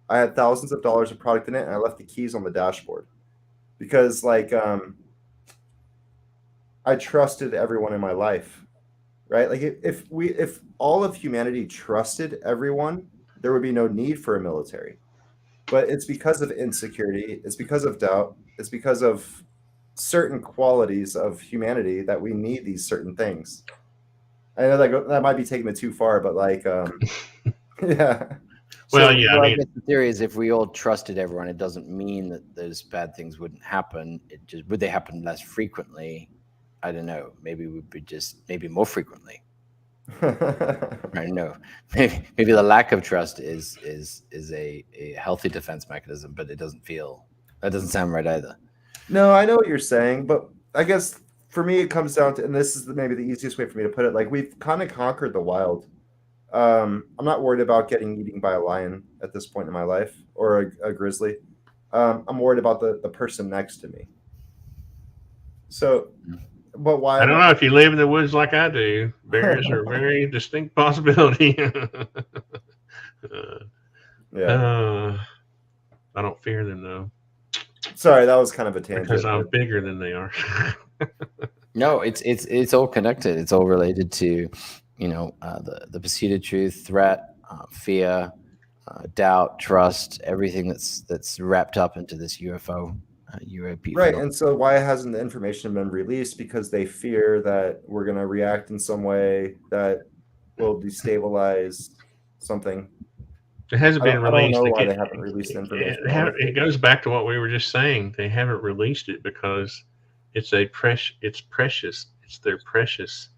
I had thousands of dollars of product in it, and I left the keys on the dashboard because I trusted everyone in my life, right? Like if all of humanity trusted everyone, there would be no need for a military. But it's because of insecurity, it's because of doubt, it's because of certain qualities of humanity that we need these certain things. I know that might be taking it too far, but like, yeah. Well, yeah, I I mean, guess the theory is if we all trusted everyone, it doesn't mean that those bad things wouldn't happen. It just would they happen less frequently? I don't know. Maybe we would just maybe more frequently. I don't know. Maybe the lack of trust is a healthy defense mechanism, but it doesn't feel that doesn't sound right either. No, I know what you're saying, but I guess for me it comes down to, and this is maybe the easiest way for me to put it, like we've kind of conquered the wild. I'm not worried about getting eaten by a lion at this point in my life or a grizzly. I'm worried about the person next to me. So, but why? I don't know if you live in the woods like I do. Bears are a very distinct possibility. Yeah. I don't fear them though, Sorry, that was kind of a tangent. because I'm bigger than they are. No, it's all connected. It's all related to, the pursuit of truth, threat, fear, doubt, trust, everything that's wrapped up into this UFO, UAP. Right, phenomenon. and so why hasn't the information been released? Because they fear that we're going to react in some way that will destabilize something. It hasn't been I don't released. know why they haven't released the information. It goes back to what we were just saying. They haven't released it because it's precious. It's their precious.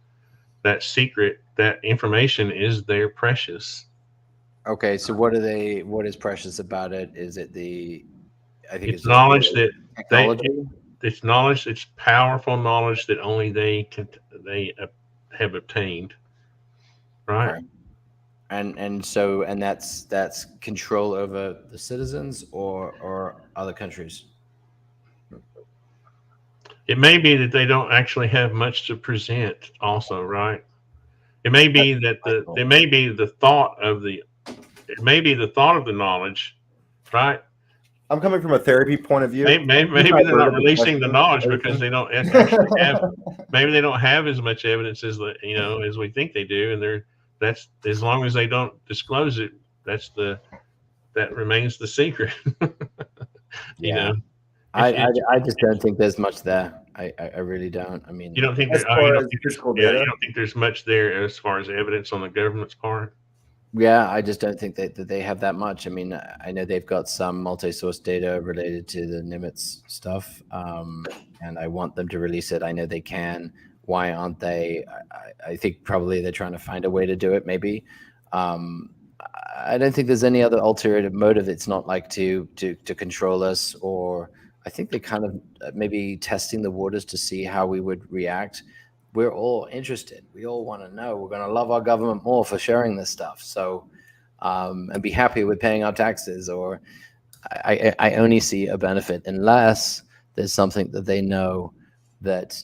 That secret, that information is their precious. Okay, so what is precious about it? Is it I think It's knowledge just that technology. it's knowledge. It's powerful knowledge that only they have obtained. Right. Okay. And that's control over the citizens or other countries. It may be that they don't actually have much to present. Also, right. It may be that it may be the thought of the knowledge, right? I'm coming from a therapy point of view. Maybe they're not releasing the knowledge because they don't actually have. Maybe they don't have as much evidence as as we think they do, and that's as long as they don't disclose it. That remains the secret. Yeah. I just don't think there's much there. I really don't. I mean, you don't think as far as physical data, you don't think there's much there as far as evidence on the government's part. yeah, I just don't think that they have that much. I mean, I know they've got some multi-source data related to the Nimitz stuff, and I want them to release it. I know they can. Why aren't they? I think probably they're trying to find a way to do it. Maybe. I don't think there's any other alternative motive. It's not like to control us, or I think they kind of maybe testing the waters to see how we would react. We're all interested. We all want to know. We're going to love our government more for sharing this stuff. So, and be happy with paying our taxes. Or I only see a benefit unless there's something that they know that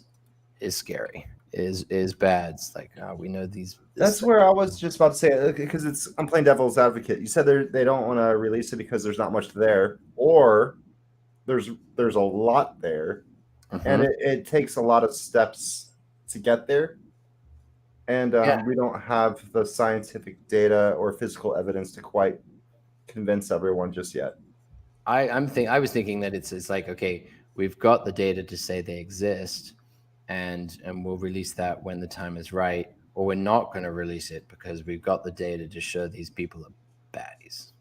is scary, is bad. It's like we know these. That's where I was just about to say, because I'm playing devil's advocate. You said they don't want to release it because there's not much there, or there's a lot there, and it takes a lot of steps to get there, and we don't have the scientific data or physical evidence to quite convince everyone just yet. I was thinking that it's like, okay, we've got the data to say they exist, and we'll release that when the time is right, or we're not going to release it because we've got the data to show these people are baddies.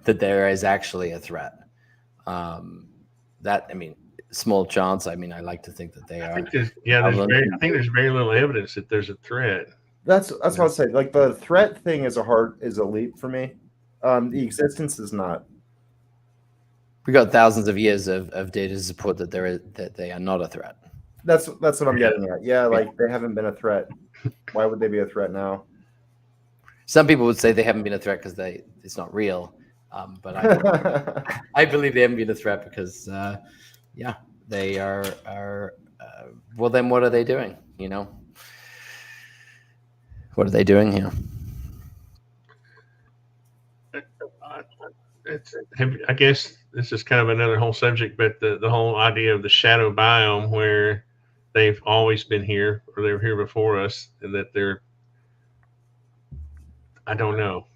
That there is actually a threat. Small chance. I mean, I like to think that they are. I think there's very little evidence that there's a threat. That's what I'd say. Like the threat thing is a leap for me. The existence is not. We got thousands of years of data to support that they are not a threat. That's what I'm getting at. Yeah, like they haven't been a threat. Why would they be a threat now? Some people would say they haven't been a threat because it's not real. But I believe they haven't been a threat because, they are. Well, then what are they doing? What are they doing here? I guess this is kind of another whole subject, but the whole idea of the shadow biome, where they've always been here or they were here before us, and that they're, I don't know.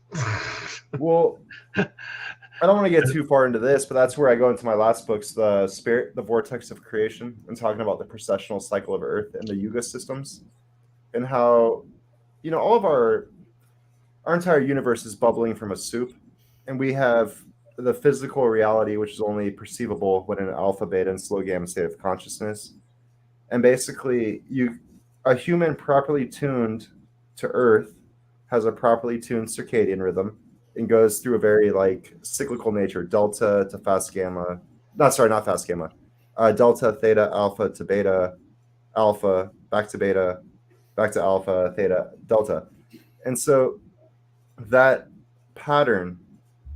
Well, I don't want to get too far into this, but that's where I go into my last books, The Spirit, The Vortex of Creation, and talking about the precessional cycle of Earth and the Yuga systems, and how, all of our entire universe is bubbling from a soup, and we have the physical reality, which is only perceivable when in an alpha, beta, and slow gamma state of consciousness. And basically, a human properly tuned to Earth has a properly tuned circadian rhythm and goes through a very cyclical nature, delta to fast gamma. Not fast gamma. Delta, theta, alpha to beta, alpha, back to beta, back to alpha, theta, delta. And so that pattern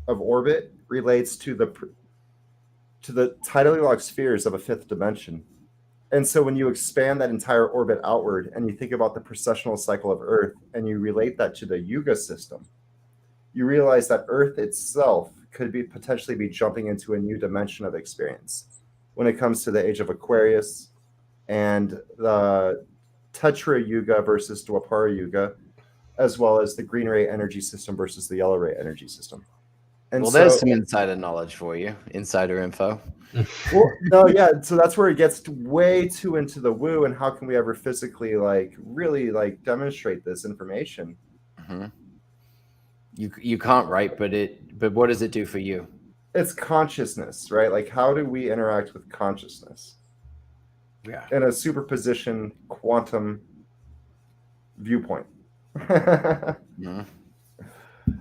of orbit relates to the tidally locked spheres of a fifth dimension. And so when you expand that entire orbit outward and you think about the precessional cycle of Earth and you relate that to the Yuga system, you realize that Earth itself could potentially be jumping into a new dimension of experience when it comes to the age of Aquarius and the Tetra Yuga versus Dwapara Yuga, as well as the green ray energy system versus the yellow ray energy system. And well, there's some insider knowledge for you, insider info. Well, no, yeah. So that's where it gets way too into the woo, and how can we ever physically really demonstrate this information? Mm-hmm. You can't, right? But what does it do for you? It's consciousness, right? How do we interact with consciousness? Yeah. In a superposition quantum viewpoint. Mm-hmm.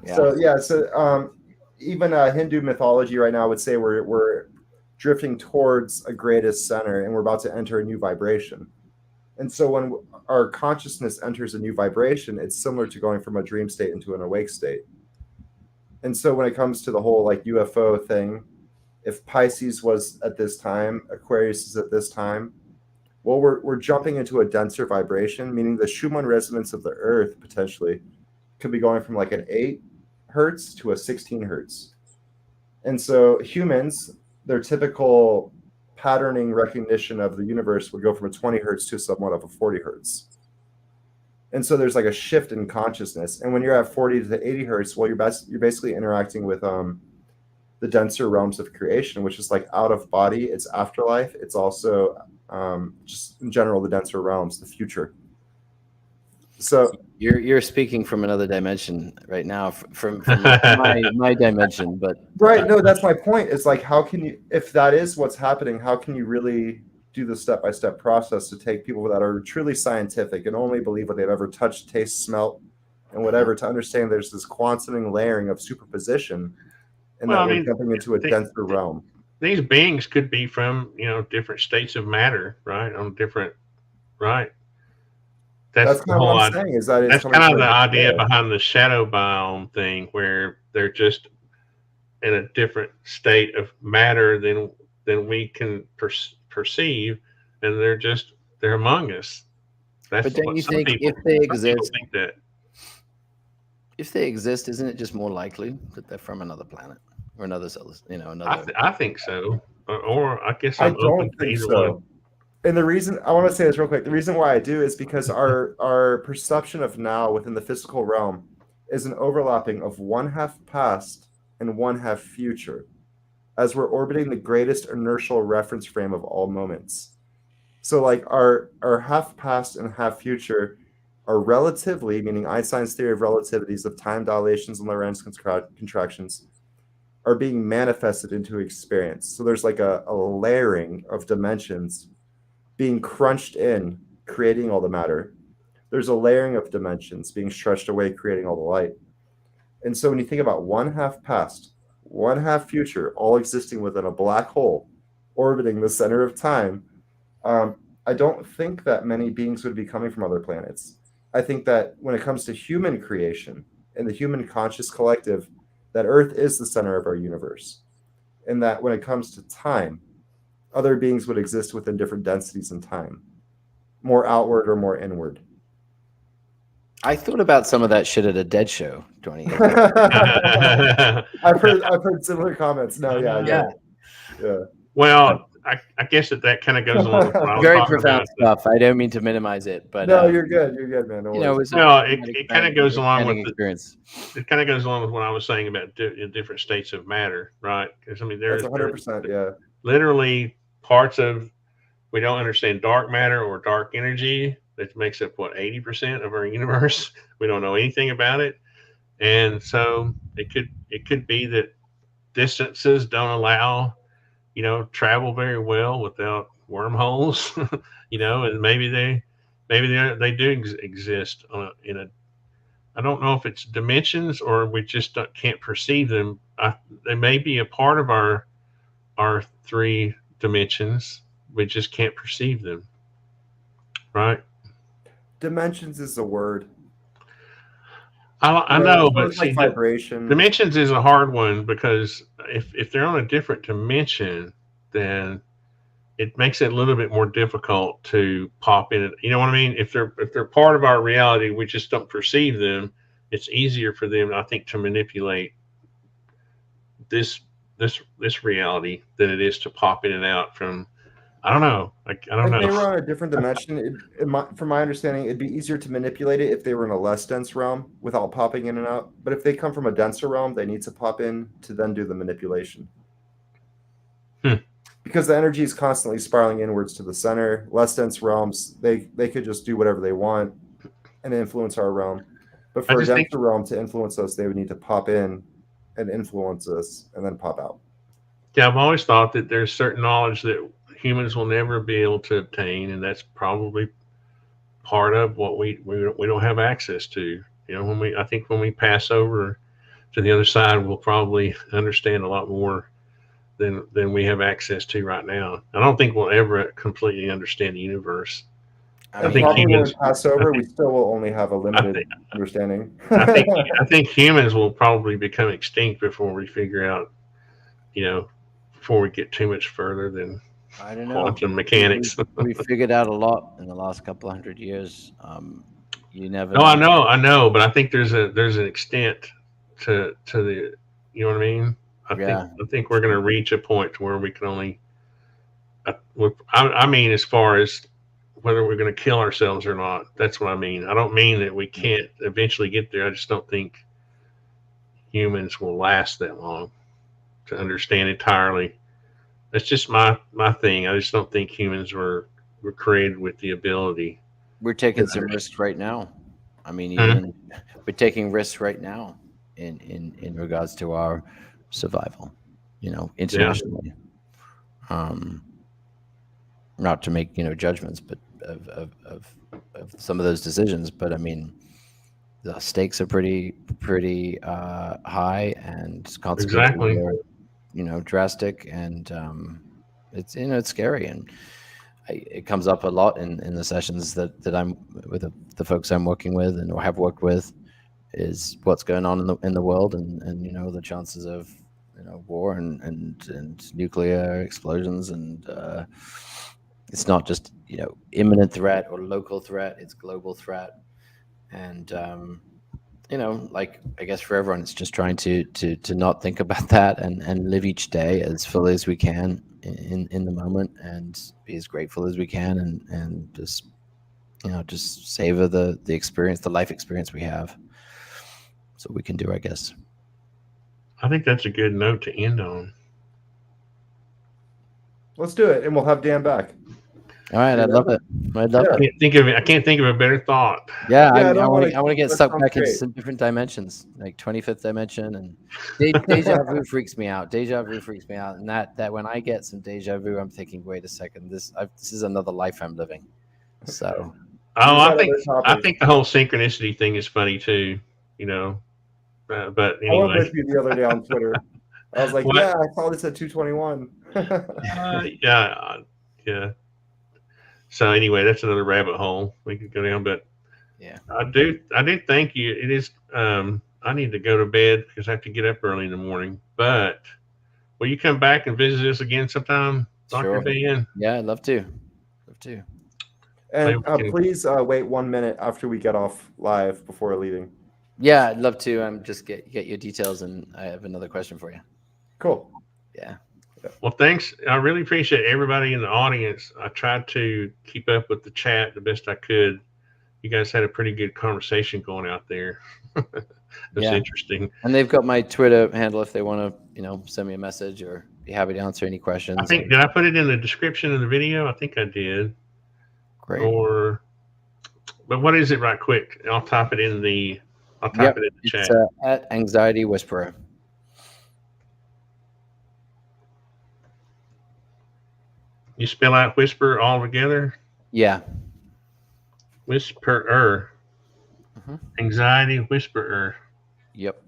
Yeah. So even Hindu mythology right now would say we're drifting towards a greatest center, and we're about to enter a new vibration. And so when our consciousness enters a new vibration, it's similar to going from a dream state into an awake state. And so when it comes to the whole UFO thing, if Pisces was at this time, Aquarius is at this time, well, we're jumping into a denser vibration, meaning the Schumann resonance of the Earth potentially could be going from an 8 hertz to a 16 hertz. And so humans, their typical patterning recognition of the universe would go from a 20 hertz to somewhat of a 40 hertz. And so there's a shift in consciousness. And when you're at 40 to 80 hertz, well, you're basically interacting with the denser realms of creation, which is out of body. It's afterlife. It's also just in general the denser realms, the future. So you're speaking from another dimension right now, from my dimension, but right. No, that's my point. Is how can you, if that is what's happening, how can you really do the step-by-step process to take people that are truly scientific and only believe what they've ever touched, taste, smelt, and whatever, to understand there's this quantum layering of superposition, and that we're jumping into a denser realm. These beings could be from different states of matter, right? Right. That's kind of what I'm saying. Is that that's kind of the idea behind the shadow biome thing, where they're just in a different state of matter than we can perceive, and they're among us. But don't you think if they exist, if they exist, isn't it just more likely that they're from another planet or another another? I think so, or I guess I don't think so. And the reason I want to say this real quick, the reason why I do is because our perception of now within the physical realm is an overlapping of 1/2 past and 1/2 future, as we're orbiting the greatest inertial reference frame of all moments. So our half past and half future are relatively, meaning Einstein's theory of relativities of time dilations and Lorentz contractions, are being manifested into experience. So there's a layering of dimensions being crunched in, creating all the matter. There's a layering of dimensions being stretched away, creating all the light. And so when you think about 1/2 past, 1/2 future, all existing within a black hole, orbiting the center of time, I don't think that many beings would be coming from other planets. I think that when it comes to human creation and the human conscious collective, that Earth is the center of our universe. And that when it comes to time, other beings would exist within different densities in time, more outward or more inward. I thought about some of that shit at a Dead show 20 years ago. I've heard similar comments. No, yeah. Well, I guess that kind of goes along with what I was Very talking profound about. stuff. I don't mean to minimize it, but No, you're good. You're good, man. No you know, it worries. was a No, it traumatic kind of goes along with experience. it kind of goes along with what I was saying about different states of matter, right? Because I mean, That's there's 100%. Yeah. literally parts of we don't understand dark matter or dark energy that makes up what 80% of our universe. We don't know anything about it, and so it could be that distances don't allow travel very well without wormholes, and maybe they do exist in a. I don't know if it's dimensions or we just can't perceive them. They may be a part of our three dimensions. We just can't perceive them, right? Dimensions is a word. I know, but it's like see, vibration. dimensions is a hard one because if they're on a different dimension, then it makes it a little bit more difficult to pop in. You know what I mean? If they're part of our reality, we just don't perceive them. It's easier for them, I think, to manipulate this reality than it is to pop in and out from. I don't know. I don't If know. they were on a different dimension, from my understanding, it'd be easier to manipulate it if they were in a less dense realm without popping in and out. But if they come from a denser realm, they need to pop in to then do the manipulation. Because the energy is constantly spiraling inwards to the center. Less dense realms, they could just do whatever they want and influence our realm. But for a denser realm to influence us, they would need to pop in and influence us and then pop out. Yeah, I've always thought that there's certain knowledge that humans will never be able to obtain, and that's probably part of what we don't have access to. I think when we pass over to the other side, we'll probably understand a lot more than we have access to right now. I don't think we'll ever completely understand the universe. I think probably humans when we pass over, we still will only have a limited understanding. I think humans will probably become extinct before we figure out, before we get too much further than I don't know. Quantum mechanics. We figured out a lot in the last couple of hundred years. You never. No, I know, but I think there's an extent to the, you know what I mean? I think we're going to reach a point where we can only. I mean, as far as whether we're going to kill ourselves or not, that's what I mean. I don't mean that we can't eventually get there. I just don't think humans will last that long to understand entirely. That's just my thing. I just don't think humans were created with the ability. We're taking some risks right now. I mean, even we're taking risks right now in regards to our survival, internationally. Not to make judgments, but of some of those decisions. But I mean, the stakes are pretty high, and consequences are drastic, and it's scary, and it comes up a lot in the sessions that I'm with the folks I'm working with and or have worked with, is what's going on in the world, and the chances of war and nuclear explosions, and it's not just imminent threat or local threat, it's global threat, and like I guess for everyone, it's just trying to not think about that and live each day as fully as we can in the moment, and be as grateful as we can, and just just savor the experience, the life experience we have. So we can do, I guess. I think that's a good note to end on. Let's do it, and we'll have Dan back. All right, I'd love it. I'd love it. I can't think of a better thought. Yeah, I want to get sucked back into some different dimensions, like 25th dimension, and deja vu freaks me out. Deja vu freaks me out, and that when I get some deja vu, I'm thinking, wait a second, this is another life I'm living. So, I think the whole synchronicity thing is funny too. But anyway. I went with you the other day on Twitter. I was like, yeah, I saw this at 2:21. Yeah. So anyway, that's another rabbit hole we could go down. But yeah, I do thank you. It is. I need to go to bed because I have to get up early in the morning. But will you come back and visit us again sometime, Dr. Dan? Yeah, I'd love to. And please wait 1 minute after we get off live before leaving. Yeah, I'd love to. Just get your details, and I have another question for you. Cool. Yeah. Well, thanks. I really appreciate everybody in the audience. I tried to keep up with the chat the best I could. You guys had a pretty good conversation going out there. That's interesting. And they've got my Twitter handle if they want to, send me a message or be happy to answer any questions. Did I put it in the description of the video? I think I did. Great. But what is it right quick? I'll type it in the chat. It's at Anxiety Whisperer. You spell out whisper all together? Yeah. Whisperer. Anxiety Whisperer. Yep.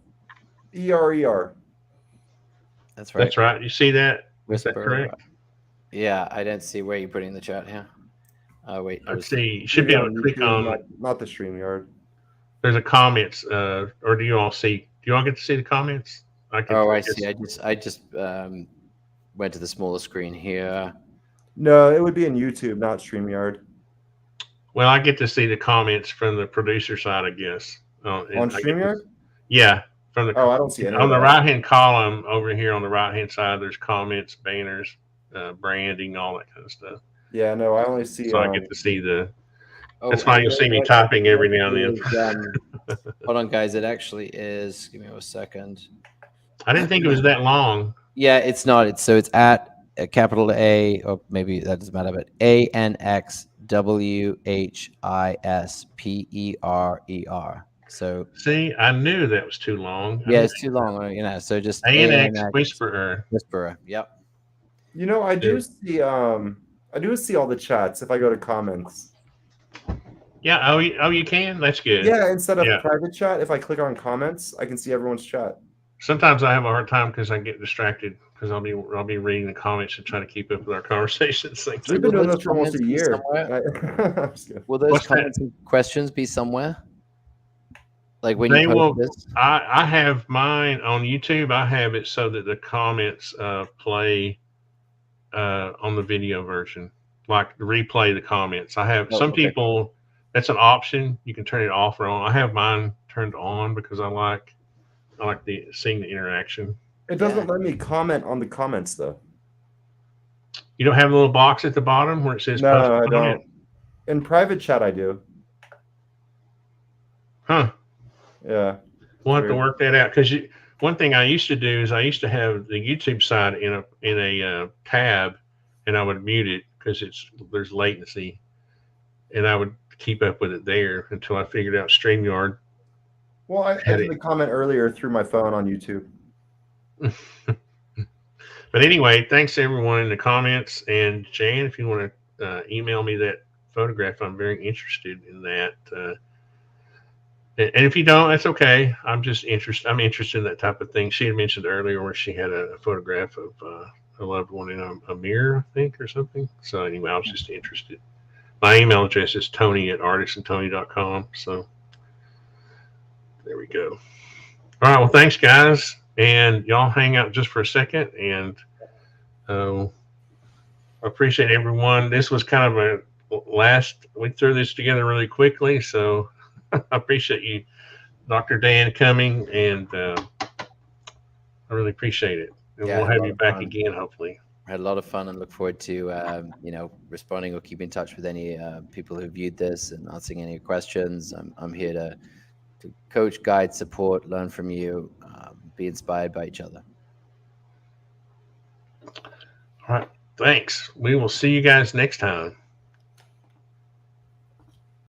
ERER. That's right. That's right. You see that? Whisper. Is that correct? Yeah, I didn't see where you put it in the chat here. Wait. Let's see. You should be able to click on. Not the StreamYard. There's a comments, or do you all see? Do you all get to see the comments? I see. I just went to the smaller screen here. No, it would be in YouTube, not StreamYard. Well, I get to see the comments from the producer side, I guess. On StreamYard? Yeah. From the, I don't see any. On the right-hand column over here on the right-hand side, there's comments, banners, branding, all that kind of stuff. Yeah, no, I only see. So I get to see the. That's why you'll see me typing every now and then. Hold on, guys. It actually is. Give me a second. I didn't think it was that long. Yeah, it's not. It's at a capital A, or maybe that doesn't matter, but ANXWHISPERER. So see, I knew that was too long. Yeah, it's too long. So just ANX Whisperer. Whisperer. Yep. I do see. I do see all the chats if I go to comments. Yeah. Oh, you can. That's good. Yeah. Instead of private chat, if I click on comments, I can see everyone's chat. Sometimes I have a hard time because I get distracted because I'll be reading the comments and trying to keep up with our conversations. We've been doing this for almost a year. Will those comments and questions be somewhere? Like when you post this? I have mine on YouTube. I have it so that the comments play on the video version, like replay the comments. I have some people. That's an option. You can turn it off or on. I have mine turned on because I like seeing the interaction. It doesn't let me comment on the comments though. You don't have a little box at the bottom where it says no, I don't. In private chat, I do. Huh. Yeah. We'll have to work that out because one thing I used to do is I used to have the YouTube side in a tab, and I would mute it because there's latency, and I would keep up with it there until I figured out StreamYard. Well, I did the comment earlier through my phone on YouTube. But anyway, thanks to everyone in the comments. And Jan, if you want to email me that photograph, I'm very interested in that. And if you don't, that's okay. I'm interested in that type of thing. She had mentioned earlier where she had a photograph of a loved one in a mirror, I think, or something. So anyway, I was just interested. My email address is tony@artistandtony.com. So there we go. All right. Well, thanks, guys. And y'all hang out just for a second. And I appreciate everyone. This was kind of we threw this together really quickly. So I appreciate you, Dr. Dan, coming. And I really appreciate it. And we'll have you back again, hopefully. I had a lot of fun and look forward to, responding or keep in touch with any people who viewed this and answering any questions. I'm here to coach, guide, support, learn from you, be inspired by each other. All right. Thanks. We will see you guys next time.